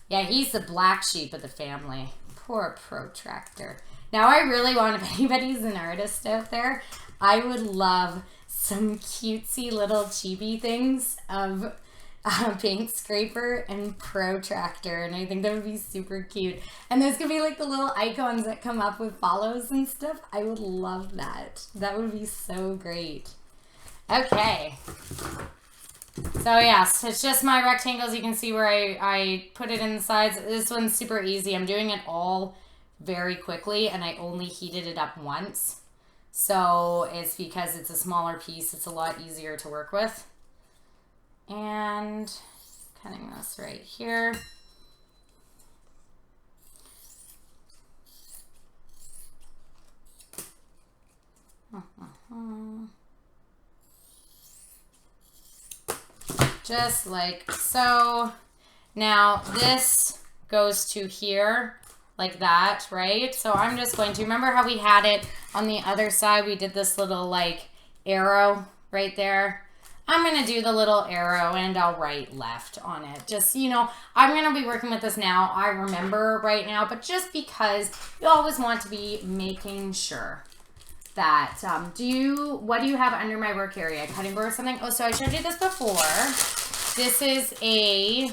Yeah, he's the black sheep of the family. Poor protractor. Now I really want, if anybody's an artist out there, I would love some cutesy little chibi things of paint scraper and protractor, and I think that would be super cute. And there's gonna be like the little icons that come up with follows and stuff. I would love that. That would be so great. Okay, so yes, it's just my rectangles. You can see where I put it in the sides. This one's super easy. I'm doing it all very quickly, and I only heated it up once, so it's because it's a smaller piece. It's a lot easier to work with. And cutting this right here. Just like so. Now this goes to here like that, right? So I'm just going to, remember how we had it on the other side? We did this little like arrow right there. I'm going to do the little arrow and I'll write left on it. Just, you know, I'm going to be working with this now. I remember right now, but just because you always want to be making sure that, what do you have under my work area? Cutting board or something? Oh, so I showed you this before. This is a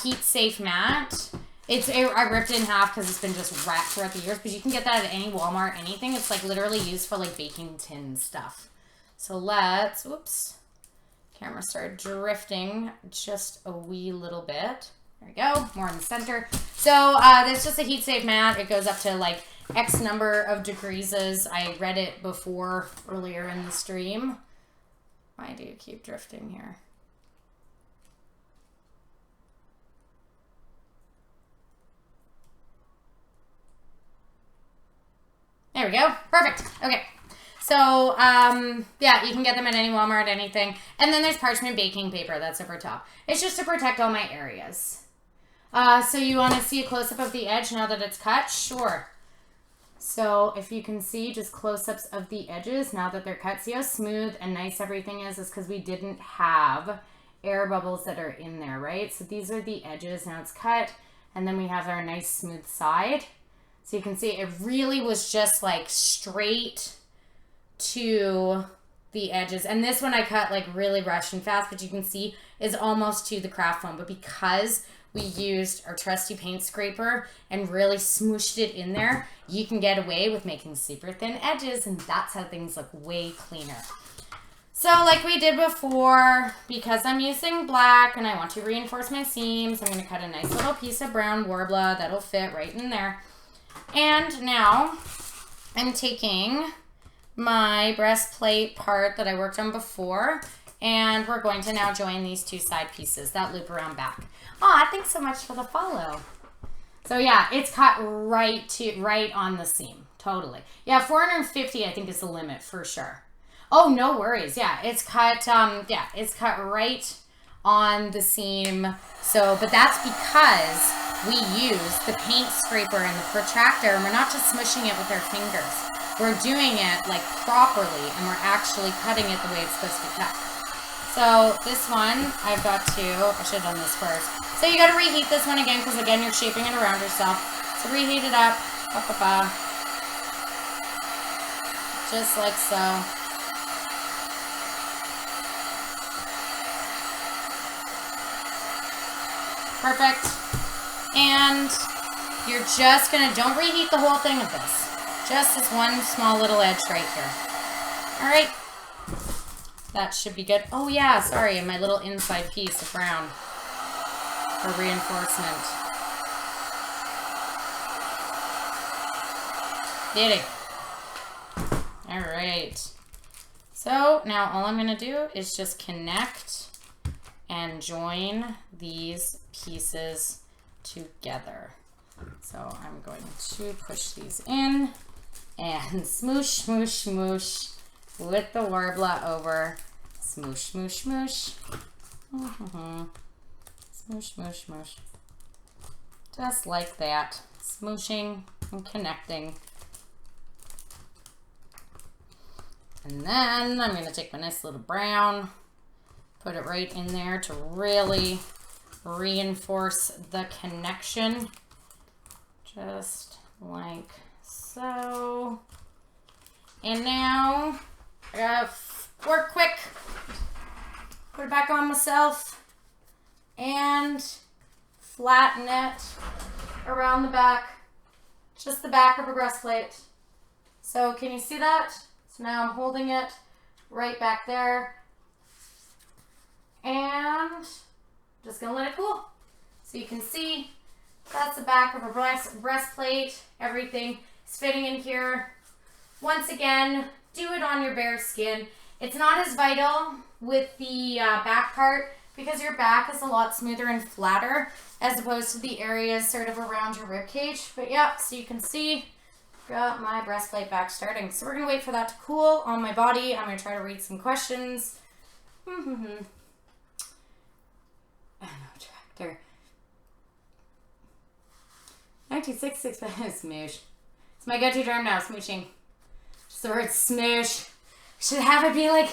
heat safe mat. I ripped it in half because it's been just wrapped throughout the years, but you can get that at any Walmart, anything. It's like literally used for like baking tin stuff. So let's, whoops. Camera started drifting just a wee little bit. There we go, more in the center. So there's just a heat safe mat. It goes up to like X number of degrees. I read it before earlier in the stream. Why do you keep drifting here? There we go, perfect, okay. So, yeah, you can get them at any Walmart, anything. And then there's parchment baking paper that's over top. It's just to protect all my areas. So you want to see a close-up of the edge now that it's cut? Sure. So if you can see just close-ups of the edges now that they're cut. See how smooth and nice everything is? It's because we didn't have air bubbles that are in there, right? So these are the edges. Now it's cut. And then we have our nice smooth side. So you can see it really was just like straight to the edges, and this one I cut like really rushed and fast, but you can see is almost to the craft foam. But because we used our trusty paint scraper and really smooshed it in there, you can get away with making super thin edges, and that's how things look way cleaner. So like we did before, because I'm using black and I want to reinforce my seams, I'm going to cut a nice little piece of brown Worbla that'll fit right in there. And now I'm taking my breastplate part that I worked on before, and we're going to now join these two side pieces that loop around back. Aw, thanks so much for the follow. So yeah, it's cut right on the seam, totally. Yeah, 450 I think is the limit for sure. Oh, no worries. Yeah, it's cut. Yeah, it's cut right on the seam. So, but that's because we use the paint scraper and the protractor, and we're not just smushing it with our fingers. We're doing it like properly, and we're actually cutting it the way it's supposed to be cut. So this one, I've got to, I should have done this first. So you got to reheat this one again, because again, you're shaping it around yourself. So reheat it up, just like so. Perfect. And you're just gonna, don't reheat the whole thing of this. Just this one small little edge right here. All right. That should be good. Oh yeah, sorry, my little inside piece of brown. for reinforcement. Did it. All right. So now all I'm going to do is just connect and join these pieces together. So I'm going to push these in and smoosh, smoosh, smoosh with the Worbla over. Smoosh, smoosh, smoosh. Smoosh, smoosh, smoosh. Just like that. Smooshing and connecting. And then I'm going to take my nice little brown, put it right in there to really reinforce the connection. Just like so. And now I gotta work quick. Put it back on myself and flatten it around the back. Just the back of a breastplate. So can you see that? So now I'm holding it right back there. And just gonna let it cool. So you can see that's the back of a breastplate. Everything is fitting in here. Once again, do it on your bare skin. It's not as vital with the back part because your back is a lot smoother and flatter as opposed to the areas sort of around your rib cage. But yeah, so you can see got my breastplate back starting. So we're going to wait for that to cool on my body. I'm going to try to read some questions. Tractor. 1966 smoosh. It's my go-to term now, smooshing. Just the word smoosh. Should have it be like,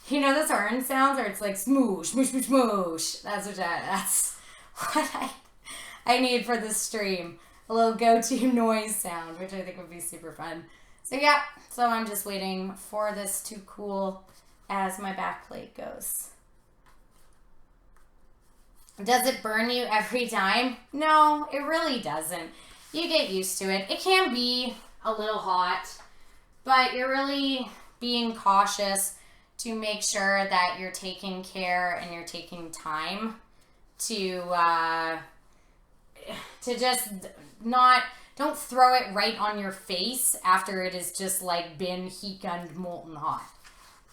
you know those orange sounds where it's like smoosh, smoosh, smoosh, smoosh. That's what I need for this stream. A little go-to noise sound, which I think would be super fun. So yeah, so I'm just waiting for this to cool as my back plate goes. Does it burn you every time? No, it really doesn't. You get used to it. It can be a little hot, but you're really being cautious to make sure that you're taking care and you're taking time to just don't throw it right on your face after it has just like been heat gunned molten hot.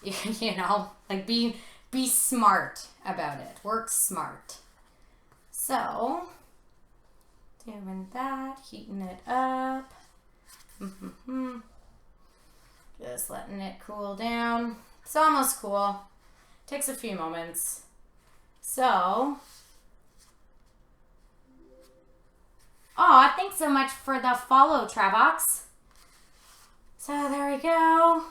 You know, like be smart about it. Work smart. So, doing that, heating it up. Just letting it cool down. It's almost cool. Takes a few moments. So, aw, thanks so much for the follow, Travox. So there we go.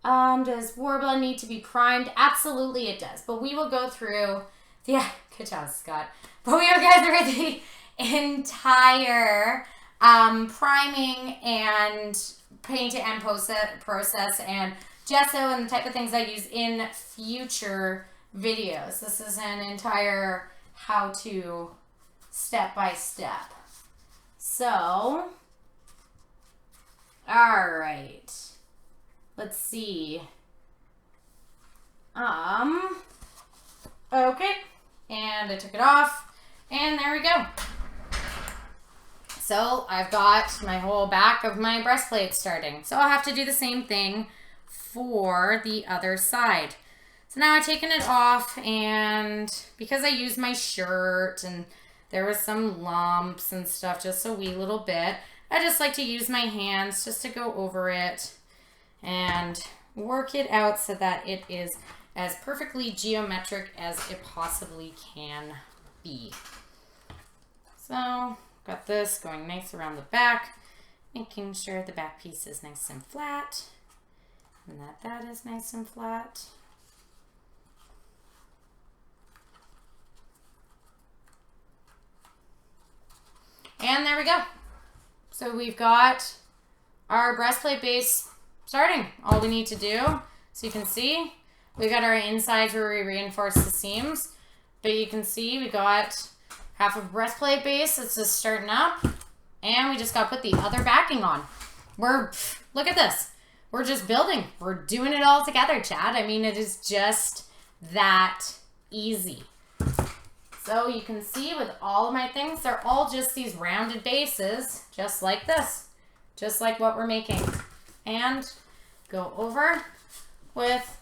Does Worbla need to be primed? Absolutely it does. But we will go through, yeah, good job, Scott. But we will go through the entire priming and paint and process and gesso and the type of things I use in future videos. This is an entire how-to step by step. So, all right. Let's see. Okay. And I took it off. And there we go. So I've got my whole back of my breastplate starting. So I'll have to do the same thing for the other side. So now I've taken it off, and because I used my shirt and there was some lumps and stuff, just a wee little bit, I just like to use my hands just to go over it and work it out so that it is as perfectly geometric as it possibly can be. So, got this going nice around the back, making sure the back piece is nice and flat, and that is nice and flat. And there we go. So we've got our breastplate base starting. All we need to do, so you can see, we got our insides where we reinforce the seams, but you can see we got half of breastplate base that's just starting up, and we just got to put the other backing on. Look at this. We're just building. We're doing it all together, Chad. I mean, it is just that easy. So you can see with all of my things, they're all just these rounded bases, just like this. Just like what we're making. And go over with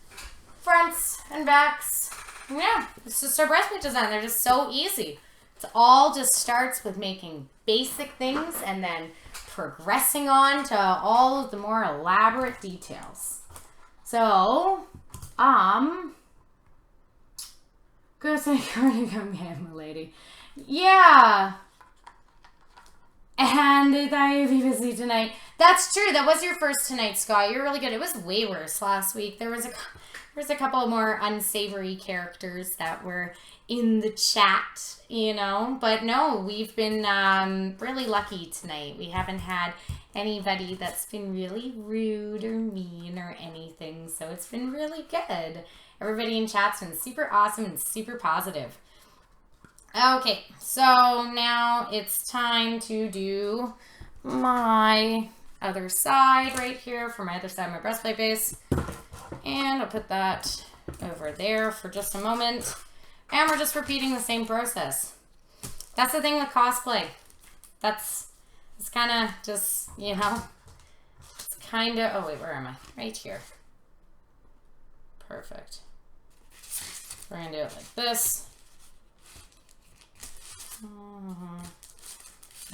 fronts and backs. Yeah, it's just our breastplate design. They're just so easy. It all just starts with making basic things and then progressing on to all of the more elaborate details. So, go say, come get my lady. Yeah. And I be busy tonight. That's true. That was your first tonight, Scott. You're really good. It was way worse last week. There was a couple more unsavory characters that were in the chat, you know. But no, we've been really lucky tonight. We haven't had anybody that's been really rude or mean or anything. So it's been really good. Everybody in chat's been super awesome and super positive. Okay, so now it's time to do my other side right here for my other side of my breastplate base. And I'll put that over there for just a moment. And we're just repeating the same process. That's the thing with cosplay. It's kind of just, you know, it's kind of, oh wait, where am I? Right here. Perfect. We're going to do it like this. No,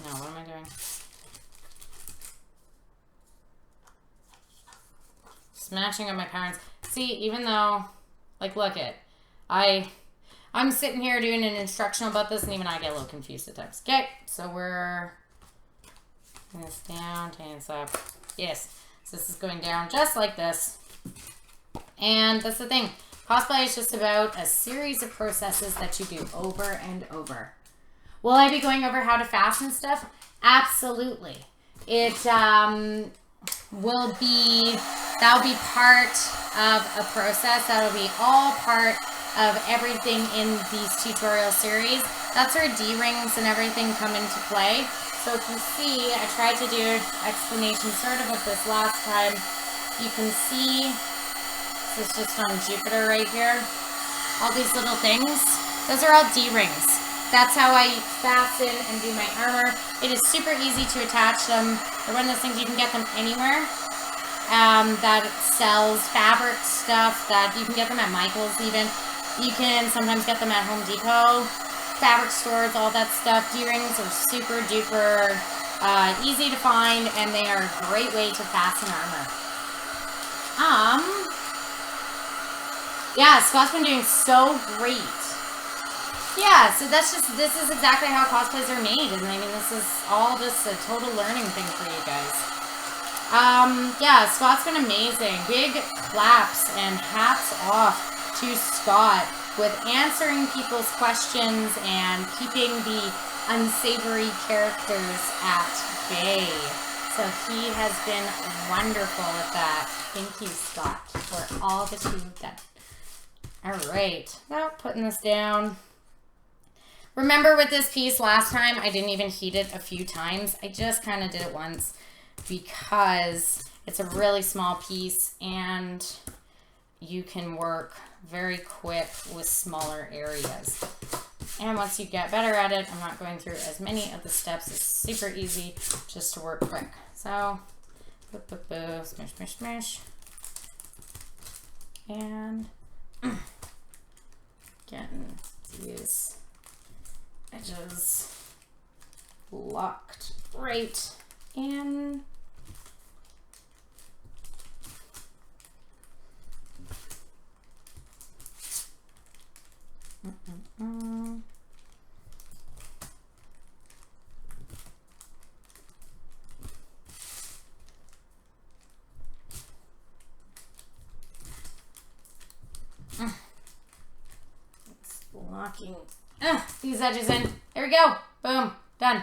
what am I doing? Smashing up my parents. See, even though, like, look it. I'm sitting here doing an instructional about this, and even I get a little confused at times. Okay, so we're taking this down, taking this up. Yes, so this is going down just like this. And that's the thing. Cosplay is just about a series of processes that you do over and over. Will I be going over how to fasten stuff? Absolutely. It will be, that'll be part of a process. That'll be all part of everything in these tutorial series. That's where D-rings and everything come into play. So if you see, I tried to do an explanation sort of this last time. You can see, this is just on Jupiter right here. All these little things, those are all D-rings. That's how I fasten and do my armor. It is super easy to attach them. They're one of those things you can get them anywhere that sells fabric stuff, that you can get them at Michael's even. You can sometimes get them at Home Depot, fabric stores, all that stuff. D-rings are super duper easy to find, and they are a great way to fasten armor. Yeah, Scott's been doing so great. Yeah, so this is exactly how cosplays are made, and I mean, this is all just a total learning thing for you guys. Yeah, Scott's been amazing. Big claps and hats off to Scott with answering people's questions and keeping the unsavory characters at bay. So he has been wonderful at that. Thank you, Scott, for all that you've done. All right, now putting this down. Remember with this piece last time, I didn't even heat it a few times. I just kind of did it once because it's a really small piece and you can work very quick with smaller areas. And once you get better at it, I'm not going through as many of the steps. It's super easy just to work quick. So, smash, smash, smash. And getting these edges locked right in. It's locking these edges in. There we go. Boom. Done.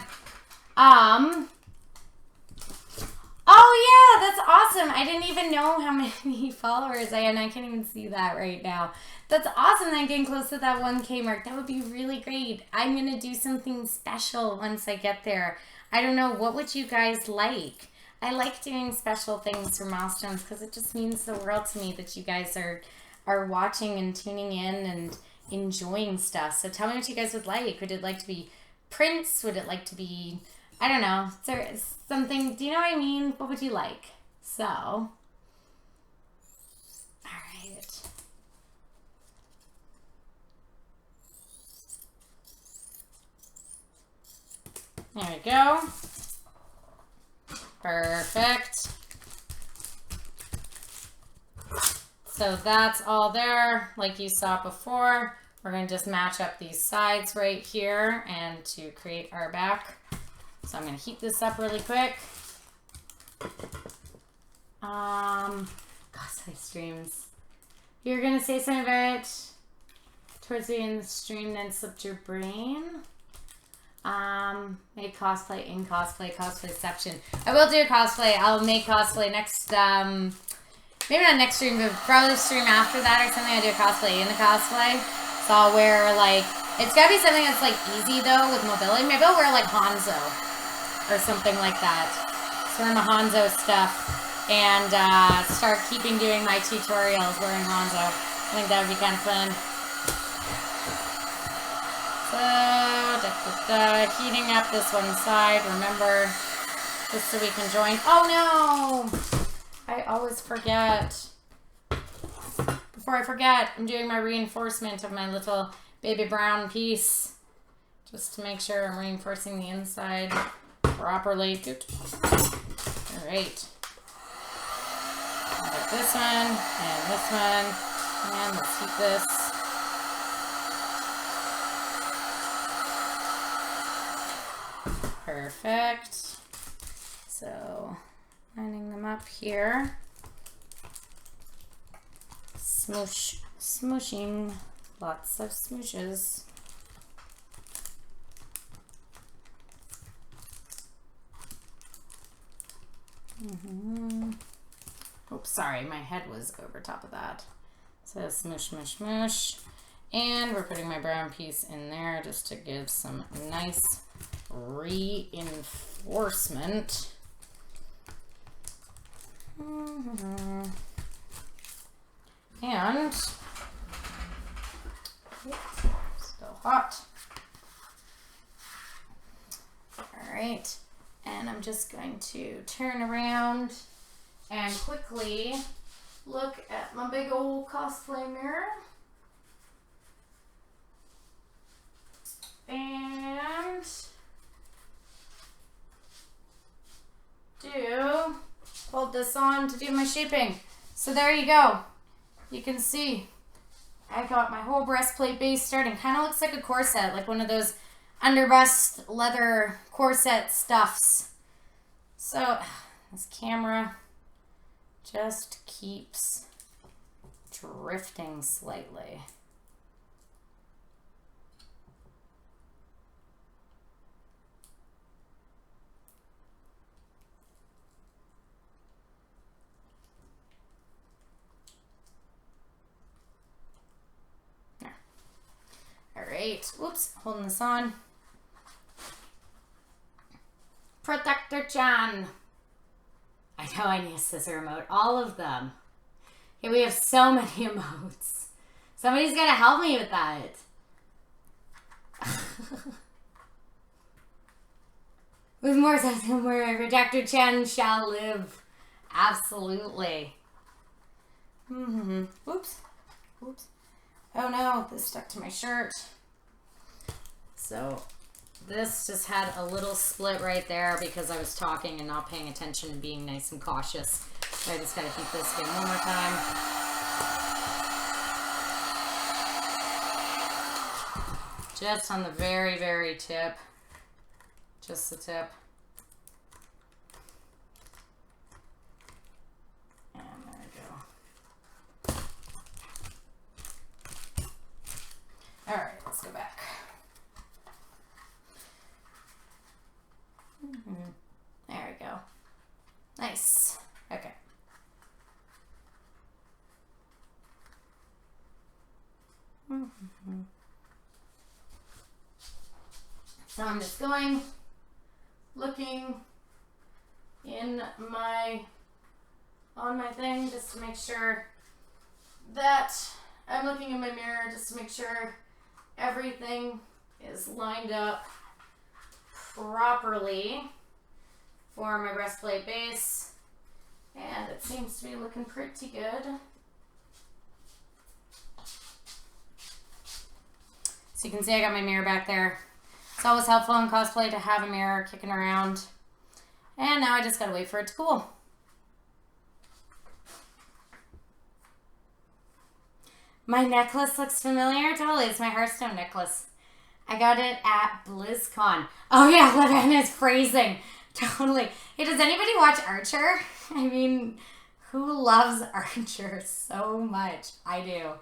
Oh yeah, that's awesome. I didn't even know how many followers I had, and I can't even see that right now. That's awesome that I'm getting close to that 1K mark. That would be really great. I'm going to do something special once I get there. I don't know, what would you guys like? I like doing special things for milestones because it just means the world to me that you guys are watching and tuning in and, enjoying stuff. So tell me what you guys would like. Would it like to be prints? Would it like to be, I don't know, something, do you know what I mean? What would you like? So, all right. There we go. Perfect. So that's all there, like you saw before. We're going to just match up these sides right here and to create our back. So I'm going to heat this up really quick. Cosplay streams. You're going to say something about it towards the end of the stream, then slipped your brain. Make cosplay in cosplayception. I will do a cosplay. I'll make cosplay next, maybe not next stream, but probably the stream after that or something. I do a cosplay in the cosplay. So I'll wear, like, it's gotta be something that's, like, easy, though, with mobility. Maybe I'll wear, like, Hanzo or something like that. So wear my Hanzo stuff and start doing my tutorials wearing Hanzo. I think that would be kind of fun. So, heating up this one side. Remember, just so we can join. Oh, no! I always forget. Before I forget, I'm doing my reinforcement of my little baby brown piece. Just to make sure I'm reinforcing the inside properly. Alright. Like this one, and this one. And let's heat this. Perfect. So, lining them up here. Smooshing. Lots of smooshes. Oops, sorry, my head was over top of that. So smoosh, smoosh, smoosh. And we're putting my brown piece in there just to give some nice reinforcement. And still hot. All right, and I'm just going to turn around and quickly look at my big old cosplay mirror. And hold this on to do my shaping. So there you go. You can see I got my whole breastplate base starting. Kind of looks like a corset, like one of those underbust leather corset stuffs. So this camera just keeps drifting slightly. Alright, whoops, holding this on. Protector Chan. I know I need a scissor emote. All of them. Okay, we have so many emotes. Somebody's got to help me with that. With more sense than where Protector Chan shall live. Absolutely. Whoops. Whoops. Oh no, this stuck to my shirt. So this just had a little split right there because I was talking and not paying attention and being nice and cautious. So I just gotta heat this again one more time. Just on the very, very tip. Just the tip. And there we go. All right, let's go back. There we go. Nice. Okay. So I'm just looking on my thing just to make sure that I'm looking in my mirror just to make sure everything is lined up properly for my breastplate base, and it seems to be looking pretty good. So you can see I got my mirror back there. It's always helpful in cosplay to have a mirror kicking around. And now I just gotta wait for it to cool. My necklace looks familiar. Totally, it's my Hearthstone necklace. I got it at BlizzCon. Oh yeah, Lavanna's phrasing. Totally. Hey, does anybody watch Archer? I mean, who loves Archer so much? I do.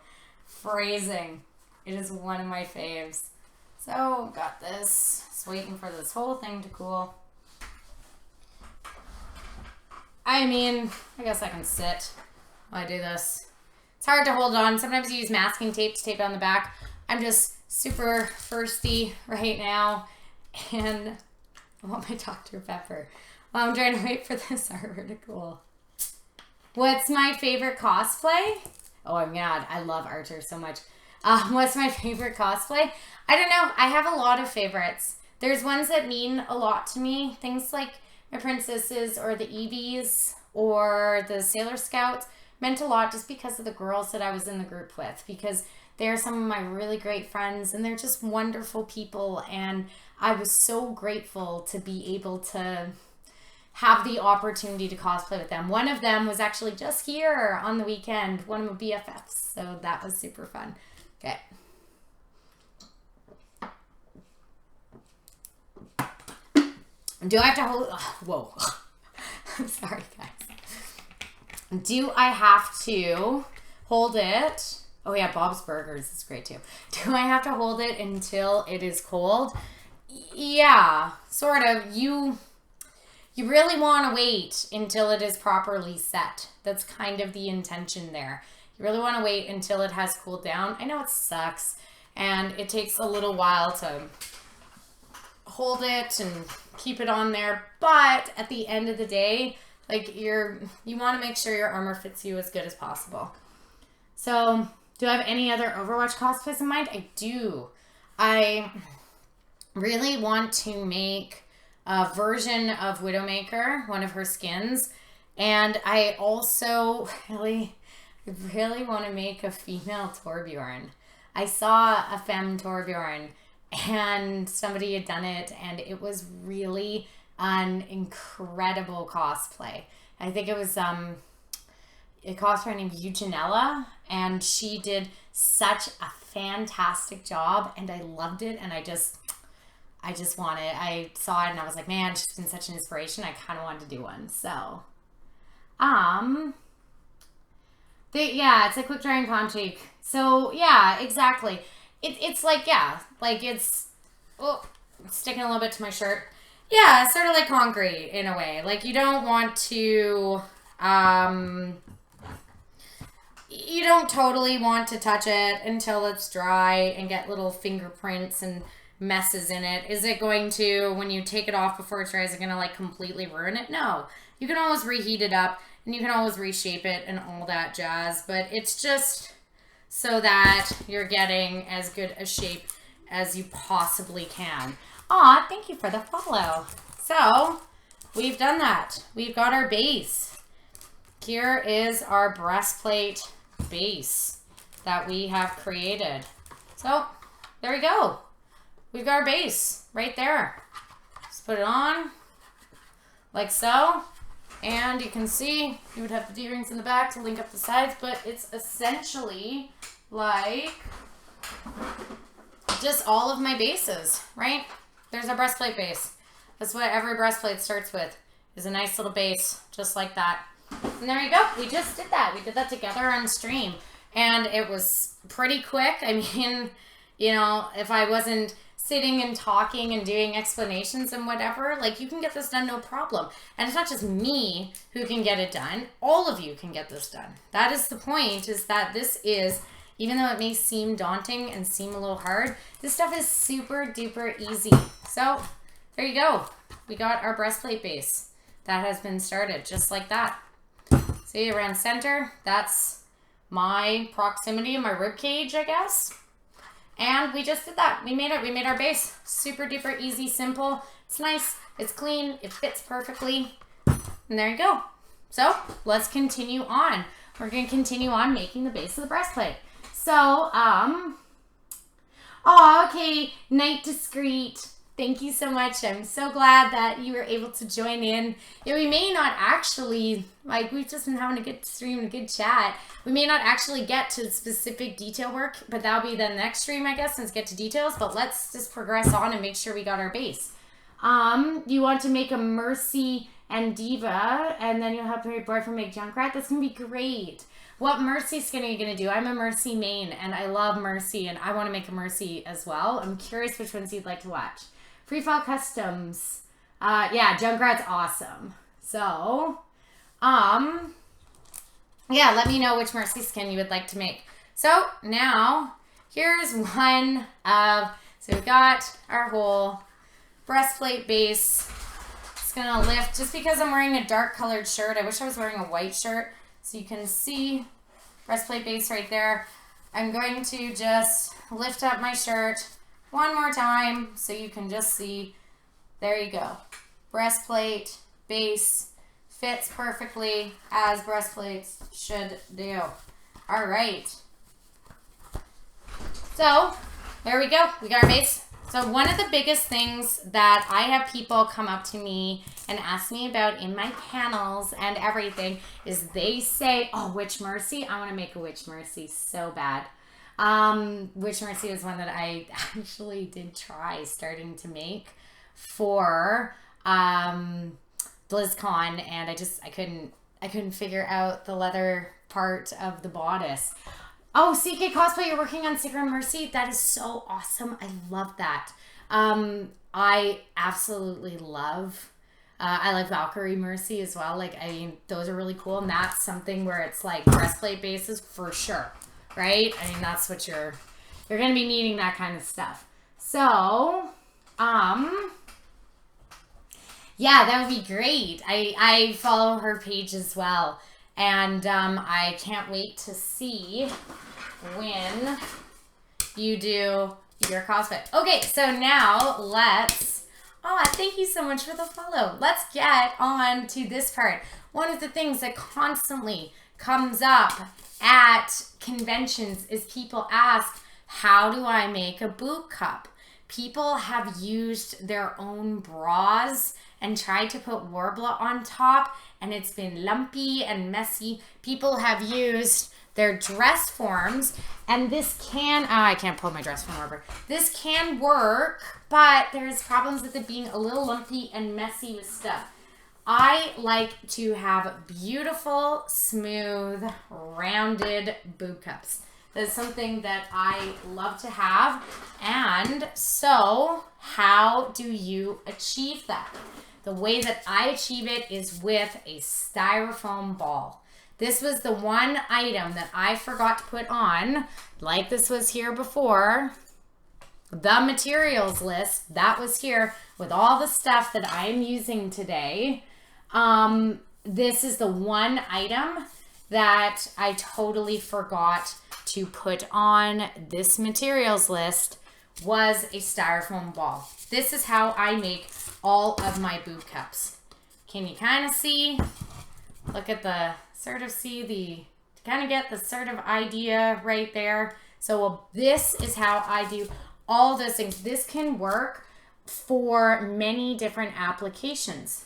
Phrasing. It is one of my faves. So, got this. Just waiting for this whole thing to cool. I mean, I guess I can sit while I do this. It's hard to hold on. Sometimes you use masking tape to tape it on the back. I'm just super thirsty right now, and I want my Dr. Pepper. Well, I'm trying to wait for this arbor to cool. What's my favorite cosplay? Oh my god, I love Archer so much. What's my favorite cosplay? I don't know. I have a lot of favorites. There's ones that mean a lot to me. Things like my princesses or the Eevees or the Sailor Scouts meant a lot just because of the girls that I was in the group with, because they're some of my really great friends and they're just wonderful people, and I was so grateful to be able to have the opportunity to cosplay with them. One of them was actually just here on the weekend, one of my BFFs, so that was super fun. Okay. Do I have to hold... Oh, whoa. I'm sorry, guys. Do I have to hold it? Oh, yeah, Bob's Burgers is great, too. Do I have to hold it until it is cold? Yeah, sort of. You really want to wait until it is properly set. That's kind of the intention there. You really want to wait until it has cooled down. I know it sucks, and it takes a little while to hold it and keep it on there, but at the end of the day, like, you want to make sure your armor fits you as good as possible. So, do I have any other Overwatch cosplays in mind? I do. I really want to make a version of Widowmaker, one of her skins, and I also really want to make a female Torbjorn. I saw a femme Torbjorn, and somebody had done it, and it was really an incredible cosplay. I think it was a cosplayer named Eugenella, and she did such a fantastic job, and I loved it, and I just want it. I saw it, and I was like, man, she's been such an inspiration. I kind of wanted to do one. So, yeah, it's a quick drying palm cheek. So, yeah, exactly. It's like, yeah, like it's sticking a little bit to my shirt. Yeah, it's sort of like concrete in a way. Like, you don't want to, you don't totally want to touch it until it's dry and get little fingerprints and messes in it. Is it going to, when you take it off before it's dry, is it going to like completely ruin it? No. You can always reheat it up and you can always reshape it and all that jazz, but it's just so that you're getting as good a shape as you possibly can. Aw, thank you for the follow. So, we've done that. We've got our base. Here is our breastplate base that we have created. So, there we go. We've got our base right there. Just put it on like so. And you can see, you would have the D-rings in the back to link up the sides, but it's essentially like just all of my bases, right? There's our breastplate base. That's what every breastplate starts with, is a nice little base, just like that. And there you go. We just did that. We did that together on stream. And it was pretty quick. I mean, you know, if I wasn't sitting and talking and doing explanations and whatever, like, you can get this done no problem. And it's not just me who can get it done. All of you can get this done. That is the point, is that this is, even though it may seem daunting and seem a little hard, this stuff is super duper easy. So there you go. We got our breastplate base that has been started just like that. See, around center, that's my proximity of my rib cage, I guess. And we just did that. We made it. We made our base. Super duper easy, simple. It's nice. It's clean. It fits perfectly. And there you go. So let's continue on. We're going to continue on making the base of the breastplate. So, oh, okay. Night Discreet. Thank you so much. I'm so glad that you were able to join in. Yeah, we may not actually, like, we've just been having a good stream and a good chat. We may not actually get to specific detail work, but that'll be the next stream, I guess, since get to details. But let's just progress on and make sure we got our base. You want to make a Mercy and Diva, and then you'll help your boyfriend make Junkrat. That's going to be great. What Mercy skin are you going to do? I'm a Mercy main, and I love Mercy, and I want to make a Mercy as well. I'm curious which ones you'd like to watch. Freefall Customs. Yeah, Junkrat's awesome. So, yeah, let me know which Mercy skin you would like to make. So, now, here's one of, so we've got our whole breastplate base. It's gonna lift, just because I'm wearing a dark colored shirt. I wish I was wearing a white shirt. So you can see breastplate base right there. I'm going to just lift up my shirt one more time so you can just see. There you go. Breastplate base fits perfectly as breastplates should do. All right. So there we go. We got our base. So one of the biggest things that I have people come up to me and ask me about in my panels and everything is they say, oh, Witch Mercy. I want to make a Witch Mercy so bad. Witch Mercy is one that I actually did try starting to make for BlizzCon, and I couldn't figure out the leather part of the bodice. Oh, CK Cosplay, you're working on Sacred Mercy? That is so awesome. I love that. I absolutely love, I like Valkyrie Mercy as well. Like, I mean, those are really cool. And that's something where it's like breastplate bases for sure, right? I mean, that's what you're going to be needing, that kind of stuff. So, yeah, that would be great. I follow her page as well. And I can't wait to see when you do your cosplay. Okay, so now let's... Oh, thank you so much for the follow. Let's get on to this part. One of the things that constantly comes up at conventions is people ask, how do I make a boob cup? People have used their own bras and tried to put Worbla on top, and it's been lumpy and messy. People have used their dress forms, and this can, I can't pull my dress form over. This can work, but there's problems with it being a little lumpy and messy with stuff. I like to have beautiful, smooth, rounded boob cups. That's something that I love to have. And so, how do you achieve that? The way that I achieve it is with a styrofoam ball. This was the one item that I forgot to put on, like this was here before. The materials list, that was here with all the stuff that I'm using today. This is the one item that I totally forgot to put on this materials list, was a styrofoam ball. This is how I make all of my boob cups. Can you kind of see? Look at the, sort of see the, kind of get the sort of idea right there. So this is how I do all those things. This can work for many different applications.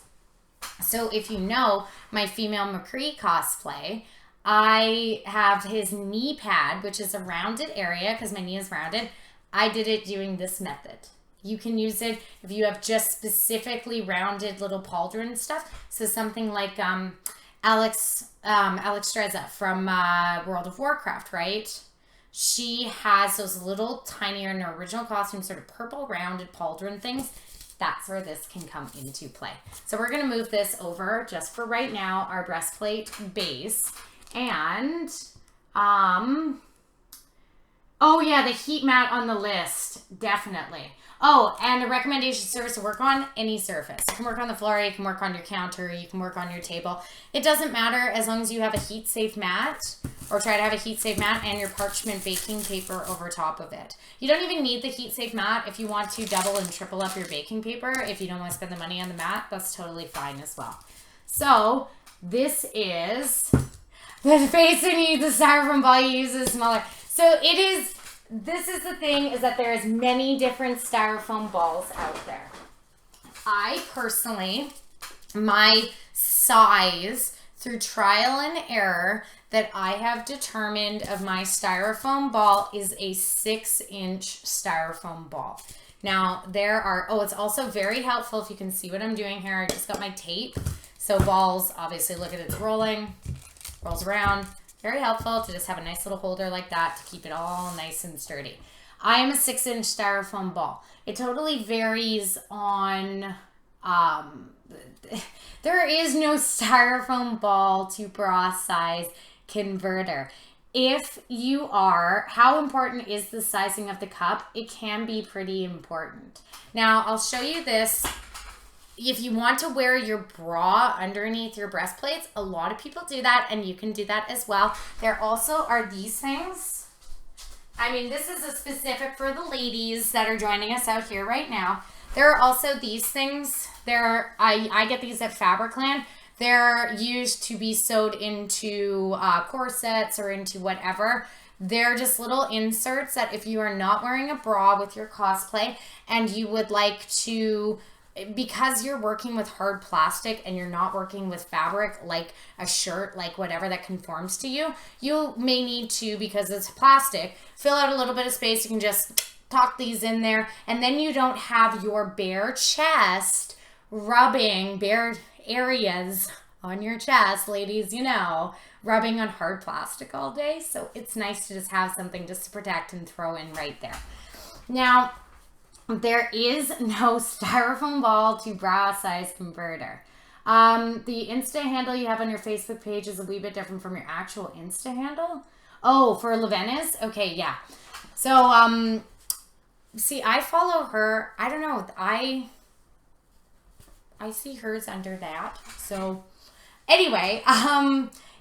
So if you know my female McCree cosplay, I have his knee pad, which is a rounded area because my knee is rounded. I did it doing this method. You can use it if you have just specifically rounded little pauldron stuff. So something like Alex Streza from World of Warcraft, right? She has those little tinier in her original costume, sort of purple rounded pauldron things. That's where this can come into play. So we're going to move this over just for right now, our breastplate base. And, oh yeah, the heat mat on the list, definitely. Oh, and a recommendation surface to work on, any surface. You can work on the floor, you can work on your counter, you can work on your table. It doesn't matter as long as you have a heat safe mat or try to have a heat safe mat and your parchment baking paper over top of it. You don't even need the heat safe mat if you want to double and triple up your baking paper. If you don't want to spend the money on the mat, that's totally fine as well. So this is the face when you use the styrofoam ball, you use is smaller. So it is, this is the thing, is that there is many different styrofoam balls out there. I personally, my size through trial and error that I have determined of my styrofoam ball is a 6-inch styrofoam ball. Now there are, oh, it's also very helpful if you can see what I'm doing here. I just got my tape. So balls, obviously look at it, it's rolling, rolls around. Very helpful to just have a nice little holder like that to keep it all nice and sturdy. I am a 6-inch styrofoam ball. It totally varies on, there is no styrofoam ball to bra size converter. If you are, how important is the sizing of the cup? It can be pretty important. Now, I'll show you this. If you want to wear your bra underneath your breastplates, a lot of people do that, and you can do that as well. There also are these things. I mean, this is a specific for the ladies that are joining us out here right now. There are also these things. I get these at Fabricland. They're used to be sewed into corsets or into whatever. They're just little inserts that if you are not wearing a bra with your cosplay and you would like to, because you're working with hard plastic and you're not working with fabric like a shirt, like whatever that conforms to you, you may need to, because it's plastic, fill out a little bit of space. You can just tuck these in there, and then you don't have your bare chest rubbing, bare areas on your chest, ladies, you know, rubbing on hard plastic all day. So it's nice to just have something just to protect and throw in right there. Now, there is no styrofoam ball to bra size converter. The Insta handle you have on your Facebook page is a wee bit different from your actual Insta handle. Oh, for Lavena's? Okay, yeah. So, see, I follow her. I don't know. I see hers under that. So, anyway,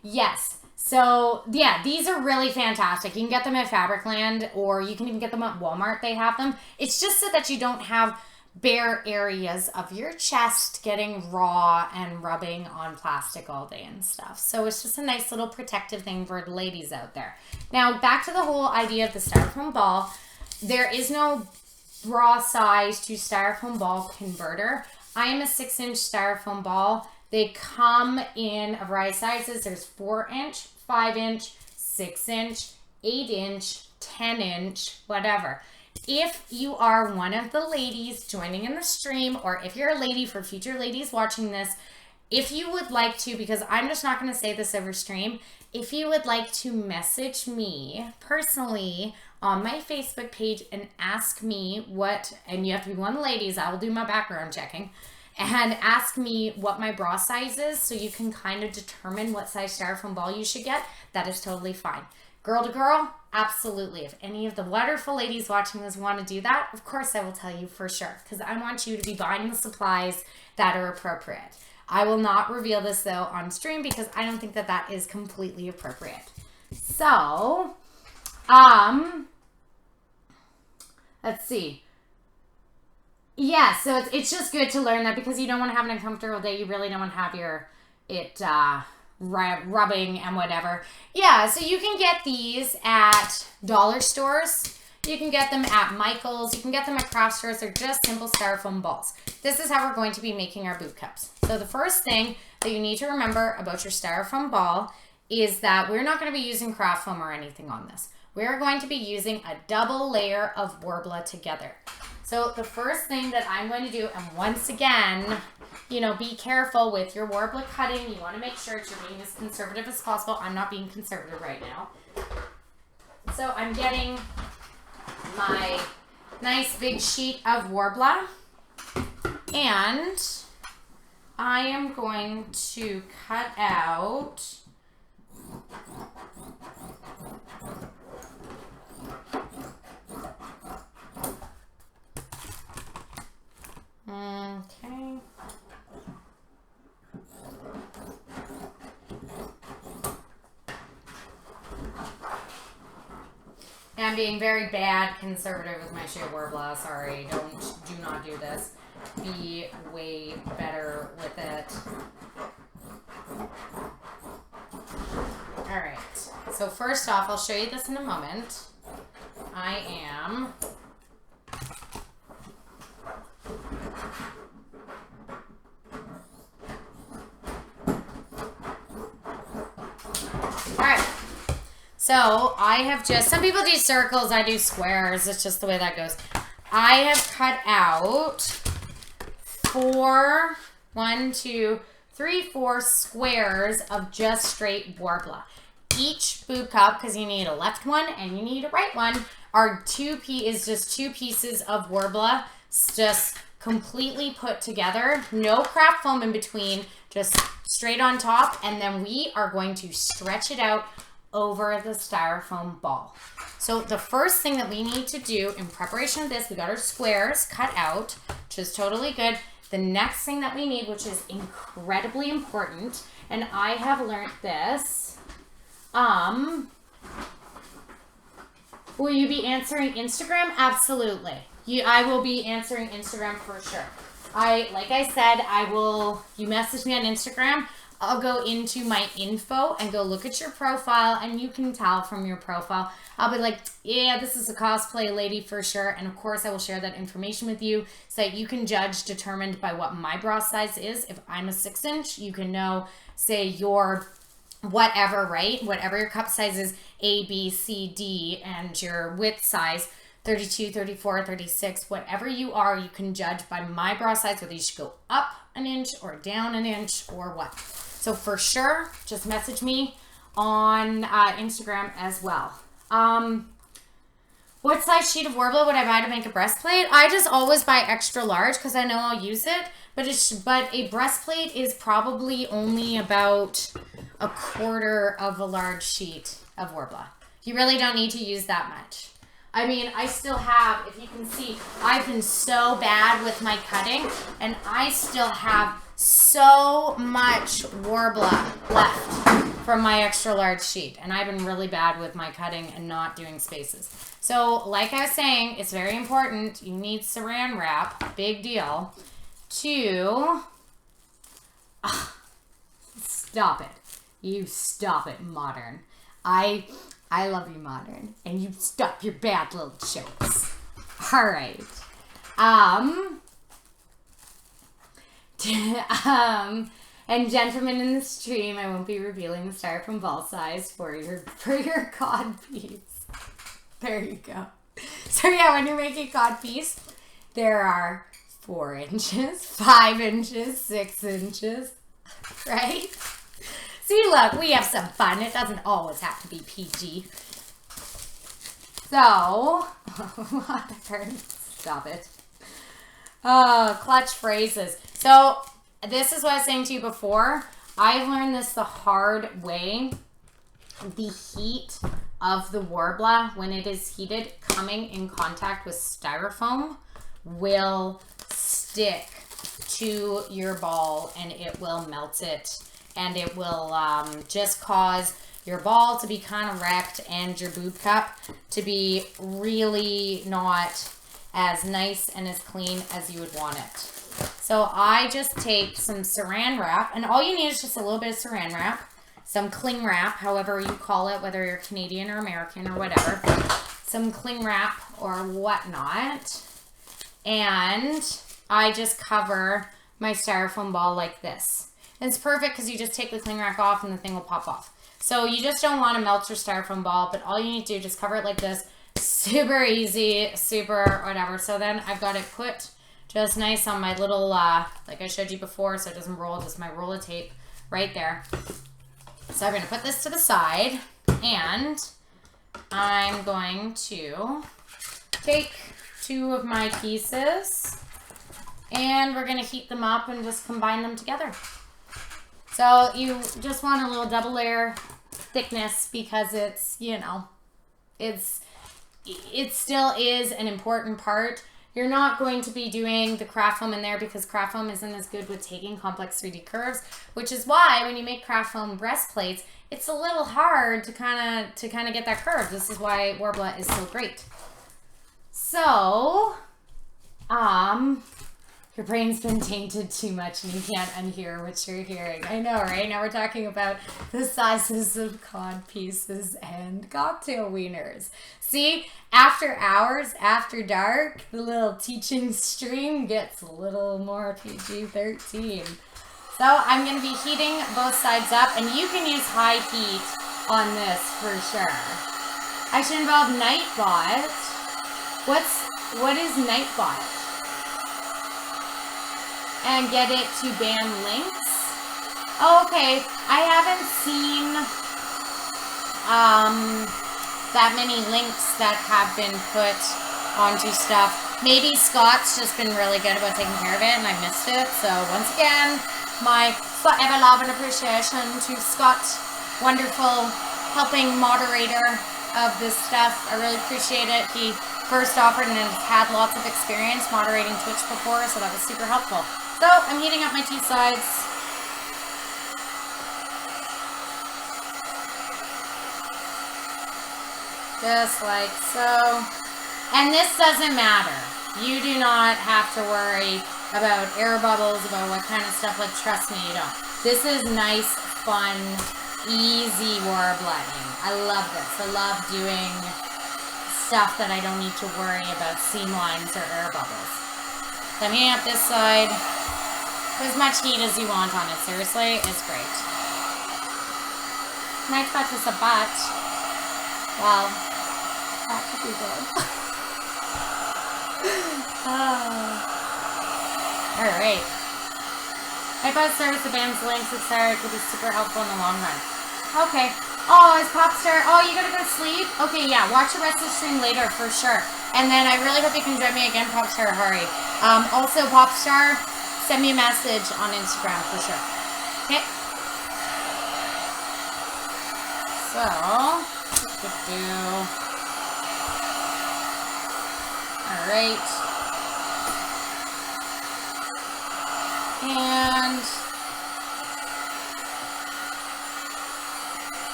yes. So, yeah, these are really fantastic. You can get them at Fabricland, or you can even get them at Walmart. They have them. It's just so that you don't have bare areas of your chest getting raw and rubbing on plastic all day and stuff. So it's just a nice little protective thing for the ladies out there. Now, back to the whole idea of the styrofoam ball. There is no bra size to styrofoam ball converter. I am a 6-inch styrofoam ball. They come in a variety of sizes. There's 4-inch, 5-inch, 6-inch, 8-inch, 10-inch, whatever. If you are one of the ladies joining in the stream, or if you're a lady, for future ladies watching this, if you would like to, because I'm just not going to say this over stream, if you would like to message me personally on my Facebook page and ask me what, and you have to be one of the ladies, I will do my background checking, and ask me what my bra size is so you can kind of determine what size styrofoam ball you should get, that is totally fine. Girl to girl, absolutely. If any of the wonderful ladies watching this want to do that, of course I will tell you for sure, because I want you to be buying the supplies that are appropriate. I will not reveal this though on stream because I don't think that that is completely appropriate. So, let's see. Yeah, so it's just good to learn that, because you don't want to have an uncomfortable day. You really don't want to have rubbing and whatever. Yeah, so you can get these at dollar stores. You can get them at Michael's. You can get them at craft stores. They're just simple styrofoam balls. This is how we're going to be making our boot cups. So the first thing that you need to remember about your styrofoam ball is that we're not going to be using craft foam or anything on this. We're going to be using a double layer of Worbla together. So the first thing that I'm going to do, and once again, you know, be careful with your Worbla cutting. You want to make sure that you're being as conservative as possible. I'm not being conservative right now. So I'm getting my nice big sheet of Worbla, and I am going to cut out okay. I'm being very bad conservative with my shea Worbla. Sorry, do not do this. Be way better with it. Alright, so first off, I'll show you this in a moment. I am... Alright, so I have just... Some people do circles, I do squares. It's just the way that goes. I have cut out 4 squares of just straight Worbla. Each boob cup, because you need a left one and you need a right one, is just 2 pieces of Worbla, just completely put together. No crap foam in between, just straight on top. And then we are going to stretch it out over the styrofoam ball. So the first thing that we need to do in preparation of this, we got our squares cut out, which is totally good. The next thing that we need, which is incredibly important, and I have learned this, will you be answering Instagram? Absolutely. I will be answering Instagram for sure. Like I said, you message me on Instagram, I'll go into my info and go look at your profile, and you can tell from your profile. I'll be like, yeah, this is a cosplay lady for sure. And of course I will share that information with you so that you can judge determined by what my bra size is. If I'm a 6-inch, you can know, say your whatever, right? Whatever your cup size is, A, B, C, D, and your width size, 32, 34, 36, whatever you are, you can judge by my bra size whether you should go up an inch or down an inch or what. So for sure, just message me on Instagram as well. What size sheet of Worbla would I buy to make a breastplate? I just always buy extra large because I know I'll use it. But a breastplate is probably only about 1/4 of a large sheet of Worbla. You really don't need to use that much. I mean, I still have, if you can see, I've been so bad with my cutting, and I still have so much Worbla left from my extra large sheet. And I've been really bad with my cutting and not doing spaces. So, like I was saying, it's very important. You need saran wrap, big deal, to... stop it. You stop it, Modern. I love you, Modern. And you stop your bad little jokes. All right. And gentlemen in the stream, I won't be revealing the styrofoam ball size for your cod piece. There you go. So yeah, when you're making cod piece, there are 4 inches, 5 inches, 6 inches, right? See, look, we have some fun. It doesn't always have to be PG. So, stop it. Clutch phrases. So, this is what I was saying to you before. I've learned this the hard way. The heat of the Worbla, when it is heated, coming in contact with styrofoam, will stick to your ball and it will melt it. And it will just cause your ball to be kind of wrecked and your boob cup to be really not as nice and as clean as you would want it. So I just take some saran wrap, and all you need is just a little bit of saran wrap, some cling wrap, however you call it, whether you're Canadian or American or whatever, some cling wrap or whatnot, and I just cover my styrofoam ball like this. And it's perfect because you just take the cling wrap off and the thing will pop off. So you just don't want to melt your styrofoam ball, but all you need to do is just cover it like this. Super easy, super whatever. So then I've got it put just nice on my little, like I showed you before, so it doesn't roll, just my roll of tape right there. So I'm going to put this to the side, and I'm going to take 2 of my pieces, and we're going to heat them up and just combine them together. So you just want a little double layer thickness because it's, you know, it still is an important part You're not going to be doing the craft foam in there because craft foam isn't as good with taking complex 3D curves, which is why when you make craft foam breastplates, it's a little hard to kind of get that curve. This is why Worbla is so great. So, your brain's been tainted too much and you can't unhear what you're hearing. I know, right? Now we're talking about the sizes of cod pieces and cocktail wieners. See, after hours, after dark, the little teaching stream gets a little more PG-13. So I'm going to be heating both sides up, and you can use high heat on this for sure. I should involve Nightbot. What is Nightbot? And get it to ban links. Oh, okay. I haven't seen that many links that have been put onto stuff. Maybe Scott's just been really good about taking care of it and I missed it. So once again, my forever love and appreciation to Scott, wonderful helping moderator of this stuff. I really appreciate it. He first offered and has had lots of experience moderating Twitch before, so that was super helpful. So, I'm heating up my two sides. Just like so. And this doesn't matter. You do not have to worry about air bubbles, about what kind of stuff, like, trust me, you don't. This is nice, fun, easy warbling. I love this. I love doing stuff that I don't need to worry about seam lines or air bubbles. So I'm heating up this side. As much heat as you want on it, seriously, it's great. Nice butt is a butt. Well, that could be good. Alright. I both service the band's links, etc. It could be super helpful in the long run. Okay. Oh, is Popstar... Oh, you gotta go to sleep? Okay, yeah. Watch the rest of the stream later, for sure. And then I really hope you can join me again, Popstar Hari. Also, Popstar... Send me a message on Instagram for sure. Okay. So, alright. And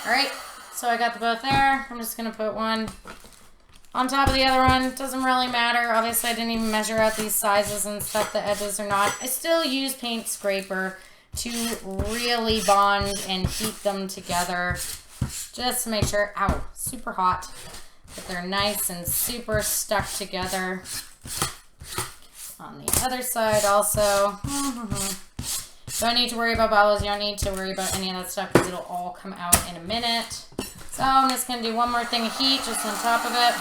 alright. So I got the both there. I'm just gonna put one on top of the other one. Doesn't really matter. Obviously, I didn't even measure out these sizes and stuff, the edges or not. I still use paint scraper to really bond and heat them together. Just to make sure, ow, super hot, that they're nice and super stuck together. On the other side also. Don't need to worry about bubbles. You don't need to worry about any of that stuff because it'll all come out in a minute. So I'm just going to do one more thing of heat just on top of it.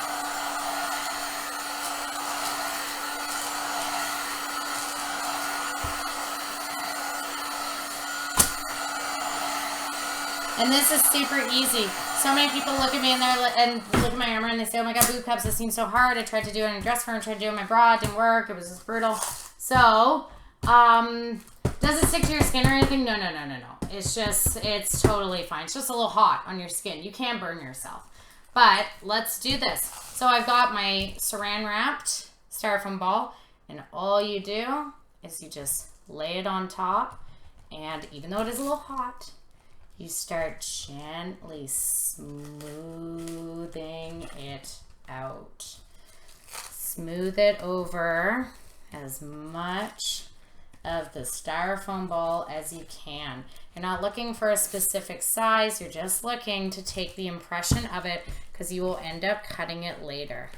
And this is super easy. So many people look at me and look at my armor and they say, oh my god, boob cups, this seems so hard. I tried to do it in a dress form, I tried to do it in my bra, it didn't work, it was just brutal. So, does it stick to your skin or anything? No. It's just, it's totally fine. It's just a little hot on your skin. You can burn yourself. But let's do this. So I've got my saran wrapped styrofoam ball, and all you do is you just lay it on top, and even though it is a little hot, you start gently smoothing it out. Smooth it over as much of the styrofoam ball as you can. You're not looking for a specific size, you're just looking to take the impression of it because you will end up cutting it later.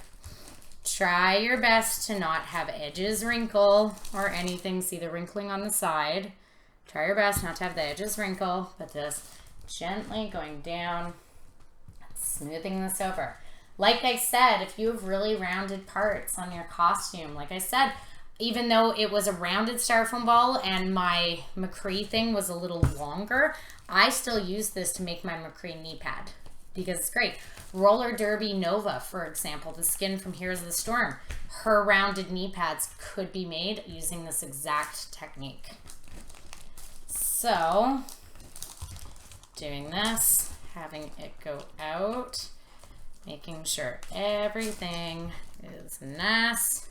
Try your best to not have edges wrinkle or anything. See the wrinkling on the side. Try your best not to have the edges wrinkle, but just gently going down, smoothing this over. Like I said, if you have really rounded parts on your costume, like I said, even though it was a rounded styrofoam ball and my McCree thing was a little longer, I still use this to make my McCree knee pad because it's great. Roller Derby Nova, for example, the skin from Heroes of the Storm, her rounded knee pads could be made using this exact technique. So, doing this, having it go out, Making sure everything is nice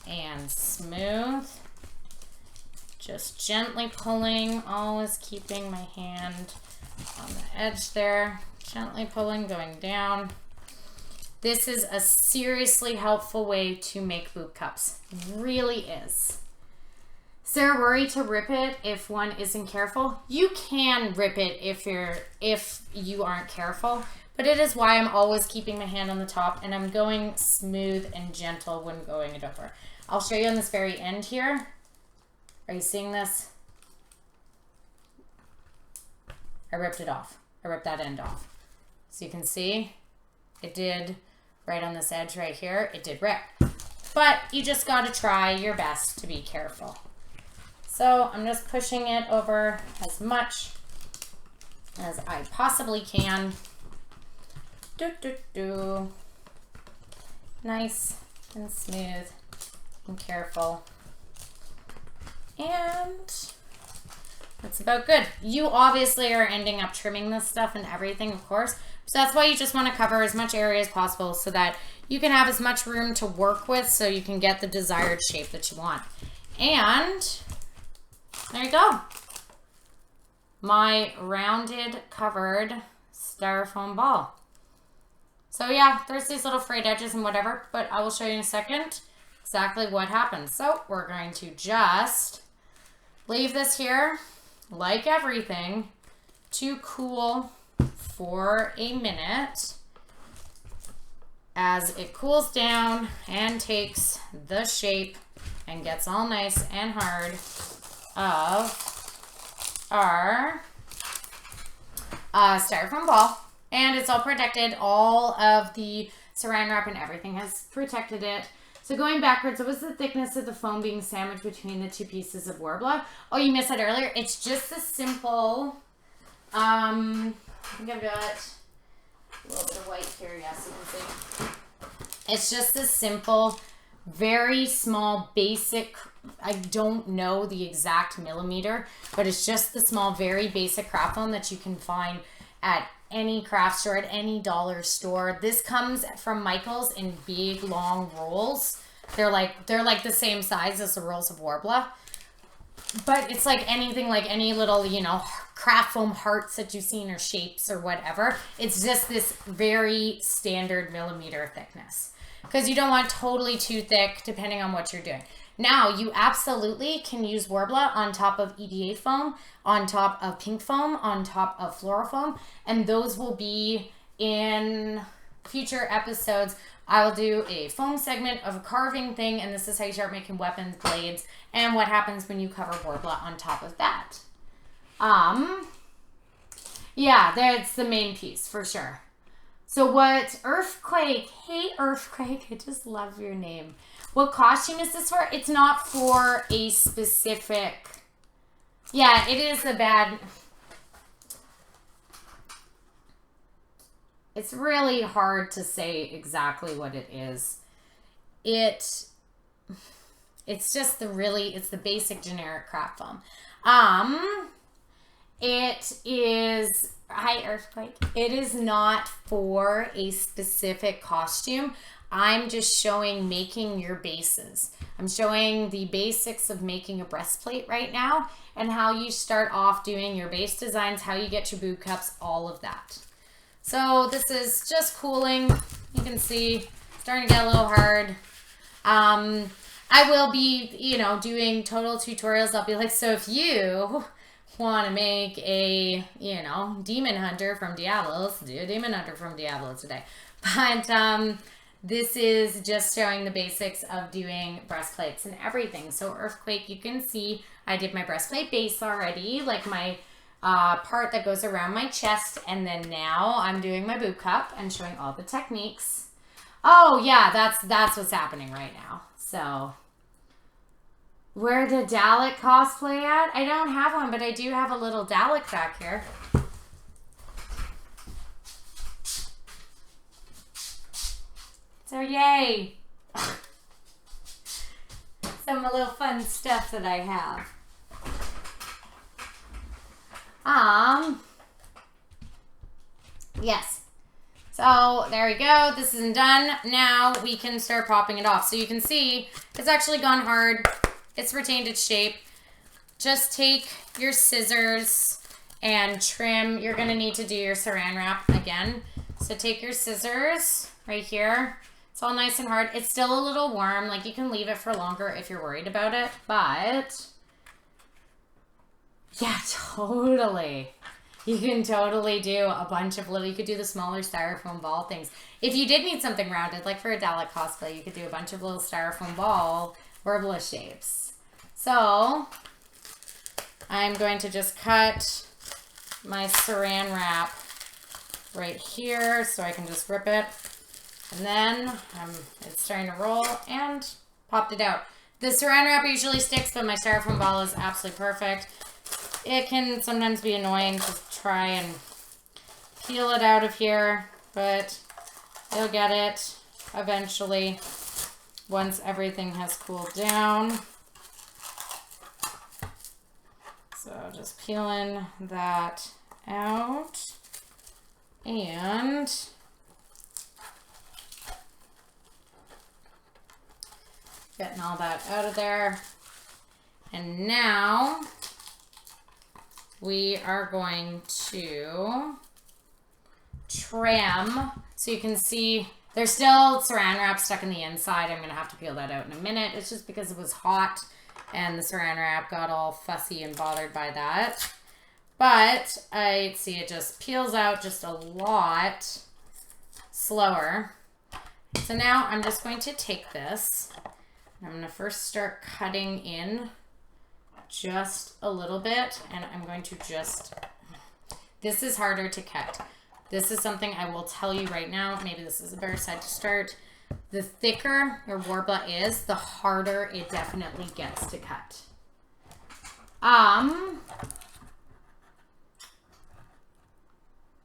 and smooth. Just gently pulling, always keeping my hand on the edge there. Gently pulling, going down. This is a seriously helpful way to make boob cups. It really is. Is there a worry to rip it if one isn't careful? You can rip it if you aren't careful, but it is why I'm always keeping my hand on the top and I'm going smooth and gentle when going it over. I'll show you on this very end here. Are you seeing this? I ripped it off. I ripped that end off. So you can see it did right on this edge right here. It did rip. But you just got to try your best to be careful. So I'm just pushing it over as much as I possibly can. Nice and smooth and careful. And that's about good. You obviously are ending up trimming this stuff and everything, of course. So that's why you just want to cover as much area as possible so that you can have as much room to work with so you can get the desired shape that you want. And there you go. My rounded covered styrofoam ball. So yeah, there's these little frayed edges and whatever, but I will show you in a second exactly what happens. So we're going to just leave this here, like everything, to cool for a minute as it cools down and takes the shape and gets all nice and hard of our styrofoam ball. And it's all protected. All of the saran wrap and everything has protected it. So going backwards, what was the thickness of the foam being sandwiched between the two pieces of Worbla? Oh, you missed it earlier. It's just a simple, I think I've got a little bit of white here, yes, you can see. It's just a simple, very small, basic, I don't know the exact millimeter, but it's just the small, very basic craft foam that you can find at any craft store, at any dollar store. This comes from Michael's in big, long rolls. They're like the same size as the rolls of Worbla. But it's like anything, like any little, you know, craft foam hearts that you've seen or shapes or whatever. It's just this very standard millimeter thickness. Because you don't want totally too thick depending on what you're doing. Now, you absolutely can use Worbla on top of EDA foam, on top of pink foam, on top of floral foam, and those will be in future episodes. I will do a foam segment of a carving thing, and this is how you start making weapons, blades, and what happens when you cover Worbla on top of that. Yeah, that's the main piece for sure. So what Earthquake, hey Earthquake, I just love your name. What costume is this for? It's not for a specific, yeah, it is a bad, it's really hard to say exactly what it is. It's just it's the basic generic craft foam. It is, hi Earthquake, it is not for a specific costume. I'm just showing making your bases. I'm showing the basics of making a breastplate right now and how you start off doing your base designs, how you get your boob cups, all of that. So this is just cooling. You can see starting to get a little hard. I will be, you know, doing total tutorials. I'll be like, so if you want to make a, you know, demon hunter from Diablos, do a demon hunter from Diablo today. But this is just showing the basics of doing breastplates and everything. So Earthquake, you can see I did my breastplate base already, like my part that goes around my chest, and then now I'm doing my boob cup and showing all the techniques. Oh yeah, that's what's happening right now. So where the Dalek cosplay at? I don't have one, but I do have a little Dalek back here. So yay! Some little fun stuff that I have. Yes. So there we go. This isn't done. Now we can start popping it off. So you can see it's actually gone hard. It's retained its shape. Just take your scissors and trim. You're going to need to do your saran wrap again. So take your scissors right here. It's all nice and hard. It's still a little warm. Like, you can leave it for longer if you're worried about it. But yeah, totally. You can totally do a bunch of little, you could do the smaller styrofoam ball things. If you did need something rounded, like for a Dalek cosplay, you could do a bunch of little styrofoam ball Worbla shapes. So I'm going to just cut my saran wrap right here so I can just rip it. And then it's starting to roll and popped it out. The saran wrap usually sticks, but my styrofoam ball is absolutely perfect. It can sometimes be annoying to try and peel it out of here, but you'll get it eventually once everything has cooled down. So just peeling that out and getting all that out of there. And now we are going to trim. So you can see there's still saran wrap stuck in the inside. I'm going to have to peel that out in a minute. It's just because it was hot and the saran wrap got all fussy and bothered by that. But I see it just peels out just a lot slower. So now I'm just going to take this. I'm going to first start cutting in just a little bit, and I'm going to just, this is harder to cut. This is something I will tell you right now. Maybe this is a better side to start. The thicker your Worbla is, the harder it definitely gets to cut.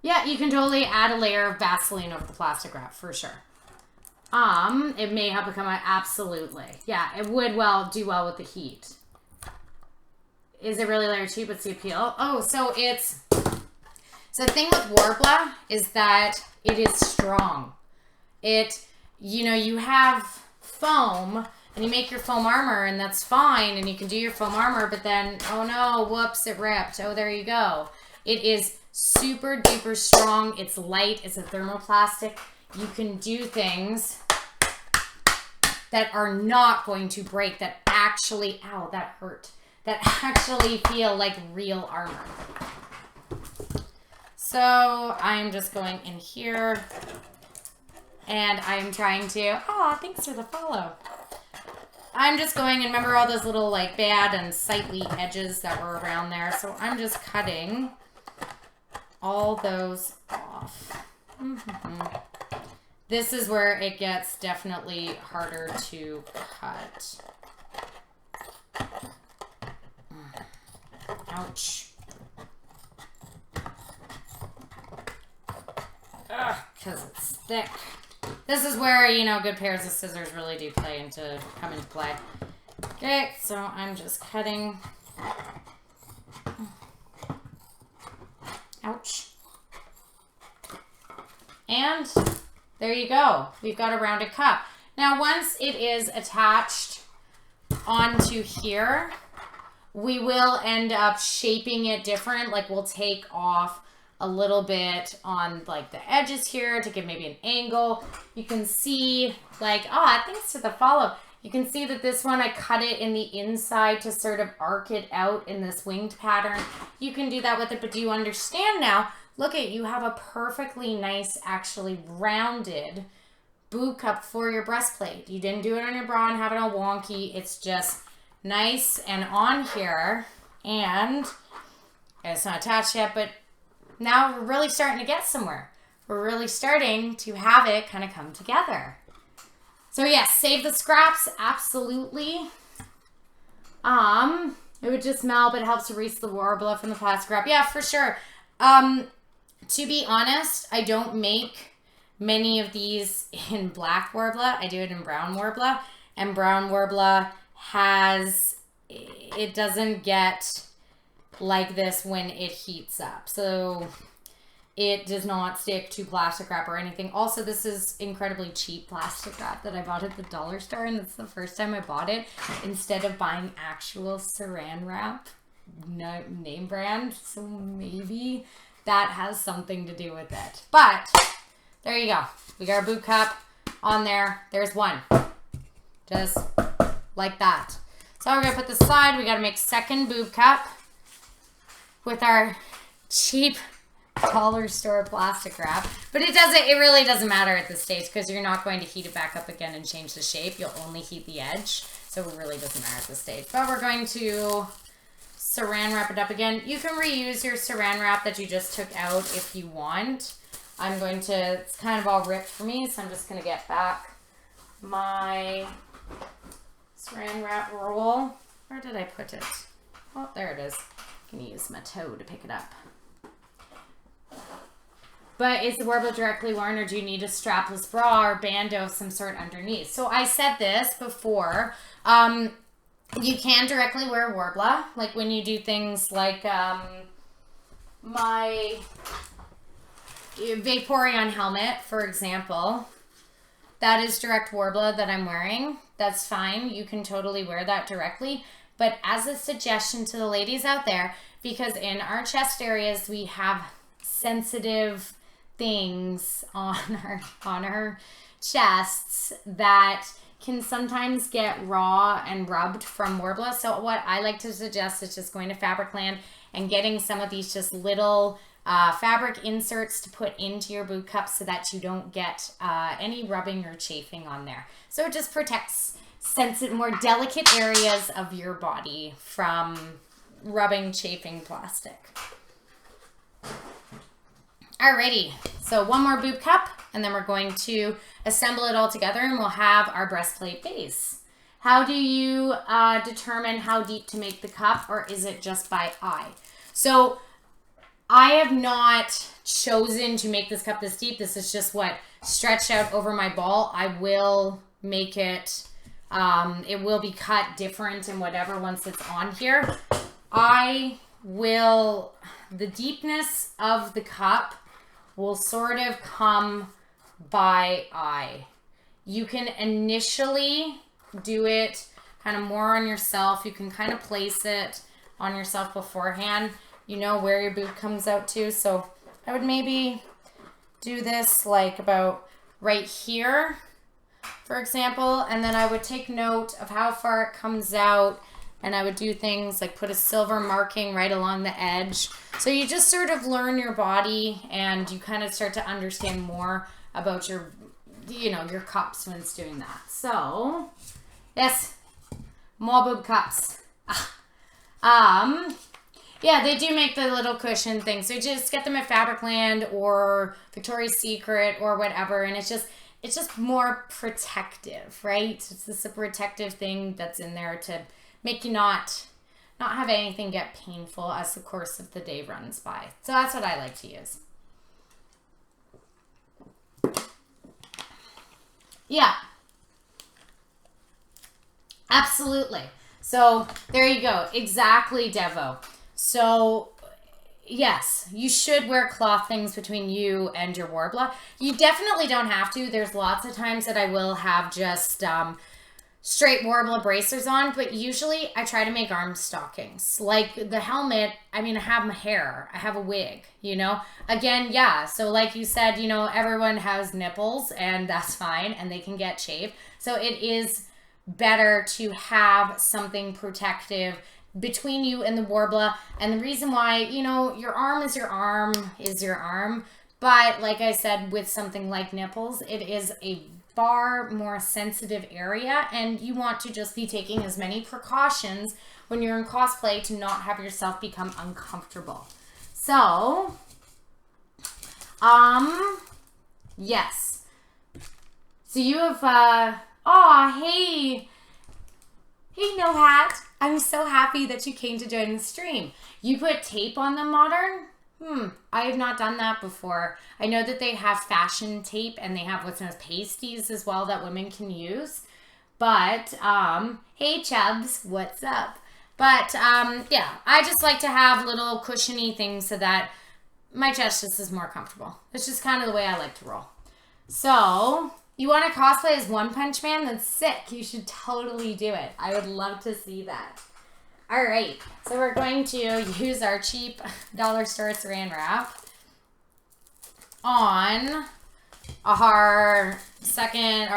Yeah, you can totally add a layer of Vaseline over the plastic wrap for sure. It may have become absolutely. Yeah, it would do well with the heat. Is it really layer cheap? What's the appeal? Oh, so the thing with Worbla is that it is strong. You have foam and you make your foam armor and that's fine and you can do your foam armor, but then, oh no, whoops, it ripped. Oh, there you go. It is super duper strong. It's light. It's a thermoplastic. You can do things that are not going to break, that actually, ow, that hurt. That actually feel like real armor. So I'm just going in here and I'm trying to, oh, thanks for the follow. I'm just going, and remember all those little like bad and sightly edges that were around there. So I'm just cutting all those off. This is where it gets definitely harder to cut. Ouch. Ugh, because it's thick. This is where, good pairs of scissors really do come into play. Okay, so I'm just cutting. Ouch. And there you go. We've got a rounded cup. Now, once it is attached onto here, we will end up shaping it different. Like, we'll take off a little bit on like the edges here to give maybe an angle. You can see like, thanks to the follow. You can see that this one, I cut it in the inside to sort of arc it out in this winged pattern. You can do that with it, but do you understand now? Look at, you have a perfectly nice, actually rounded boot cup for your breastplate. You didn't do it on your bra and have it all wonky. It's just nice and on here, and it's not attached yet, but now we're really starting to get somewhere. We're really starting to have it kind of come together. So yes, save the scraps, absolutely. It would just smell, but it helps to erase the Worbla from the plastic wrap. Yeah, for sure. To be honest, I don't make many of these in black Worbla. I do it in brown Worbla, and brown Worbla it doesn't get like this when it heats up. So it does not stick to plastic wrap or anything. Also, this is incredibly cheap plastic wrap that I bought at the dollar store, and it's the first time I bought it instead of buying actual saran wrap, name brand. So maybe that has something to do with it. But there you go. We got our boob cup on there. There's one. Just like that. So we're going to put this aside. We got to make second boob cup with our cheap dollar store plastic wrap. But it really doesn't matter at this stage because you're not going to heat it back up again and change the shape. You'll only heat the edge. So it really doesn't matter at this stage. But we're going to saran wrap it up again. You can reuse your saran wrap that you just took out if you want. I'm going to, it's kind of all ripped for me, so I'm just going to get back my saran wrap roll. Where did I put it? Oh, there it is. I'm going to use my toe to pick it up. But is the Worbla directly worn, or do you need a strapless bra or bandeau of some sort underneath? So I said this before. You can directly wear Worbla, like when you do things like my Vaporeon helmet, for example. That is direct Worbla that I'm wearing. That's fine. You can totally wear that directly. But as a suggestion to the ladies out there, because in our chest areas we have sensitive things on our chests that can sometimes get raw and rubbed from Worbla. So what I like to suggest is just going to Fabricland and getting some of these just little fabric inserts to put into your boob cup so that you don't get any rubbing or chafing on there. So it just protects sensitive, more delicate areas of your body from rubbing, chafing plastic. Alrighty, so one more boob cup, and then we're going to assemble it all together, and we'll have our breastplate base. How do you determine how deep to make the cup, or is it just by eye? So I have not chosen to make this cup this deep. This is just what stretched out over my ball. I will make it, it will be cut different and whatever once it's on here. The deepness of the cup will sort of come by eye. You can initially do it kind of more on yourself. You can kind of place it on yourself beforehand. You know where your boob comes out to. So I would maybe do this like about right here, for example, and then I would take note of how far it comes out, and I would do things like put a silver marking right along the edge. So you just sort of learn your body, and you kind of start to understand more about your, your cups when it's doing that. So, yes, more boob cups. Yeah, they do make the little cushion thing. So just get them at Fabricland or Victoria's Secret or whatever, and it's just more protective, right? It's just a protective thing that's in there to make you not have anything get painful as the course of the day runs by. So that's what I like to use. Yeah. Absolutely. So there you go. Exactly, Devo. So yes, you should wear cloth things between you and your Worbla. You definitely don't have to. There's lots of times that I will have just straight Worbla bracers on, but usually I try to make arm stockings. Like the helmet, I mean, I have my hair, I have a wig, Again, yeah, so like you said, everyone has nipples, and that's fine, and they can get chafed. So it is better to have something protective between you and the Worbla. And the reason why, your arm is your arm, but like I said, with something like nipples, it is a far more sensitive area, and you want to just be taking as many precautions when you're in cosplay to not have yourself become uncomfortable. So, yes. So you have, hey No Hat. I'm so happy that you came to join the stream. You put tape on the Modern? I have not done that before. I know that they have fashion tape, and they have what's known as pasties as well that women can use. But, hey Chubbs, what's up? But, yeah, I just like to have little cushiony things so that my chest just is more comfortable. It's just kind of the way I like to roll. So, you want to cosplay as One Punch Man? That's sick. You should totally do it. I would love to see that. All right. So, we're going to use our cheap dollar store saran wrap on our second,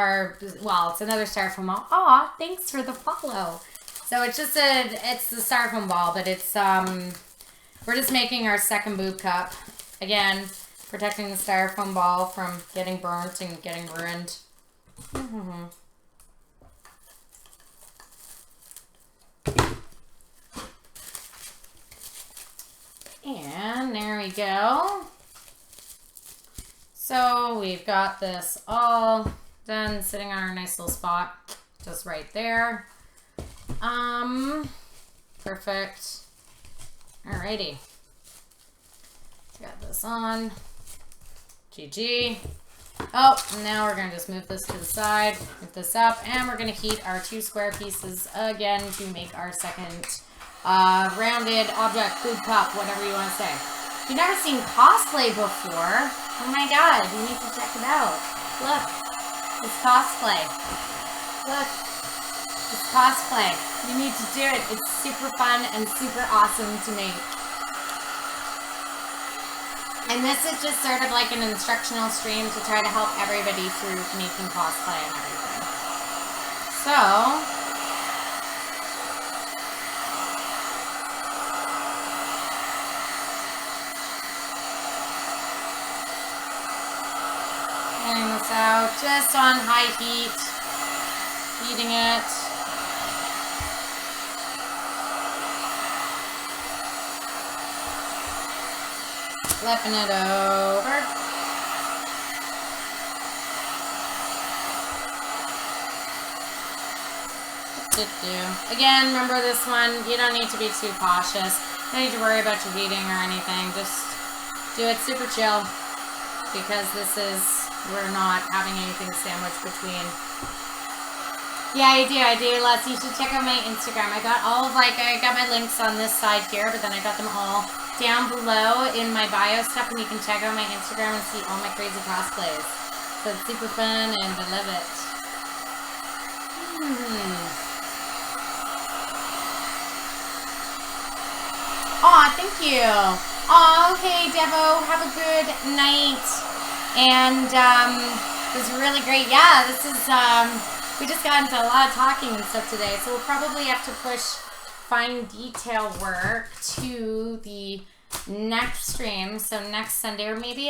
well, it's another styrofoam ball. Aw, thanks for the follow. So, it's the styrofoam ball, but it's, we're just making our second boob cup. Again, protecting the styrofoam ball from getting burnt and getting ruined. And there we go. So we've got this all done, sitting on our nice little spot, just right there. Perfect. Alrighty. Got this on. GG. Oh, now we're going to just move this to the side, move this up, and we're going to heat our 2 square pieces again to make our second rounded object, food cup, whatever you want to say. If you've never seen cosplay before, oh my god, you need to check it out. Look, it's cosplay. Look, it's cosplay. You need to do it. It's super fun and super awesome to make. And this is just sort of like an instructional stream to try to help everybody through making cosplay and everything. So, getting this out just on high heat, heating it. Flipping it over. Again, remember this one, you don't need to be too cautious. You don't need to worry about your heating or anything. Just do it super chill, because we're not having anything sandwiched between. Yeah, I do. Les, you should check out my Instagram. I got I got my links on this side here, but then I got them all down below in my bio stuff, and you can check out my Instagram and see all my crazy cosplays. So it's super fun, and I love it. Aw, thank you. Aw, okay, Devo, have a good night. And it was really great. Yeah, this is we just got into a lot of talking and stuff today, so we'll probably have to push fine detail work to the next stream, so next Sunday, or maybe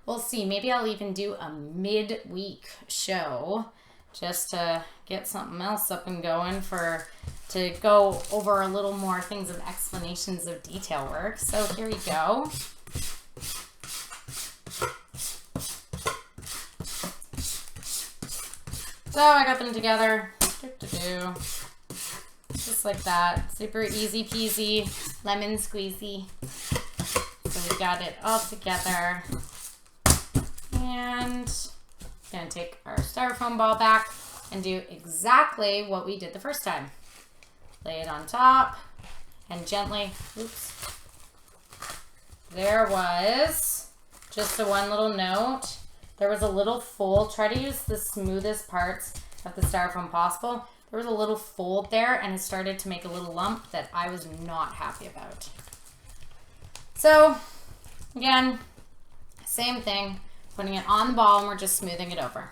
we'll see, maybe I'll even do a midweek show just to get something else up and going to go over a little more things of explanations of detail work. So here we go. So I got them together. Just like that. Super easy peasy, lemon squeezy. So we got it all together. And I'm going to take our styrofoam ball back and do exactly what we did the first time. Lay it on top and gently, oops. There was just one little note. There was a little fold. Try to use the smoothest parts of the styrofoam possible. There was a little fold there, and it started to make a little lump that I was not happy about. So, again, same thing. Putting it on the ball, and we're just smoothing it over.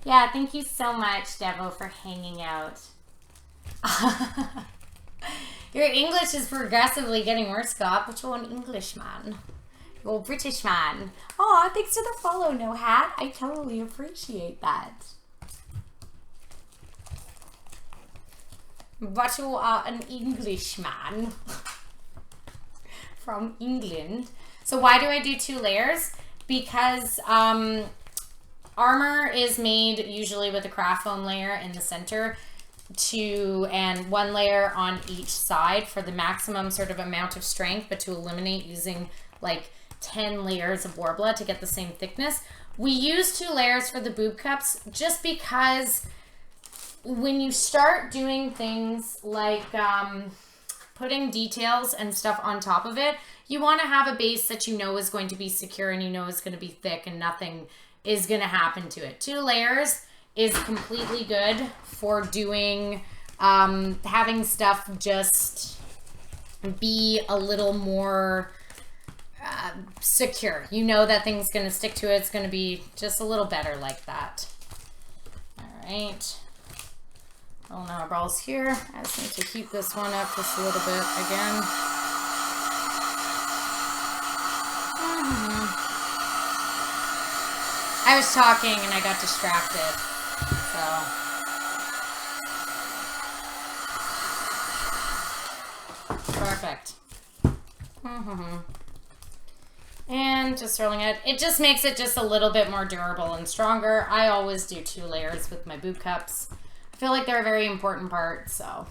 Yeah, thank you so much, Devo, for hanging out. Your English is progressively getting worse, Scott, but you're an Englishman. You're a British man. Aw, thanks for the follow, No Hat. I totally appreciate that. But you are an Englishman from England. So why do I do 2 layers? Because armor is made usually with a craft foam layer in the center and 1 layer on each side for the maximum sort of amount of strength, but to eliminate using like 10 layers of Worbla to get the same thickness. We use 2 layers for the boob cups just because when you start doing things like putting details and stuff on top of it, you want to have a base that you know is going to be secure and you know is going to be thick and nothing is going to happen to it. 2 layers is completely good for doing, having stuff just be a little more secure. You know that thing's going to stick to it. It's going to be just a little better like that. All right. Roll our balls here. I just need to keep this one up just a little bit again. I was talking and I got distracted. So. Perfect. And just rolling it. It just makes it just a little bit more durable and stronger. I always do 2 layers with my boot cups. I feel like they're a very important part, so.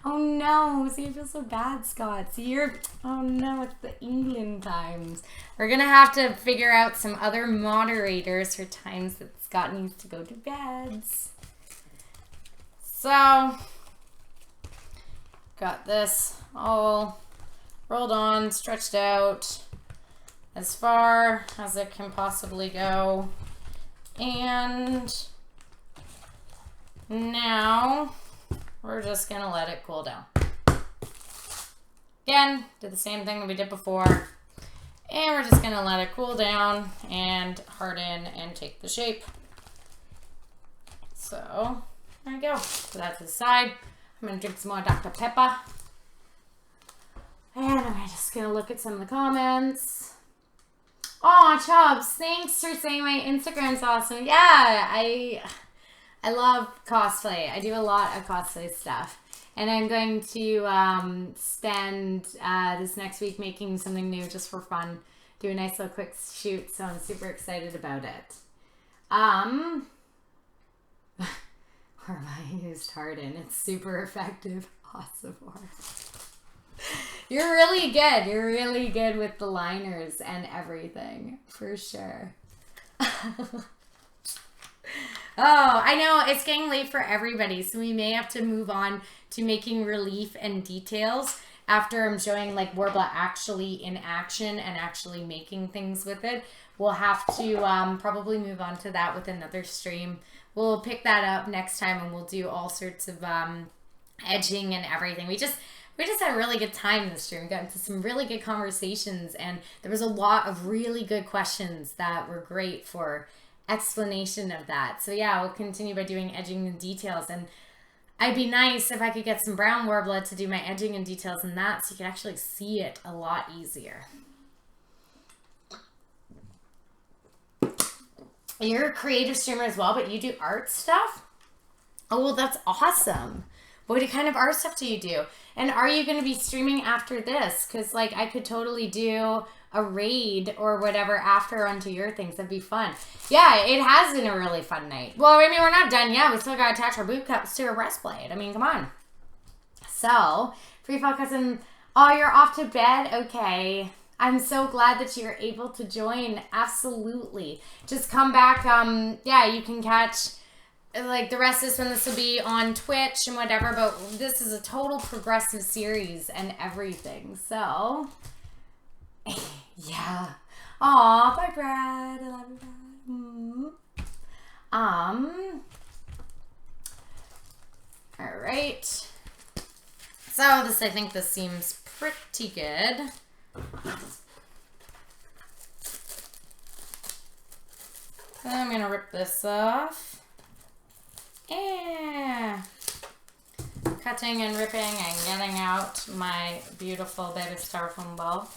Oh no, see, I feel so bad, Scott. See, oh no, it's the England times. We're gonna have to figure out some other moderators for times that Scott needs to go to bed. So, got this all rolled on, stretched out as far as it can possibly go. And now we're just gonna let it cool down. Again, do the same thing that we did before. And we're just gonna let it cool down and harden and take the shape. So, there we go. So that's the side. I'm gonna drink some more Dr. Pepper. And I'm just gonna look at some of the comments. Oh, Chubbs, thanks for saying my Instagram's awesome. Yeah, I love cosplay. I do a lot of cosplay stuff. And I'm going to spend this next week making something new just for fun. Do a nice little quick shoot, so I'm super excited about it. Or I used Harden. It's super effective. Awesome. You're really good. You're really good with the liners and everything, for sure. Oh, I know it's getting late for everybody, so we may have to move on to making relief and details after I'm showing like Worbla actually in action and actually making things with it. We'll have to probably move on to that with another stream. We'll pick that up next time and we'll do all sorts of edging and everything. We just had a really good time this stream. We got into some really good conversations and there was a lot of really good questions that were great for explanation of that. So yeah, we'll continue by doing edging and details, and I'd be nice if I could get some brown Worbla to do my edging and details in that so you could actually see it a lot easier. You're a creative streamer as well, but you do art stuff? Oh, well, that's awesome. What kind of art stuff do you do? And are you going to be streaming after this? Because, like, I could totally do a raid or whatever after onto your things. That'd be fun. Yeah, it has been a really fun night. Well, I mean, we're not done yet. We still got to attach our boot cups to a breastplate. I mean, come on. So, Free Fall Cousin, oh, you're off to bed? Okay. I'm so glad that you're able to join. Absolutely. Just come back. Yeah, you can catch like the rest of this one. This will be on Twitch and whatever, but this is a total progressive series and everything. So, yeah. Aw, bye, Brad. I love you, Brad. All right. So this, I think this seems pretty good. I'm gonna rip this off. Yeah. Cutting and ripping and getting out my beautiful baby styrofoam ball.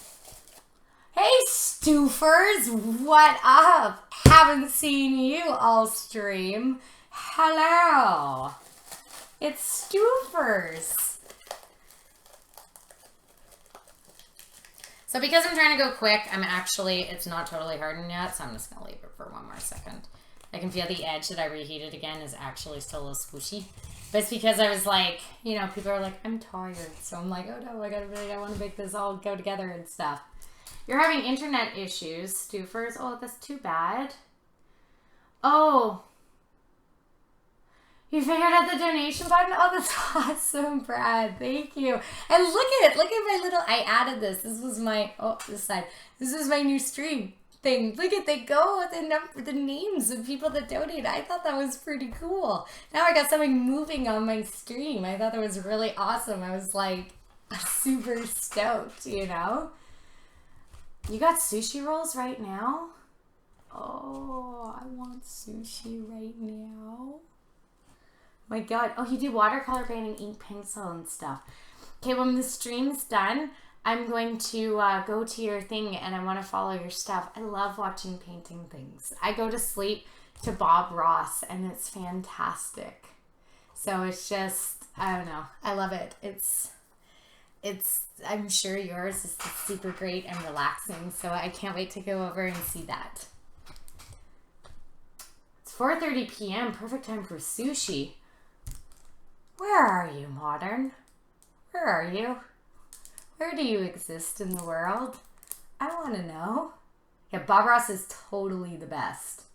Hey, Stoofers, what up? Haven't seen you all stream. Hello. It's Stoofers. So because I'm trying to go quick, it's not totally hardened yet, so I'm just going to leave it for one more second. I can feel the edge that I reheated again is actually still a little squishy. But it's because I was like, you know, people are like, I'm tired. So I'm like, oh no, I want to make this all go together and stuff. You're having internet issues, Stoofers. Oh, that's too bad. Oh. You figured out the donation button? Oh, that's awesome, Brad. Thank you. And look at my little, I added this. This was my, oh, this side. This is my new stream thing. Look at, they go with the names of people that donate. I thought that was pretty cool. Now I got something moving on my stream. I thought that was really awesome. I was like super stoked, you know? You got sushi rolls right now? Oh, I want sushi right now. My God. Oh, you do watercolor painting, ink pencil and stuff. Okay, when the stream's done, I'm going to go to your thing and I want to follow your stuff. I love watching painting things. I go to sleep to Bob Ross and it's fantastic. So it's just, I don't know. I love it. It's, I'm sure yours is super great and relaxing. So I can't wait to go over and see that. It's 4:30 p.m. Perfect time for sushi. Where are you, Modern? Where are you? Where do you exist in the world? I want to know. Yeah, Bob Ross is totally the best.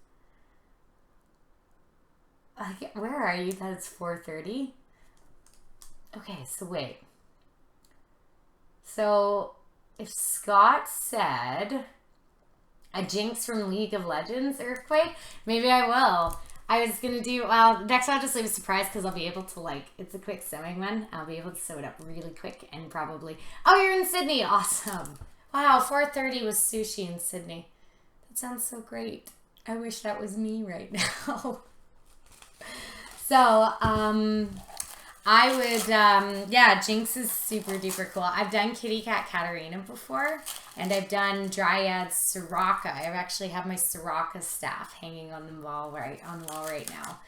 Where are you that it's 4:30? Okay, so wait. So, if Scott said a jinx from League of Legends earthquake, maybe I will. I was going to do, well, next I'll just leave a surprise because I'll be able to, like, it's a quick sewing one. I'll be able to sew it up really quick and probably, oh, you're in Sydney. Awesome. Wow, 4:30 was sushi in Sydney. That sounds so great. I wish that was me right now. So, I would, yeah, Jinx is super duper cool. I've done Kitty Cat Katarina before, and I've done Dryad Soraka. I actually have my Soraka staff hanging on the wall right now.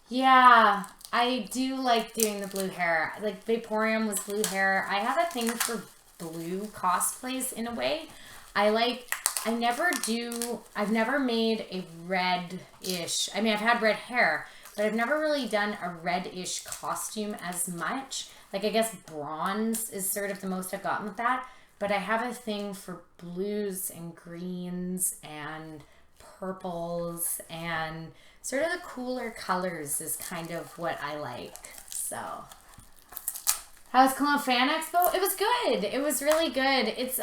Yeah, I do like doing the blue hair. Like, Vaporeon was blue hair. I have a thing for blue cosplays in a way. I've never made a red-ish, I mean, I've had red hair, but I've never really done a red-ish costume as much. Like, I guess bronze is sort of the most I've gotten with that. But I have a thing for blues and greens and purples and sort of the cooler colors is kind of what I like. So, how was Cologne Fan Expo? It was good. It was really good. It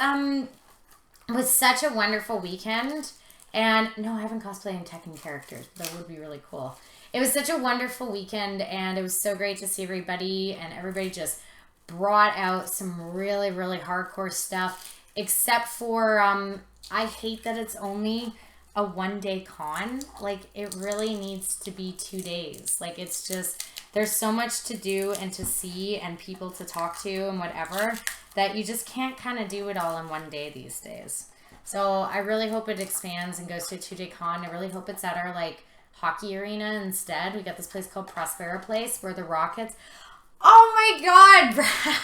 was such a wonderful weekend. And no, I haven't cosplayed in Tekken characters, but that would be really cool. It was such a wonderful weekend, and it was so great to see everybody, and everybody just brought out some really, really hardcore stuff, except for, I hate that it's only a one-day con. Like, it really needs to be 2 days. Like, it's just, there's so much to do and to see and people to talk to and whatever, that you just can't kind of do it all in one day these days. So I really hope it expands and goes to a 2-day con. I really hope it's at our, like, hockey arena instead. We got this place called Prospera Place where the Rockets... Oh my God, Brad!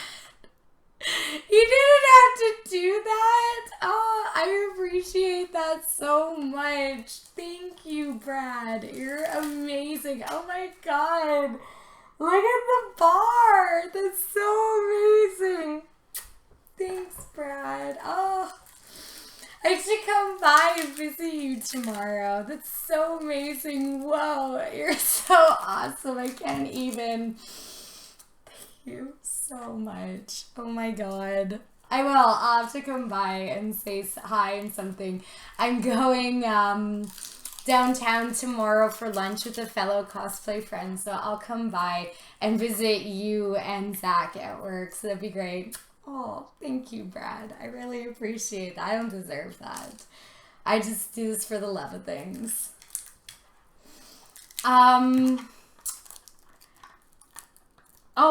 You didn't have to do that! Oh, I appreciate that so much. Thank you, Brad. You're amazing. Oh my God. Look at the bar. That's so amazing. Thanks, Brad. Oh, I should come by and visit you tomorrow. That's so amazing. Whoa, you're so awesome. I can't even. Thank you so much. Oh my God. I will. I'll have to come by and say hi and something. I'm going downtown tomorrow for lunch with a fellow cosplay friend, so I'll come by and visit you and Zach at work, so that'd be great. Oh, thank you, Brad. I really appreciate that. I don't deserve that. I just do this for the love of things. Oh,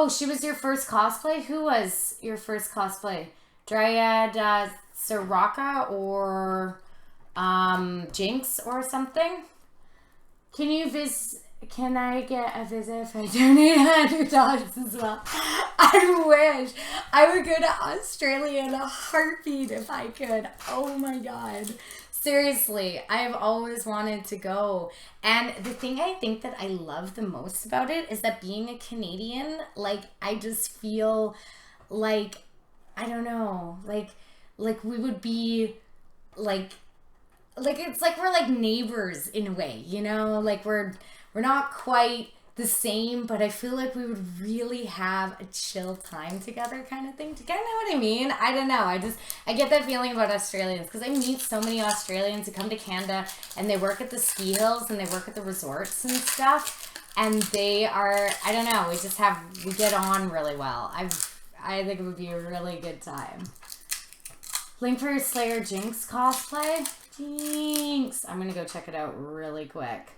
she was your first cosplay? Who was your first cosplay? Dryad Soraka or Jinx or something? Can I get a visit if I donate $100 as well? I wish. I would go to Australia in a heartbeat if I could. Oh my God. Seriously, I've always wanted to go. And the thing I think that I love the most about it is that being a Canadian, like, I just feel like, I don't know, like we would be like it's like we're like neighbors in a way, you know, like we're We're not quite the same, but I feel like we would really have a chill time together kind of thing. Do you guys know what I mean? I don't know. I get that feeling about Australians because I meet so many Australians who come to Canada and they work at the ski hills and they work at the resorts and stuff. And they are, I don't know, we get on really well. I think it would be a really good time. Link for your Slayer Jinx cosplay? Jinx! I'm gonna go check it out really quick.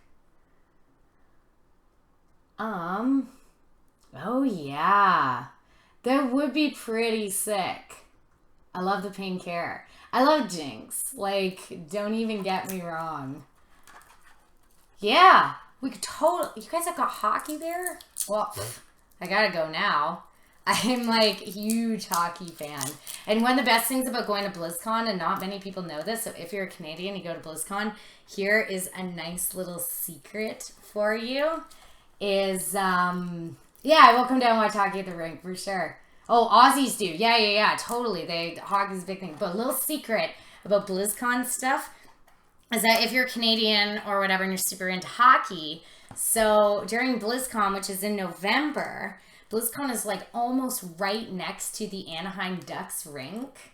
Oh yeah. That would be pretty sick. I love the pink hair. I love Jinx. Like, don't even get me wrong. Yeah. We could totally... You guys have got hockey there? Well, I gotta go now. I'm like a huge hockey fan. And one of the best things about going to BlizzCon, and not many people know this, so if you're a Canadian, you go to BlizzCon, here is a nice little secret for you. Yeah, I will come down and watch hockey at the rink for sure. Oh, Aussies do. Yeah, totally. Hockey's a big thing. But a little secret about BlizzCon stuff is that if you're Canadian or whatever and you're super into hockey, so during BlizzCon, which is in November, BlizzCon is like almost right next to the Anaheim Ducks rink,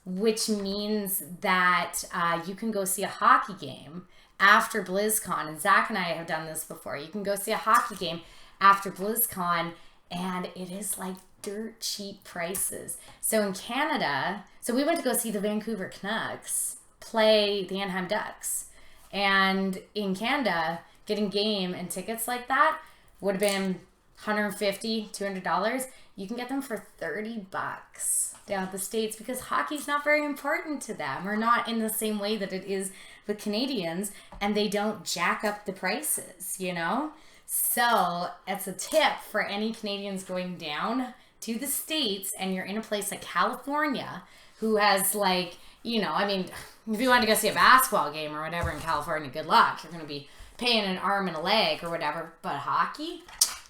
which means that you can go see a hockey game after BlizzCon. And Zach and I have done this before. You can go see a hockey game after BlizzCon, and it is like dirt cheap prices. So in Canada, so we went to go see the Vancouver Canucks play the Anaheim Ducks. And in Canada, getting game and tickets like that would have been $150, $200. You can get them for $30 down at the States because hockey's not very important to them, or not in the same way that it is with Canadians, and they don't jack up the prices, you know? So it's a tip for any Canadians going down to the States and you're in a place like California who has like, you know, I mean, if you want to go see a basketball game or whatever in California, good luck. You're going to be paying an arm and a leg or whatever. But hockey,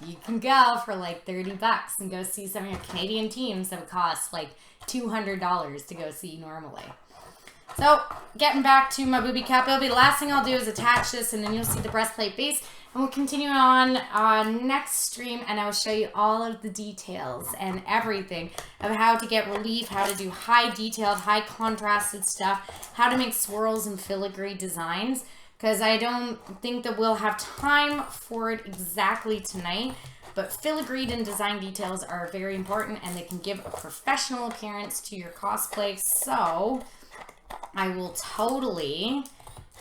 you can go for like $30 and go see some of your Canadian teams that would cost like $200 to go see normally. So getting back to my booby cup, it'll be the last thing I'll do is attach this, and then you'll see the breastplate base. And we'll continue on next stream, and I will show you all of the details and everything of how to get relief, how to do high detailed, high contrasted stuff, how to make swirls and filigree designs, because I don't think that we'll have time for it exactly tonight. But filigreed and design details are very important, and they can give a professional appearance to your cosplay. So I will totally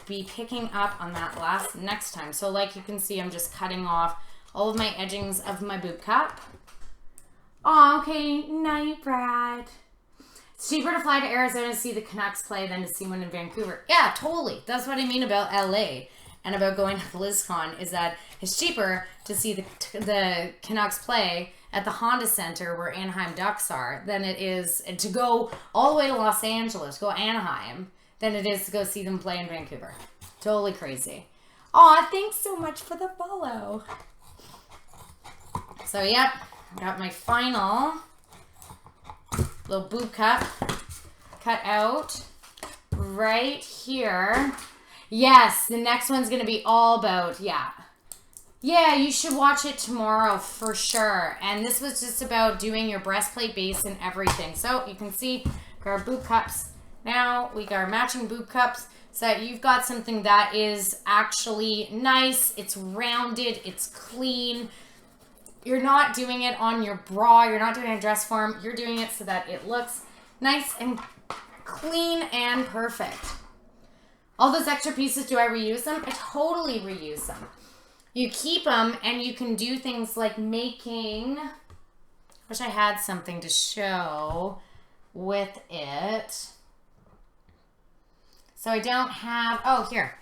be picking up on that next time. So like you can see, I'm just cutting off all of my edgings of my boob cup. Oh, okay, night, Brad. It's cheaper to fly to Arizona to see the Canucks play than to see one in Vancouver. Yeah, totally. That's what I mean about LA and about going to BlizzCon, is that it's cheaper to see the Canucks play at the Honda Center where Anaheim Ducks are than it is to go all the way to Los Angeles, go Anaheim, than it is to go see them play in Vancouver. Totally crazy. Aw, thanks so much for the follow. So, yep, got my final little boob cup cut out right here. Yes, the next one's going to be all about, yeah, you should watch it tomorrow for sure. And this was just about doing your breastplate base and everything. So, you can see our boob cups. Now we got our matching boob cups, so that you've got something that is actually nice, it's rounded, it's clean. You're not doing it on your bra, you're not doing a dress form, you're doing it so that it looks nice and clean and perfect. All those extra pieces, do I reuse them? I totally reuse them. You keep them and you can do things like making, I wish I had something to show with it. So I don't have, oh, here.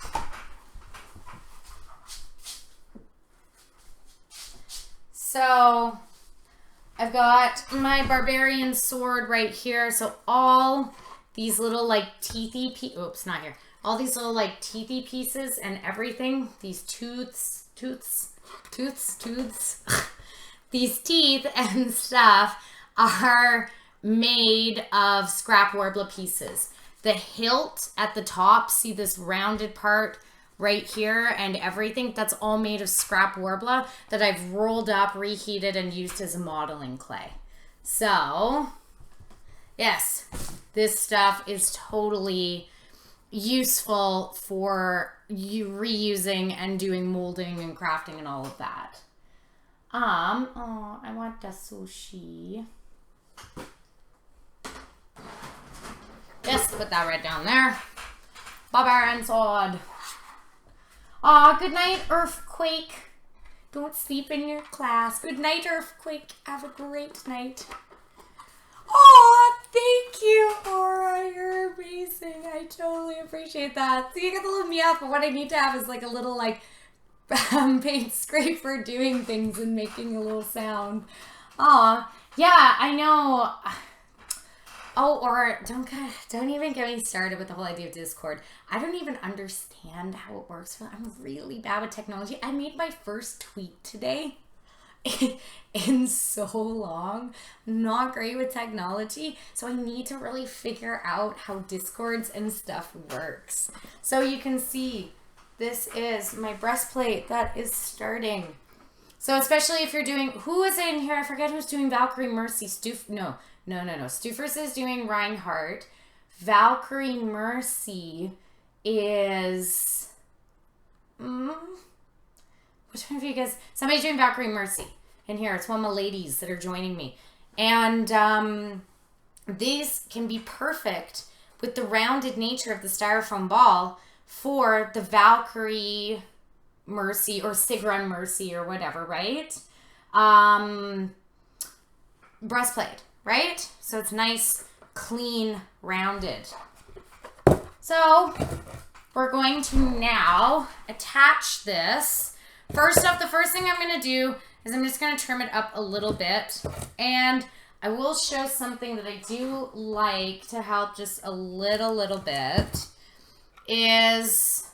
So I've got my barbarian sword right here. So all these little like teethy pieces, oops, not here. All these little like teethy pieces and everything, these tooths, these teeth and stuff are made of scrap Worbla pieces. The hilt at the top, see this rounded part right here and everything, that's all made of scrap Worbla that I've rolled up, reheated, and used as a modeling clay. So, yes, this stuff is totally useful for you reusing and doing molding and crafting and all of that. Oh, I want the sushi. Just put that right down there. Barbarian sword. Aw, good night, Earthquake. Don't sleep in your class. Good night, Earthquake. Have a great night. Oh, thank you, Aura. You're amazing. I totally appreciate that. See, you get the little meow, but what I need to have is like a little like paint scraper doing things and making a little sound. Aw, yeah, I know. Oh, or don't even get me started with the whole idea of Discord. I don't even understand how it works. I'm really bad with technology. I made my first tweet today in so long. Not great with technology, so I need to really figure out how Discords and stuff works. So you can see this is my breastplate that is starting. So especially if you're doing, who is in here? I forget who's doing Valkyrie Mercy. No. Stoofers is doing Reinhardt. Valkyrie Mercy is which one of you guys? Somebody's doing Valkyrie Mercy in here. It's one of my ladies that are joining me. And these can be perfect with the rounded nature of the styrofoam ball for the Valkyrie Mercy or Sigrun Mercy or whatever, right? Breastplate, right? So it's nice, clean, rounded. So we're going to now attach this. First off, the first thing I'm going to do is I'm just going to trim it up a little bit. And I will show something that I do like to help just a little bit is,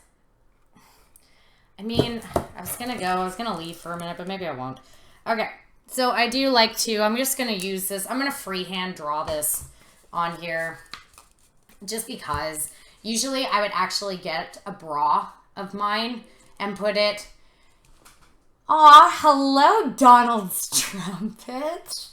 I mean, I was going to leave for a minute, but maybe I won't. Okay. So I do like to, I'm just going to use this. I'm going to freehand draw this on here just because usually I would actually get a bra of mine and put it. Aw, hello, Donald's Trumpet.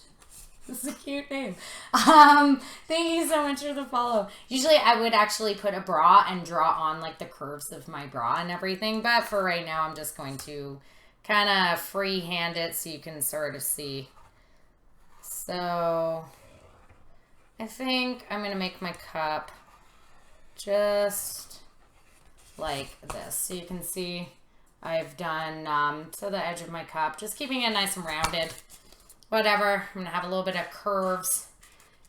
This is a cute name. Thank you so much for the follow. Usually I would actually put a bra and draw on like the curves of my bra and everything. But for right now, I'm just going to kind of freehand it so you can sort of see. So I think I'm going to make my cup just like this. So you can see I've done to the edge of my cup, just keeping it nice and rounded. Whatever. I'm going to have a little bit of curves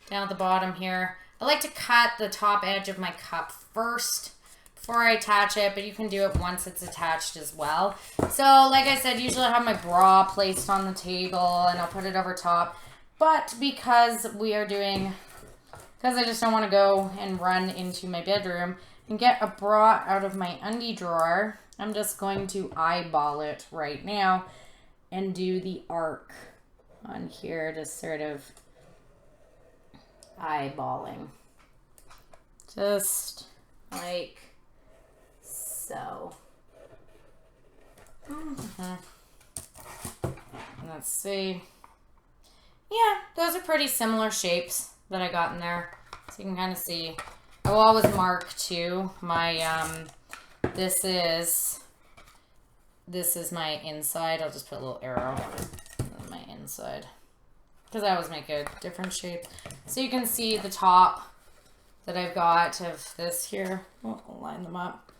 down at the bottom here. I like to cut the top edge of my cup first before I attach it, but you can do it once it's attached as well. So, like I said, usually I have my bra placed on the table and I'll put it over top. But because I just don't want to go and run into my bedroom and get a bra out of my undie drawer, I'm just going to eyeball it right now and do the arc on here, just sort of eyeballing. Just like so. Let's see. Yeah, those are pretty similar shapes that I got in there. So you can kind of see. I will always mark too my, this is my inside. I'll just put a little arrow on my inside because I always make a different shape. So you can see the top that I've got of this here. I'll line them up.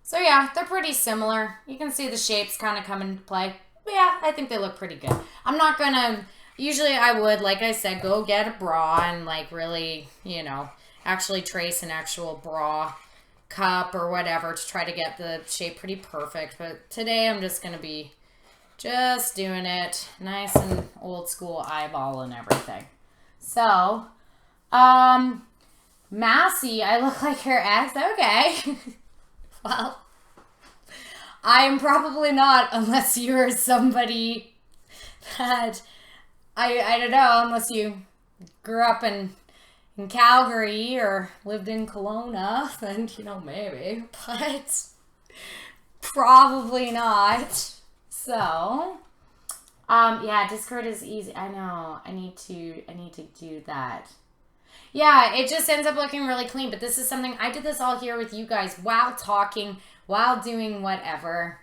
So yeah, they're pretty similar. You can see the shapes kind of come into play. But yeah, I think they look pretty good. I'm not gonna, usually I would, like I said, go get a bra and like really, you know, actually trace an actual bra cup or whatever to try to get the shape pretty perfect. But today I'm just going to be just doing it nice and old school eyeball and everything. So, Massey, I look like her ex. Okay. Well, I'm probably not unless you're somebody that, I don't know, unless you grew up in Calgary or lived in Kelowna, then, you know, maybe. But Probably not. So, yeah, Discord is easy. I know. I need to do that. Yeah, it just ends up looking really clean. But this is something, I did this all here with you guys while talking, while doing whatever.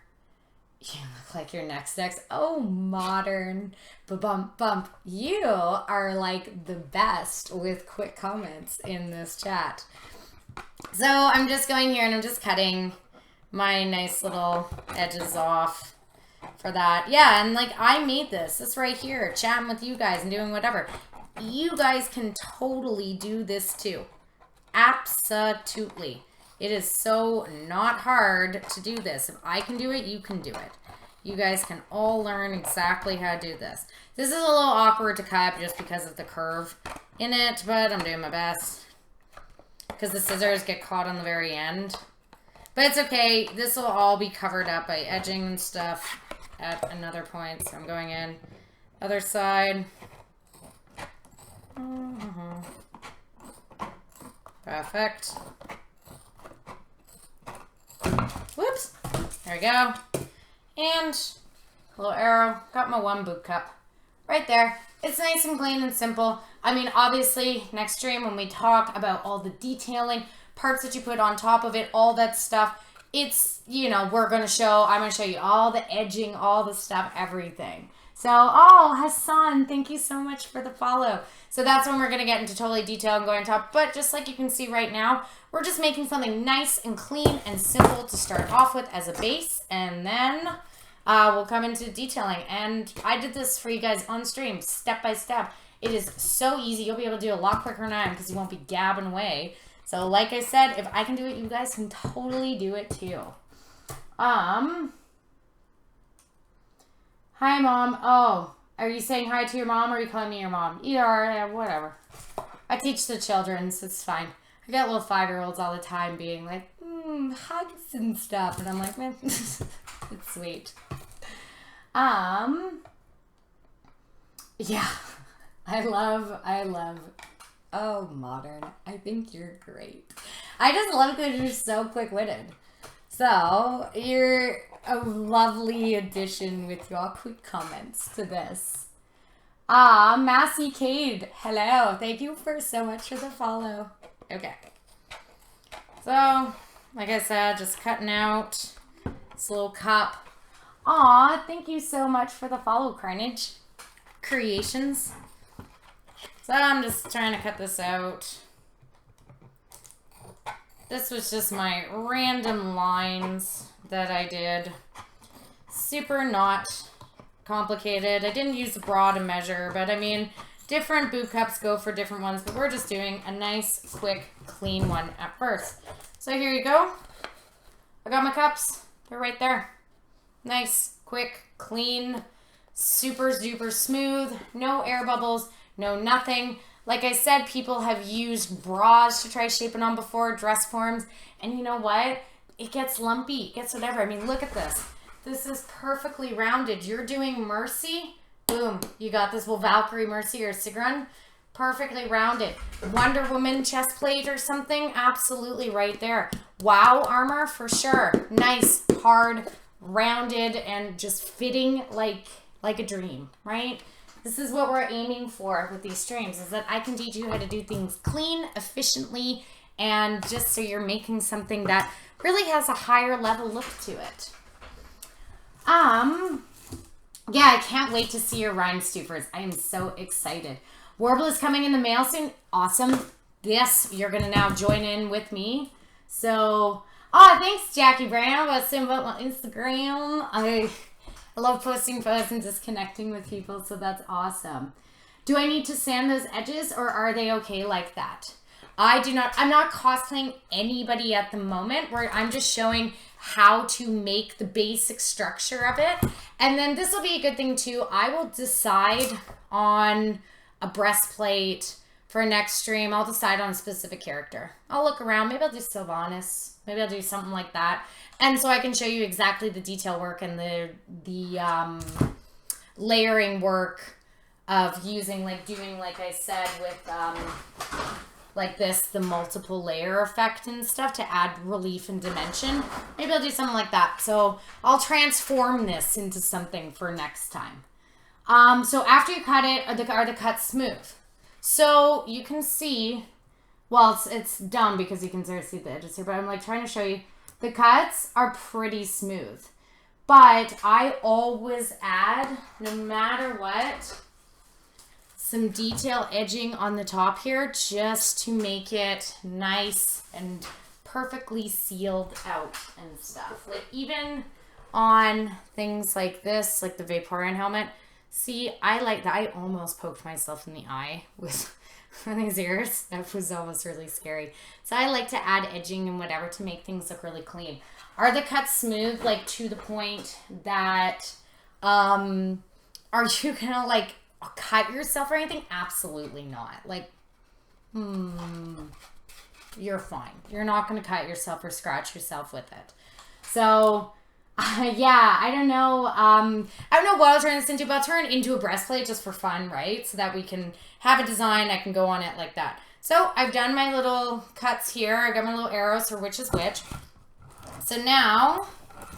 You look like you're next. Oh, modern. Bump, bump. You are like the best with quick comments in this chat. So I'm just going here and I'm just cutting my nice little edges off for that. Yeah, and like I made this right here, chatting with you guys and doing whatever. You guys can totally do this too. Absolutely. It is so not hard to do this. If I can do it, you can do it. You guys can all learn exactly how to do this. This is a little awkward to cut just because of the curve in it, but I'm doing my best. Because the scissors get caught on the very end. But it's okay. This will all be covered up by edging and stuff at another point. So I'm going in. Other side. Perfect. Whoops. There we go. And a little arrow. Got my one boot cup. Right there. It's nice and clean and simple. I mean, obviously, next stream when we talk about all the detailing, parts that you put on top of it, all that stuff, it's, you know, I'm going to show you all the edging, all the stuff, everything. So, oh, Hassan, thank you so much for the follow. So that's when we're going to get into totally detail and go on top. But just like you can see right now, we're just making something nice and clean and simple to start off with as a base. And then we'll come into detailing. And I did this for you guys on stream, step by step. It is so easy. You'll be able to do a lot quicker than I am because you won't be gabbing away. So like I said, if I can do it, you guys can totally do it too. Hi, Mom. Oh, are you saying hi to your mom or are you calling me your mom? Either or, yeah, whatever. I teach the children, so it's fine. I got little 5-year-olds all the time being like, hugs and stuff. And I'm like, man, it's sweet. Yeah. I love, oh, modern. I think you're great. I just love that you're so quick-witted. So, you're a lovely addition with your quick comments to this. Massey Cade, hello. Thank you so much for the follow. Okay. So, like I said, just cutting out this little cup. Aw, thank you so much for the follow, Carnage Creations. So I'm just trying to cut this out. This was just my random lines that I did. Super not complicated. I didn't use the bra to measure, but I mean, different boot cups go for different ones, but we're just doing a nice, quick, clean one at first. So here you go. I got my cups. They're right there. Nice, quick, clean, super duper smooth, no air bubbles, no nothing. Like I said, people have used bras to try shaping on before, dress forms, and you know what? It gets lumpy, it gets whatever. I mean, look at this. This is perfectly rounded. You're doing Mercy, boom, you got this little Valkyrie Mercy or Sigrun, perfectly rounded. Wonder Woman chest plate or something, absolutely right there. WoW armor, for sure. Nice, hard, rounded, and just fitting like a dream, right? This is what we're aiming for with these streams, is that I can teach you how to do things clean, efficiently, and just so you're making something that really has a higher level look to it. Yeah, I can't wait to see your rhyme stoopers. I am so excited. Worbla is coming in the mail soon. Awesome. Yes, you're going to now join in with me. So, thanks, Jackie Brown. What's about my Instagram? I love posting posts and just connecting with people, so that's awesome. Do I need to sand those edges, or are they okay like that? I'm not cosplaying anybody at the moment, where I'm just showing how to make the basic structure of it. And then this will be a good thing too. I will decide on a breastplate for next stream. I'll decide on a specific character. I'll look around. Maybe I'll do Sylvanas. Maybe I'll do something like that. And so I can show you exactly the detail work and the layering work of using, like, doing, like I said, with like this, the multiple layer effect and stuff to add relief and dimension. Maybe I'll do something like that. So I'll transform this into something for next time. So after you cut it, are the cuts smooth? So you can see, well, it's dumb because you can sort of see the edges here, but I'm like trying to show you. The cuts are pretty smooth. But I always add, no matter what, some detail edging on the top here just to make it nice and perfectly sealed out and stuff. Like even on things like this, like the Vaporeon helmet, see, I like that. I almost poked myself in the eye with these ears. That was almost really scary. So I like to add edging and whatever to make things look really clean. Are the cuts smooth, like to the point that, are you gonna like cut yourself or anything? Absolutely not. Like, you're fine. You're not gonna cut yourself or scratch yourself with it. So, yeah, I don't know. I don't know what I'll turn this into, but I'll turn it into a breastplate just for fun, right? So that we can have a design. I can go on it like that. So I've done my little cuts here. I got my little arrows for which is which. So now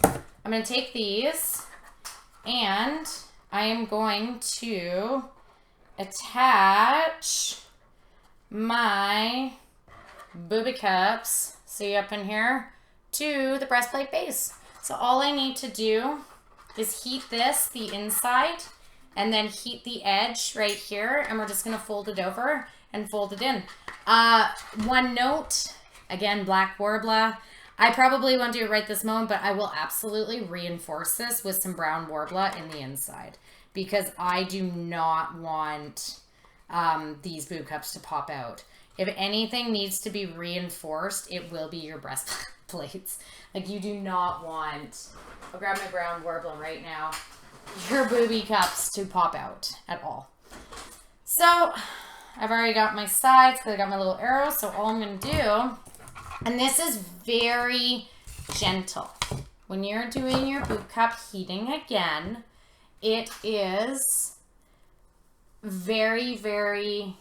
I'm going to take these and I am going to attach my booby cups, see up in here, to the breastplate base. So all I need to do is heat this, the inside, and then heat the edge right here, and we're just going to fold it over and fold it in. One note, again, black Worbla. I probably won't do it right this moment, but I will absolutely reinforce this with some brown Worbla in the inside because I do not want these boob cups to pop out. If anything needs to be reinforced, it will be your breastplates. Like you do not want, I'll grab my brown Worbla right now, your booby cups to pop out at all. So I've already got my sides because I got my little arrows. So all I'm going to do, and this is very gentle. When you're doing your boob cup heating again, it is very, very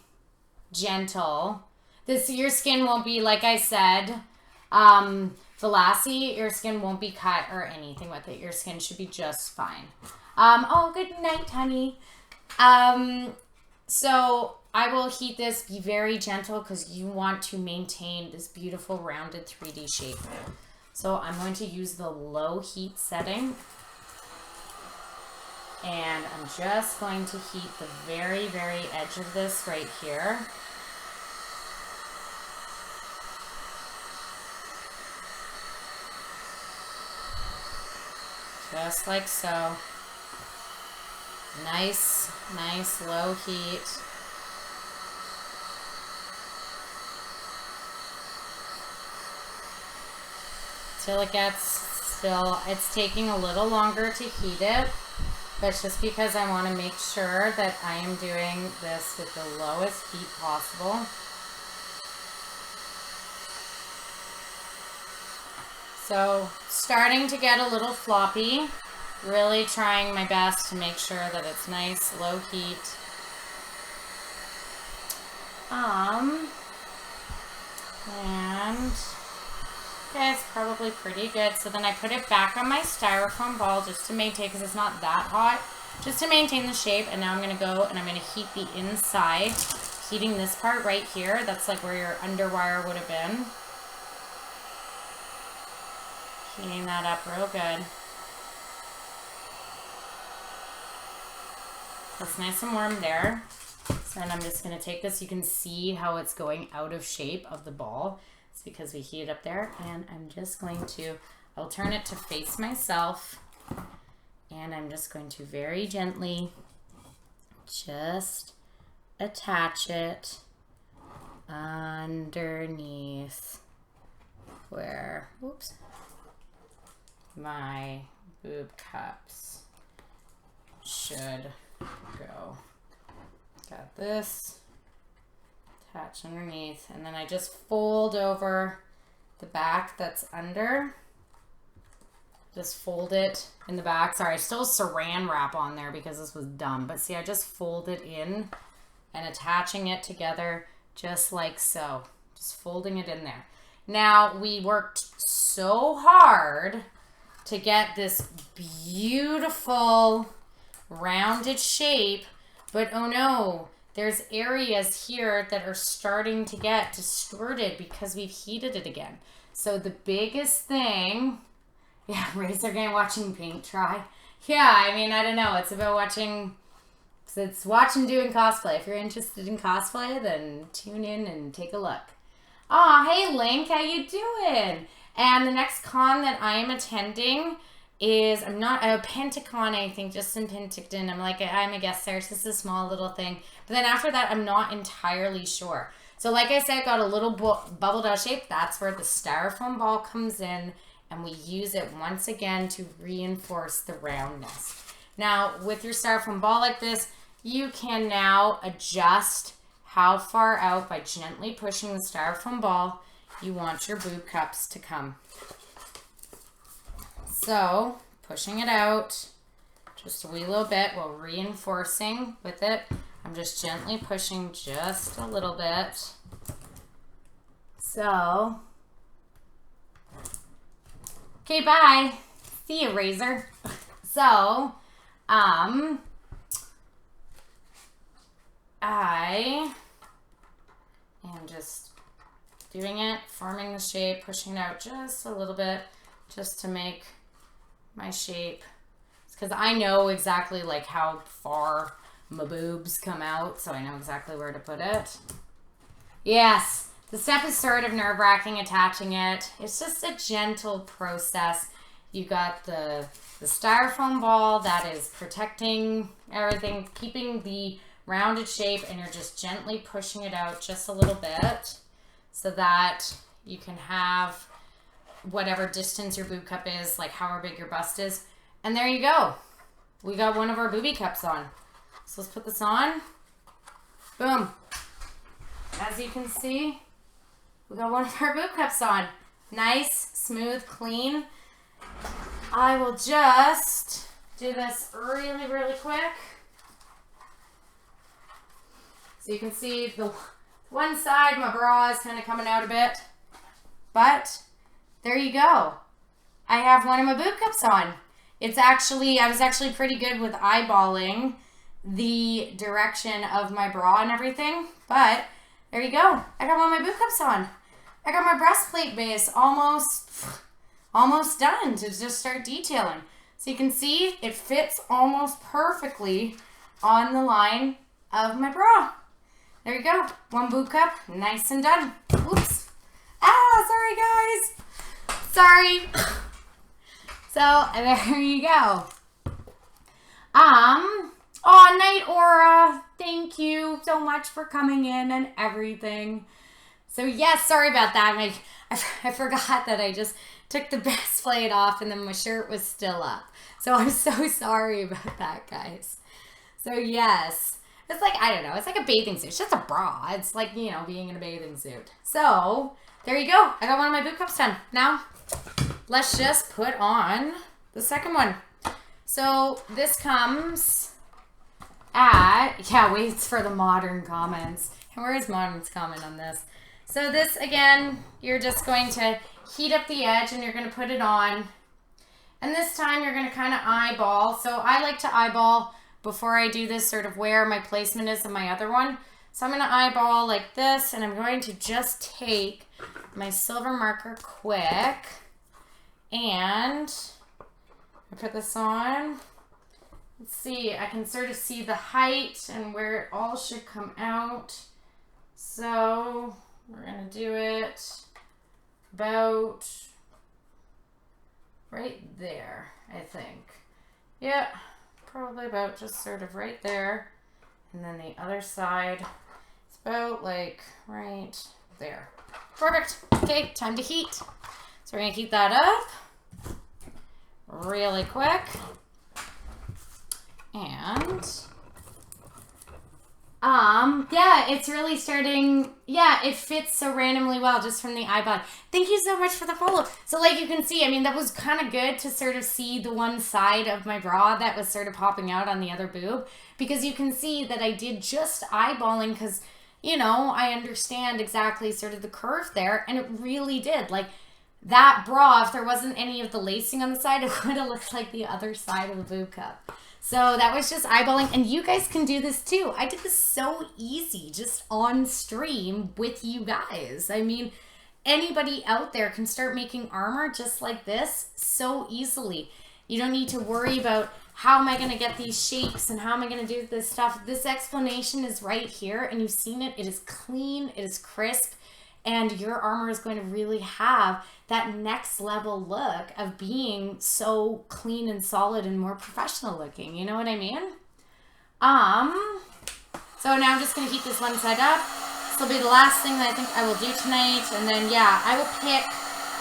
gentle. Your skin won't be, like I said, Velassie, your skin won't be cut or anything with it. Your skin should be just fine. Oh, good night, honey. So I will heat this, be very gentle because you want to maintain this beautiful rounded 3D shape. So I'm going to use the low heat setting. And I'm just going to heat the very, very edge of this right here. Just like so. Nice, nice low heat. Till it gets still, it's taking a little longer to heat it, but it's just because I want to make sure that I am doing this with the lowest heat possible. So starting to get a little floppy, really trying my best to make sure that it's nice, low heat. And okay, it's probably pretty good. So then I put it back on my styrofoam ball just to maintain, because it's not that hot, just to maintain the shape. And now I'm going to go and I'm going to heat the inside, heating this part right here. That's like where your underwire would have been. Heating that up real good. That's nice and warm there. So then I'm just going to take this. You can see how it's going out of shape of the ball. It's because we heat it up there. And I'm just going to, I'll turn it to face myself. And I'm just going to very gently just attach it underneath where, whoops, my boob cups should go. Got this attached underneath, and then I just fold over the back that's under. Just fold it in the back. Sorry, I still saran wrap on there because this was dumb, but see, I just fold it in and attaching it together just like so. Just folding it in there. Now, we worked so hard to get this beautiful rounded shape, but oh no, there's areas here that are starting to get distorted because we've heated it again. So the biggest thing, yeah, Razor Game watching paint dry. Yeah, I mean, I don't know. It's about watching, it's watching doing cosplay. If you're interested in cosplay, then tune in and take a look. Aw, hey Link, how you doing? And the next con that I am attending is, I'm not, a Pentacon, I think, just in Penticton. I'm a guest there, it's just a small little thing. But then after that, I'm not entirely sure. So like I said, got a little bubbled out shape. That's where the styrofoam ball comes in, and we use it once again to reinforce the roundness. Now, with your styrofoam ball like this, you can now adjust how far out by gently pushing the styrofoam ball you want your boob cups to come. So, pushing it out just a wee little bit while reinforcing with it. I'm just gently pushing just a little bit. So, okay, bye. See you, Razor. So, I am just doing it, forming the shape, pushing it out just a little bit, just to make my shape. It's because I know exactly like how far my boobs come out, so I know exactly where to put it. Yes, the step is sort of nerve-wracking attaching it. It's just a gentle process. You got the styrofoam ball that is protecting everything, keeping the rounded shape, and you're just gently pushing it out just a little bit so that you can have whatever distance your boob cup is, like however big your bust is. And there you go. We got one of our booby cups on. So let's put this on. Boom. As you can see, we got one of our boob cups on. Nice, smooth, clean. I will just do this really, really quick. So you can see the one side, my bra is kind of coming out a bit. But there you go. I have one of my boob cups on. It's actually, I was actually pretty good with eyeballing the direction of my bra and everything. But there you go. I got one of my boob cups on. I got my breastplate base almost done to just start detailing. So you can see it fits almost perfectly on the line of my bra. There you go. One boob cup, nice and done. Oops. Sorry guys. Sorry. So there you go. Oh, Night Aura, thank you so much for coming in and everything. So yes, sorry about that. I forgot that I just took the breastplate off and then my shirt was still up. So I'm so sorry about that, guys. So yes, it's like, I don't know, it's like a bathing suit. It's just a bra. It's like, you know, being in a bathing suit. So there you go. I got one of my boob cups done. Now, let's just put on the second one. So this comes at, yeah, waits for the modern comments. And where is modern's comment on this? So this, again, you're just going to heat up the edge and you're going to put it on. And this time you're going to kind of eyeball. So I like to eyeball before I do this, sort of where my placement is on my other one. So I'm going to eyeball like this, and I'm going to just take my silver marker quick and I put this on. Let's see, I can sort of see the height and where it all should come out. So we're going to do it about right there, I think. Yeah, probably about just sort of right there. And then the other side, it's about like right there. Perfect. Okay, time to heat. So we're going to heat that up really quick. And yeah, it's really starting, yeah, it fits so randomly well just from the eyeball. Thank you so much for the follow. So like you can see, I mean, that was kind of good to sort of see the one side of my bra that was sort of popping out on the other boob, because you can see that I did just eyeballing, because you know, I understand exactly sort of the curve there, and it really did. Like, that bra, if there wasn't any of the lacing on the side, it would have looked like the other side of the boob cup. So that was just eyeballing, and you guys can do this too. I did this so easy, just on stream with you guys. I mean, anybody out there can start making armor just like this so easily. You don't need to worry about how am I going to get these shapes and how am I going to do this stuff. This explanation is right here, and you've seen it. It is clean, it is crisp, and your armor is going to really have that next level look of being so clean and solid and more professional looking. You know what I mean? So now I'm just going to heat this one side up. This will be the last thing that I think I will do tonight. And then, yeah, I will pick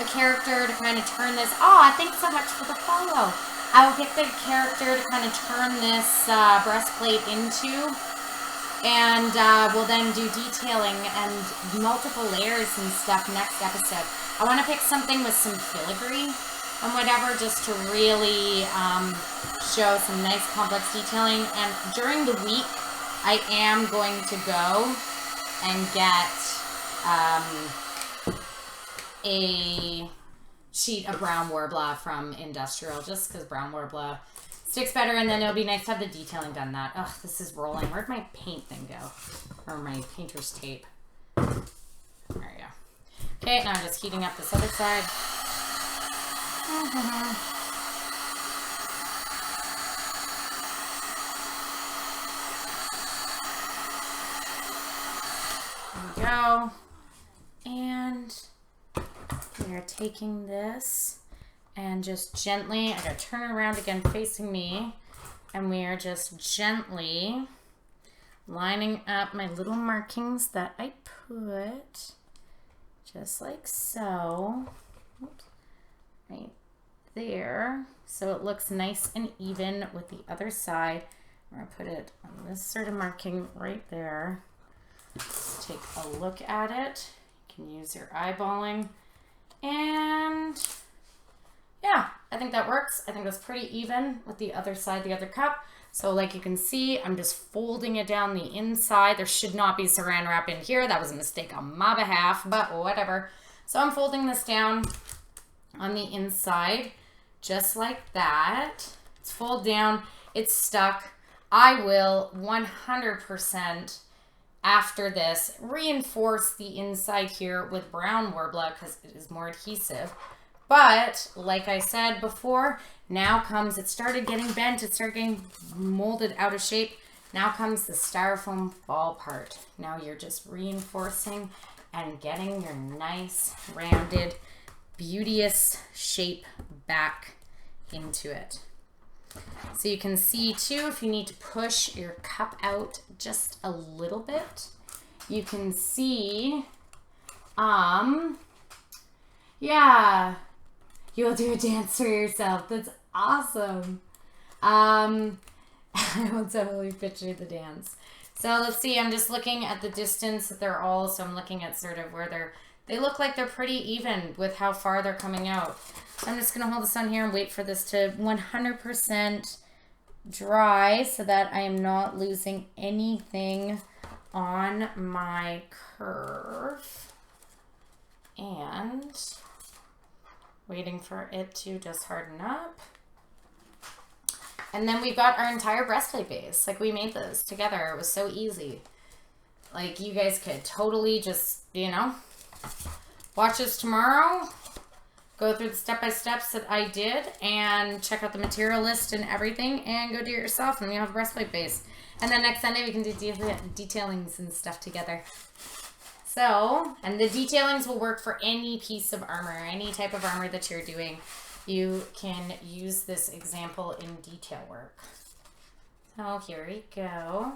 a character to kind of turn this. Oh, thanks so much for the follow. I will pick the character to kind of turn this breastplate into. And we'll then do detailing and multiple layers and stuff next episode. I want to pick something with some filigree and whatever, just to really show some nice complex detailing. And during the week, I am going to go and get a sheet of brown Worbla from Industrial, just because brown Worbla sticks better, and then it'll be nice to have the detailing done that. Ugh, this is rolling. Where'd my paint thing go? Or my painter's tape. There we go. Okay, now I'm just heating up this other side. There we go. And we are taking this and just gently, I gotta turn it around again facing me, and we are just gently lining up my little markings that I put, just like so. Oops. Right there. So it looks nice and even with the other side. I'm gonna put it on this sort of marking right there. Let's take a look at it. You can use your eyeballing. And yeah, I think that works. I think that's pretty even with the other side, the other cup. So like you can see, I'm just folding it down the inside. There should not be saran wrap in here. That was a mistake on my behalf, but whatever. So I'm folding this down on the inside, just like that. It's folded down, it's stuck. I will 100% after this reinforce the inside here with brown Worbla because it is more adhesive. But like I said before, now comes, it started getting bent, it started getting molded out of shape. Now comes the styrofoam ball part. Now you're just reinforcing and getting your nice, rounded, beauteous shape back into it. So you can see too, if you need to push your cup out just a little bit, you can see, yeah, you'll do a dance for yourself. That's awesome. I will totally picture the dance. So let's see, I'm just looking at the distance that they're all, so I'm looking at sort of where they look like they're pretty even with how far they're coming out. So I'm just going to hold this on here and wait for this to 100% dry so that I am not losing anything on my curve. And waiting for it to just harden up. And then we've got our entire breastplate base. Like, we made this together. It was so easy. Like, you guys could totally just, you know, watch this tomorrow, go through the step-by-steps that I did, and check out the material list and everything, and go do it yourself, and you'll have a breastplate base. And then next Sunday, we can do detailings and stuff together. So, and the detailings will work for any piece of armor, any type of armor that you're doing. You can use this example in detail work. So here we go.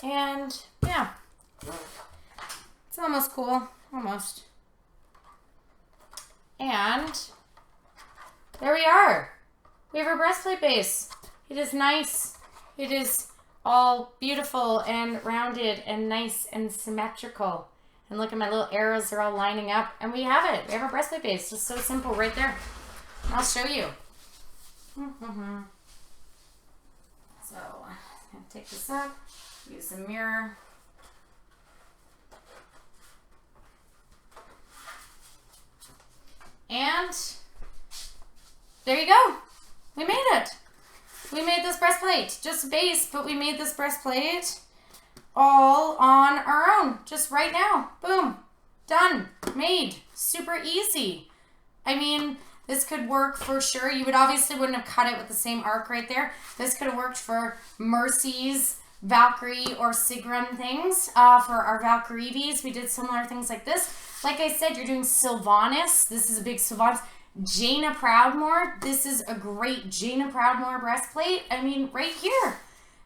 And yeah, it's almost cool, almost. And there we are. We have our breastplate base. It is nice. It is all beautiful and rounded and nice and symmetrical. And look at my little arrows, they're all lining up. And we have it. We have our breastplate base. Just so simple right there. I'll show you. So, I'm going to take this up, use the mirror. And there you go. We made it. We made this breastplate. Just a base, but we made this breastplate all on our own. Just right now. Boom. Done. Made. Super easy. I mean, this could work for sure. You would obviously wouldn't have cut it with the same arc right there. This could have worked for Mercy's Valkyrie or Sigrun things. For our Valkyries, we did similar things like this. Like I said, you're doing Sylvanas. This is a big Sylvanas. Jaina Proudmoore. This is a great Jaina Proudmoore breastplate. I mean, right here.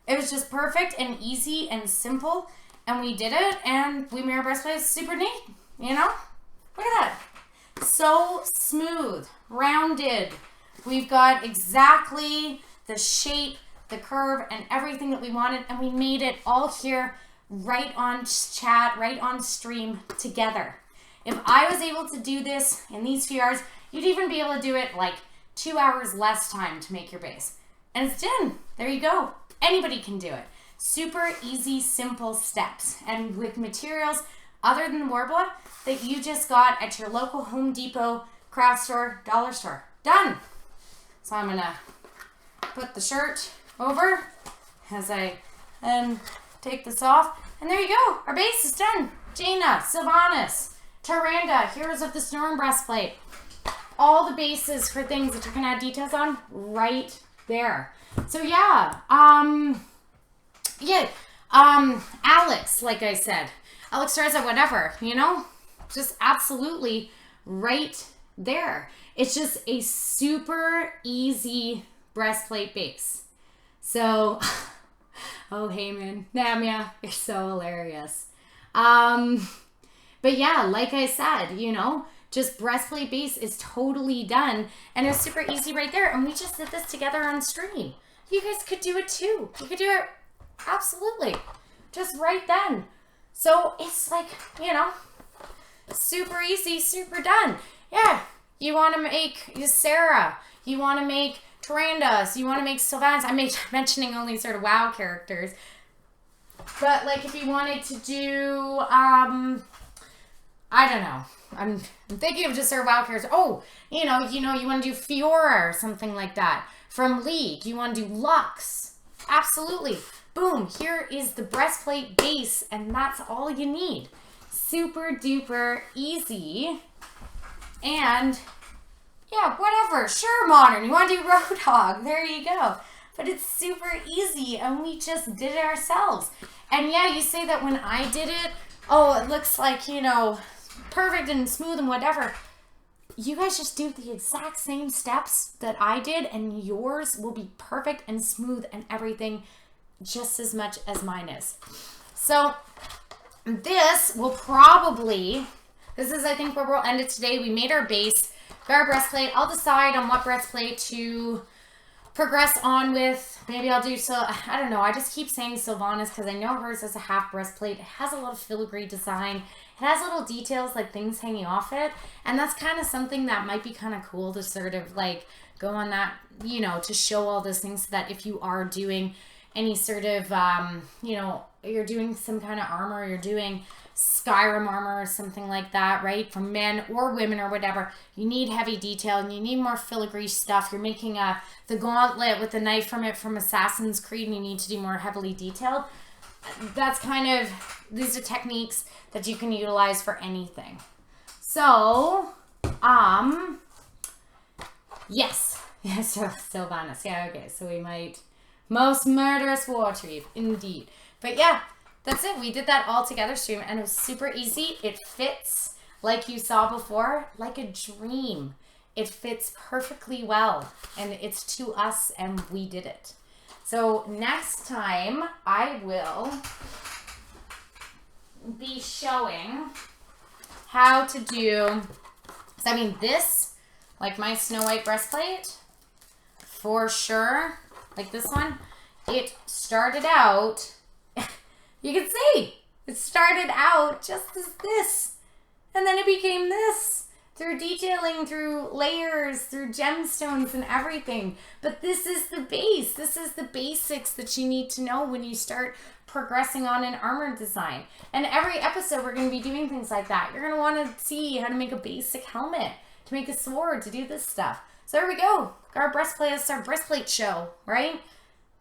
It was just perfect and easy and simple. And we did it. And we made our breastplate super neat. You know? Look at that. So smooth. Rounded. We've got exactly the shape, the curve, and everything that we wanted. And we made it all here right on chat, right on stream together. If I was able to do this in these few hours, you'd even be able to do it like 2 hours less time to make your base. And it's done. There you go. Anybody can do it. Super easy, simple steps. And with materials other than the Worbla that you just got at your local Home Depot, craft store, dollar store. Done. So I'm going to put the shirt over as I then take this off. And there you go. Our base is done. Jaina, Sylvanas, Tyrande, Heroes of the Storm breastplate. All the bases for things that you can add details on right there. So yeah, Alex, like I said, Alex Teresa, whatever, you know, just absolutely right there. It's just a super easy breastplate base. So, oh, Heyman, Namia, you're so hilarious. But yeah, like I said, you know, just breastplate base is totally done. And it's super easy right there. And we just did this together on stream. You guys could do it too. You could do it absolutely. Just right then. So it's like, you know, super easy, super done. Yeah, you want to make Sarah. You want to make Tyrande. So you want to make Sylvanas. I'm mentioning only sort of WoW characters. But like if you wanted to do, I don't know. I'm thinking of just sort of WoW characters. Oh, you know, you want to do Fiora or something like that from League. You want to do Lux. Absolutely. Boom. Here is the breastplate base, and that's all you need. Super duper easy. And yeah, whatever. Sure, modern. You want to do Roadhog. There you go. But it's super easy, and we just did it ourselves. And yeah, you say that when I did it, oh, it looks like, you know, perfect and smooth and whatever. You guys just do the exact same steps that I did, and yours will be perfect and smooth and everything just as much as mine is. So this will probably, this is I think where we'll end it today. We made our base, got our breastplate. I'll decide on what breastplate to progress on with. Maybe I'll do, so I don't know. I just keep saying Sylvanas because I know hers has a half breastplate. It has a lot of filigree design. It has little details like things hanging off it. And that's kind of something that might be kind of cool to sort of like go on that, you know, to show all those things so that if you are doing any sort of, you know, you're doing some kind of armor, you're doing Skyrim armor or something like that, right? For men or women or whatever, you need heavy detail and you need more filigree stuff. You're making the gauntlet with the knife from it from Assassin's Creed and you need to do more heavily detailed. That's kind of, these are techniques that you can utilize for anything. So, yes. So, Sylvanas. Yeah, okay. So we might, most murderous war tree, indeed. But yeah, that's it. We did that all together stream and it was super easy. It fits, like you saw before, like a dream. It fits perfectly well and it's to us and we did it. So next time I will be showing how to do, I mean this, like my Snow White breastplate, for sure, like this one, it started out, you can see, it started out just as this, and then it became this, through detailing, through layers, through gemstones and everything. But this is the base. This is the basics that you need to know when you start progressing on an armor design. And every episode we're going to be doing things like that. You're going to want to see how to make a basic helmet, to to make a sword, to do this stuff. So there we go. Our breastplate is our breastplate show, right?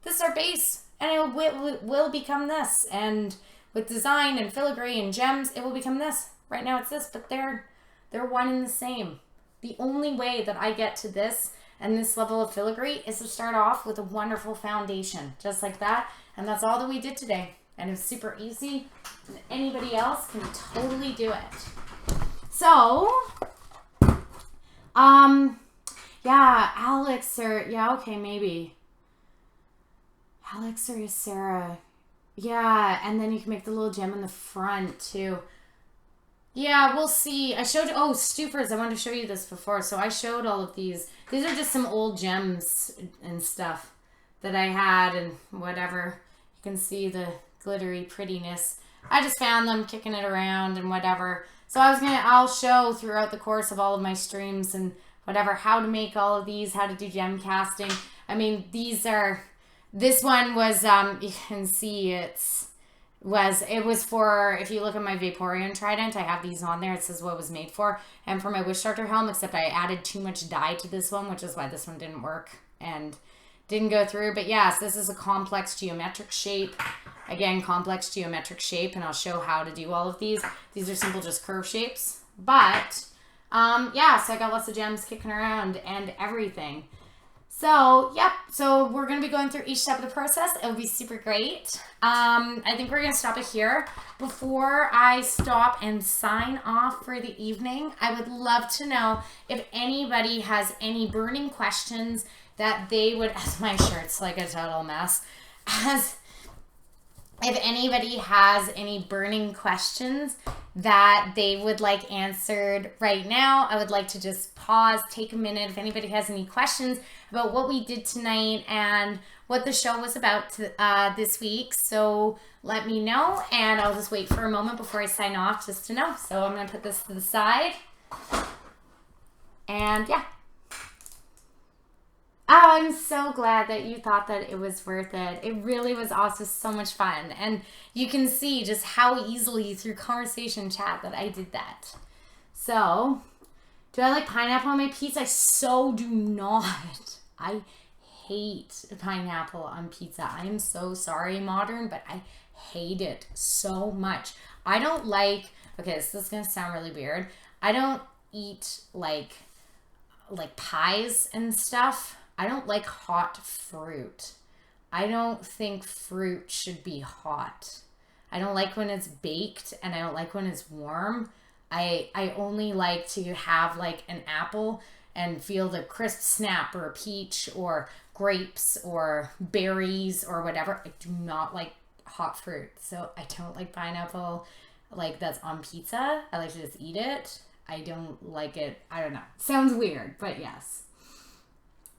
This is our base, and it will become this. And with design and filigree and gems, it will become this. Right now it's this, but they're one and the same. The only way that I get to this and this level of filigree is to start off with a wonderful foundation, just like that. And that's all that we did today. And it was super easy. And anybody else can totally do it. So, yeah, Alex or, yeah, okay, maybe. Alex or Sarah. Yeah, and then you can make the little gem in the front too. Yeah, we'll see. I showed, oh, Stoopers, I wanted to show you this before. So I showed all of these. These are just some old gems and stuff that I had and whatever. You can see the glittery prettiness. I just found them kicking it around and whatever. So I'll show throughout the course of all of my streams and whatever, how to make all of these, how to do gem casting. I mean, this one was, you can see it was for, if you look at my Vaporeon Trident, I have these on there. It says what it was made for. And for my Wish Starter Helm, except I added too much dye to this one, which is why this one didn't work and didn't go through. But yes, this is a complex geometric shape. Again, complex geometric shape, and I'll show how to do all of these. These are simple, just curve shapes. But, yeah, so I got lots of gems kicking around and everything. So, yep, so we're going to be going through each step of the process. It'll be super great. I think we're going to stop it here. Before I stop and sign off for the evening, I would love to know if anybody has any burning questions that they would, my shirt's like a total mess, if anybody has any burning questions that they would like answered right now, I would like to just pause, take a minute. If anybody has any questions about what we did tonight and what the show was about this week, so let me know, and I'll just wait for a moment before I sign off just to know. So I'm going to put this to the side, and yeah. Oh, I'm so glad that you thought that it was worth it. It really was also so much fun. And you can see just how easily through conversation chat that I did that. So, do I like pineapple on my pizza? I so do not. I hate pineapple on pizza. I am so sorry, Modern, but I hate it so much. I don't like, okay, this is going to sound really weird. I don't eat like pies and stuff. I don't like hot fruit. I don't think fruit should be hot. I don't like when it's baked, and I don't like when it's warm. I only like to have like an apple and feel the crisp snap, or a peach or grapes or berries or whatever. I do not like hot fruit. So I don't like pineapple like that's on pizza. I like to just eat it. I don't like it. I don't know. Sounds weird, but yes.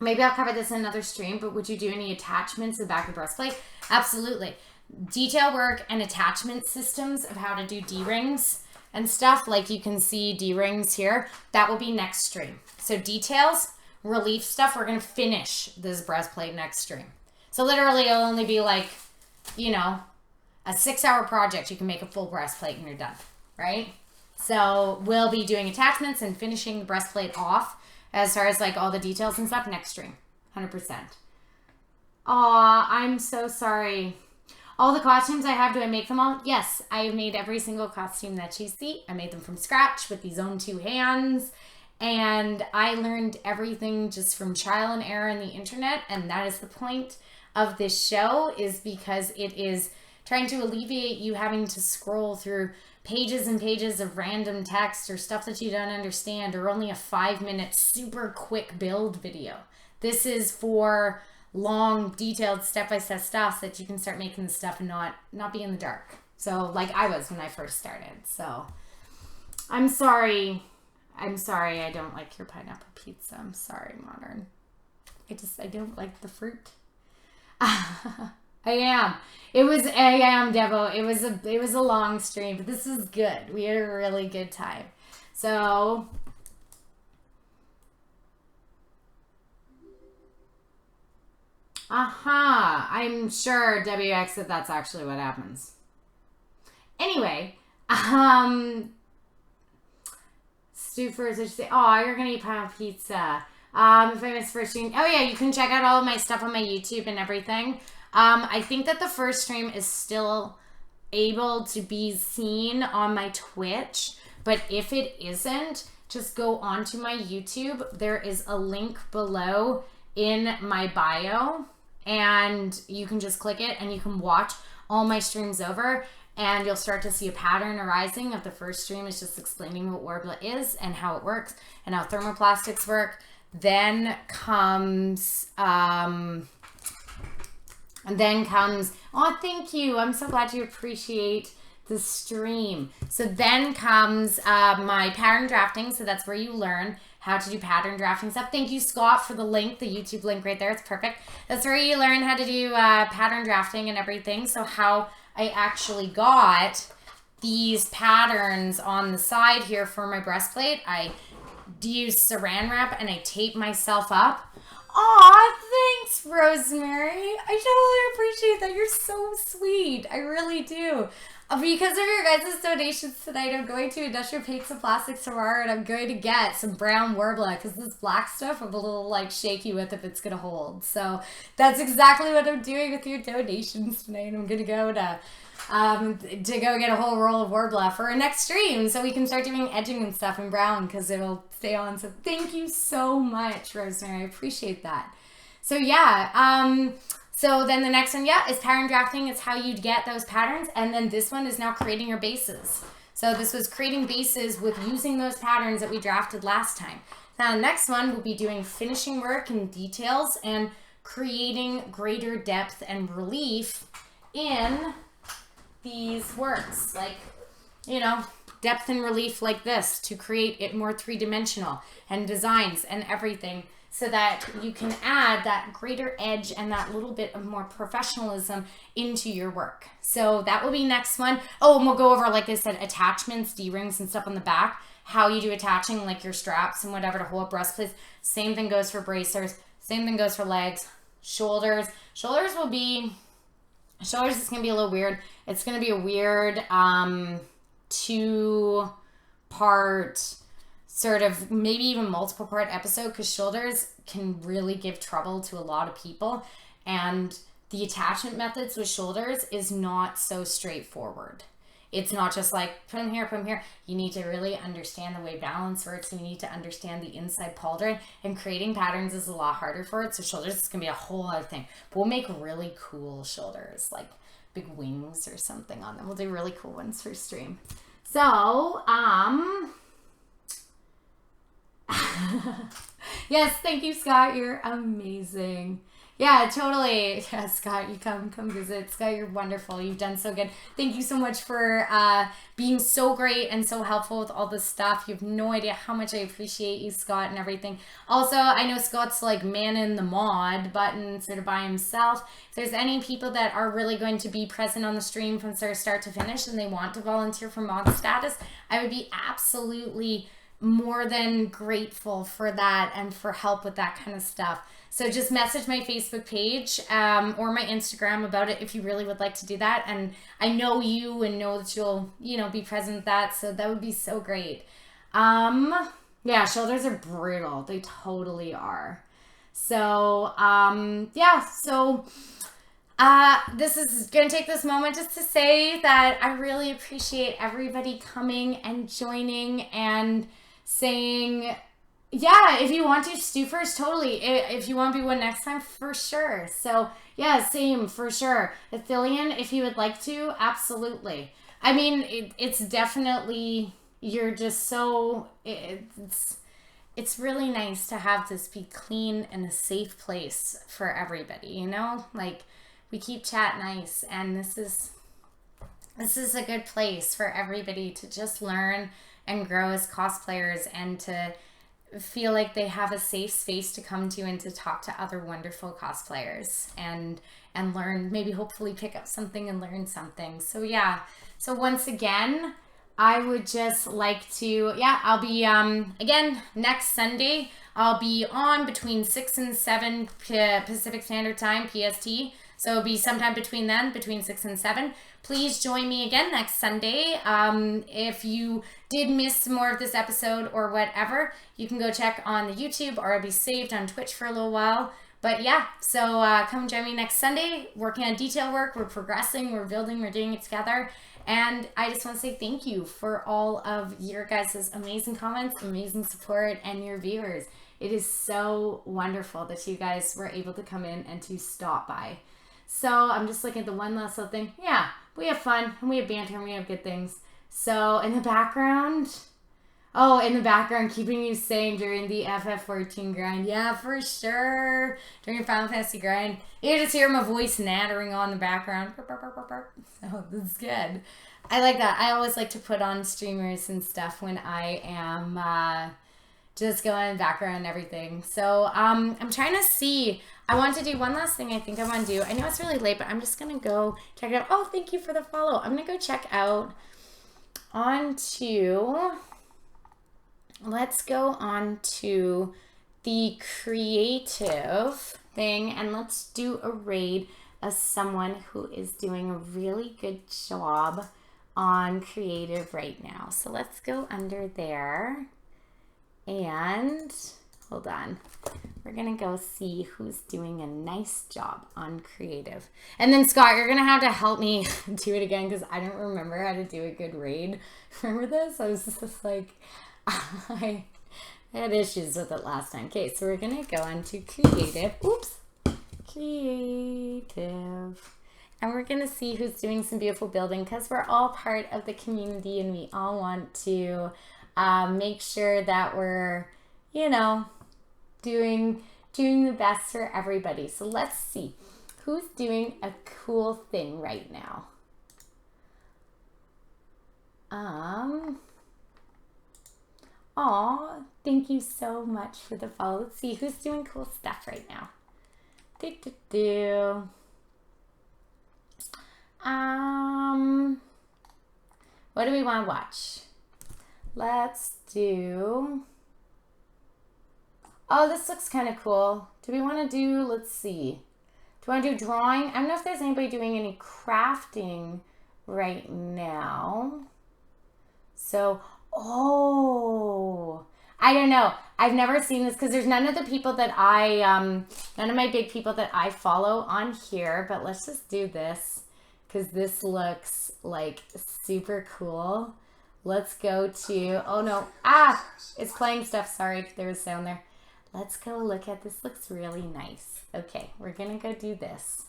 Maybe I'll cover this in another stream, but would you do any attachments to the back of the breastplate? Absolutely. Detail work and attachment systems of how to do D-rings and stuff. Like you can see D-rings here. That will be next stream. So details, relief stuff, we're going to finish this breastplate next stream. So literally it'll only be like, you know, a 6-hour project. You can make a full breastplate and you're done, right? So we'll be doing attachments and finishing the breastplate off as far as like all the details and stuff next stream. 100%. Aw, I'm so sorry. All the costumes I have, do I make them all? Yes, I have made every single costume that you see. I made them from scratch with these own 2 hands. And I learned everything just from trial and error on the internet. And that is the point of this show, is because it is trying to alleviate you having to scroll through pages and pages of random text or stuff that you don't understand, or only a 5-minute super quick build video. This is for long, detailed, step-by-step stuff so that you can start making the stuff and not be in the dark. So like I was when I first started. So I'm sorry. I'm sorry I don't like your pineapple pizza. I'm sorry, Modern. I don't like the fruit. I am, Devo. It was a long stream, but this is good. We had a really good time. So, I'm sure, WX, that that's actually what happens. Anyway, Stouffer's, I should say, oh, you're gonna eat pineapple pizza. If I missed first stream, oh yeah, you can check out all of my stuff on my YouTube and everything. I think that the first stream is still able to be seen on my Twitch, but if it isn't, just go onto my YouTube. There is a link below in my bio, and you can just click it and you can watch all my streams over, and you'll start to see a pattern arising of the first stream is just explaining what Worbla is and how it works and how thermoplastics work. Then comes, oh, thank you. I'm so glad you appreciate the stream. So then comes my pattern drafting. So that's where you learn how to do pattern drafting stuff. Thank you, Scott, for the link, the YouTube link right there. It's perfect. That's where you learn how to do pattern drafting and everything. So how I actually got these patterns on the side here for my breastplate. I use saran wrap and I tape myself up. Aw, thanks, Rosemary. I totally appreciate that. You're so sweet. I really do. Because of your guys' donations tonight, I'm going to Industrial Paints and Plastics tomorrow, and I'm going to get some brown Worbla, because this black stuff I'm a little, like, shaky with if it's going to hold. So that's exactly what I'm doing with your donations tonight. I'm going to go to go get a whole roll of Worbla for our next stream, so we can start doing edging and stuff in brown, because it'll stay on. So thank you so much, Rosemary. I appreciate that. So yeah, so then the next one, yeah, is pattern drafting. It's how you get those patterns. And then this one is now creating your bases. So this was creating bases with using those patterns that we drafted last time. Now the next one will be doing finishing work and details and creating greater depth and relief in these works. Like, you know, depth and relief like this to create it more three-dimensional and designs and everything, so that you can add that greater edge and that little bit of more professionalism into your work. So that will be next one. Oh, and we'll go over, like I said, attachments, D-rings and stuff on the back, how you do attaching like your straps and whatever to hold up breastplates. Same thing goes for bracers. Same thing goes for legs. Shoulders. Shoulders is going to be a little weird. It's going to be a weird two-part sort of, maybe even multiple part episode, because shoulders can really give trouble to a lot of people, and the attachment methods with shoulders is not so straightforward. It's not just like put them here, put them here. You need to really understand the way balance works. You need to understand the inside pauldron, and creating patterns is a lot harder for it. So shoulders is gonna be a whole other thing. But we'll make really cool shoulders, like big wings or something on them. We'll do really cool ones for stream. So yes, thank you, Scott. You're amazing. Yeah, totally. Yeah, Scott, you come visit. Scott, you're wonderful. You've done so good. Thank you so much for being so great and so helpful with all this stuff. You have no idea how much I appreciate you, Scott, and everything. Also, I know Scott's like manning the mod button sort of by himself. If there's any people that are really going to be present on the stream from start to finish and they want to volunteer for mod status, I would be absolutely more than grateful for that and for help with that kind of stuff. So just message my Facebook page or my Instagram about it if you really would like to do that. And I know you and know that you'll, be present at that. So that would be so great. Yeah, shoulders are brutal. They totally are. So, yeah, so this is going to take this moment just to say that I really appreciate everybody coming and joining and saying, yeah, if you want to, Stouffer's, totally. If you want to be one next time, for sure. So, yeah, same, for sure. Athelian, if you would like to, absolutely. I mean, it's definitely, you're just so, it's really nice to have this be clean and a safe place for everybody, Like, we keep chat nice, and this is a good place for everybody to just learn and grow as cosplayers, and to feel like they have a safe space to come to and to talk to other wonderful cosplayers and learn, maybe hopefully pick up something and learn something. So yeah, so once again, I would just like to, yeah, I'll be, again, next Sunday, I'll be on between 6 and 7 Pacific Standard Time, PST. So it'll be sometime between then, between 6 and 7. Please join me again next Sunday. If you did miss more of this episode or whatever, you can go check on the YouTube, or it'll be saved on Twitch for a little while. But yeah, so come join me next Sunday, working on detail work. We're progressing, we're building, we're doing it together. And I just want to say thank you for all of your guys' amazing comments, amazing support, and your viewers. It is so wonderful that you guys were able to come in and to stop by. So I'm just looking at the one last little thing. Yeah, we have fun, and we have banter, and we have good things. So in the background, keeping you sane during the FF14 grind. Yeah, for sure. During your Final Fantasy grind. You just hear my voice nattering on the background. So this is good. I like that. I always like to put on streamers and stuff when I am just going in the background and everything. So I'm trying to see. I want to do one last thing I think I want to do. I know it's really late, but I'm just going to go check it out. Oh, thank you for the follow. I'm going to go check out let's go on to the creative thing, and let's do a raid of someone who is doing a really good job on creative right now. So let's go under there, and hold on. We're going to go see who's doing a nice job on creative. And then Scott, you're going to have to help me do it again, because I don't remember how to do a good raid. Remember this? I was just like... I had issues with it last time. Okay, so we're going to go into creative. Oops. Creative. And we're going to see who's doing some beautiful building, because we're all part of the community and we all want to make sure that we're, you know, doing the best for everybody. So let's see who's doing a cool thing right now. Aw, thank you so much for the follow. Let's see who's doing cool stuff right now. What do we want to watch? Let's do... Oh, this looks kind of cool. Do we want to do... Let's see. Do we want to do drawing? I don't know if there's anybody doing any crafting right now. So... Oh, I don't know. I've never seen this, because there's none of the people that none of my big people that I follow on here, but let's just do this, because this looks like super cool. Let's go to, oh no, it's playing stuff. Sorry, there was sound there. Let's go look at this. Looks really nice. Okay, we're going to go do this.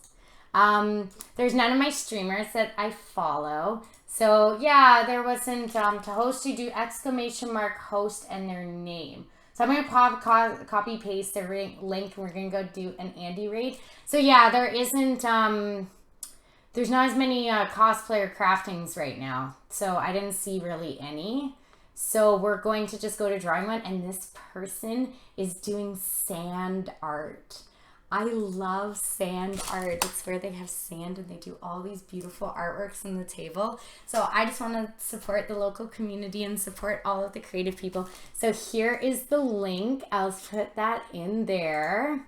There's none of my streamers that I follow. So yeah, there wasn't, to host you do !host and their name. So I'm going to copy paste the link. We're going to go do an Andy raid. So yeah, there isn't, there's not as many cosplayer craftings right now. So I didn't see really any. So we're going to just go to drawing one, and this person is doing sand art. I love sand art. It's where they have sand and they do all these beautiful artworks on the table. So I just want to support the local community and support all of the creative people. So here is the link. I'll put that in there.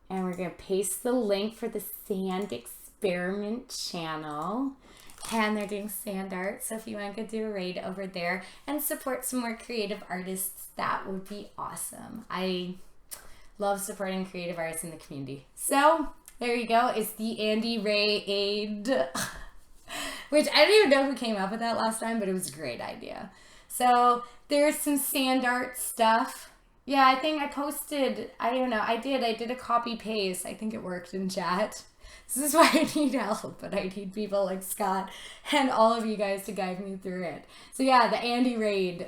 And we're going to paste the link for the Sand Experiment channel. And they're doing sand art. So if you want to do a raid over there and support some more creative artists, that would be awesome. I love supporting creative artists in the community. So there you go. It's the Andy raid, which I don't even know who came up with that last time, but it was a great idea. So there's some sand art stuff. Yeah, I think I posted, I don't know, I did a copy paste. I think it worked in chat. This is why I need help, but I need people like Scott and all of you guys to guide me through it. So yeah, the Andy raid,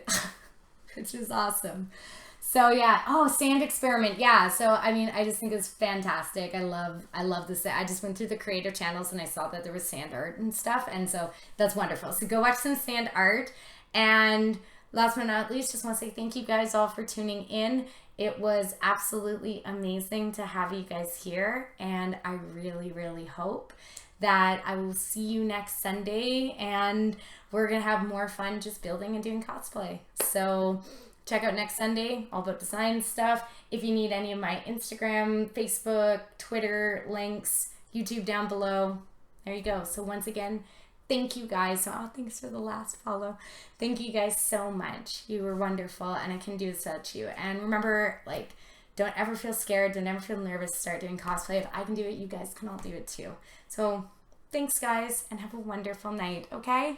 which is awesome. So yeah, oh, sand experiment. Yeah, so I mean, I just think it's fantastic. I love this. I just went through the creator channels and I saw that there was sand art and stuff, and so that's wonderful. So go watch some sand art, and last but not least, just want to say thank you guys all for tuning in. It was absolutely amazing to have you guys here, and I really, really hope that I will see you next Sunday, and we're going to have more fun just building and doing cosplay. So check out next Sunday, all about design stuff. If you need any of my Instagram, Facebook, Twitter links, YouTube down below, there you go. So once again, thank you guys. Oh, thanks for the last follow. Thank you guys so much. You were wonderful, and I can do this without you. And remember, like, don't ever feel scared. Don't ever feel nervous to start doing cosplay. If I can do it, you guys can all do it too. So thanks, guys, and have a wonderful night, okay?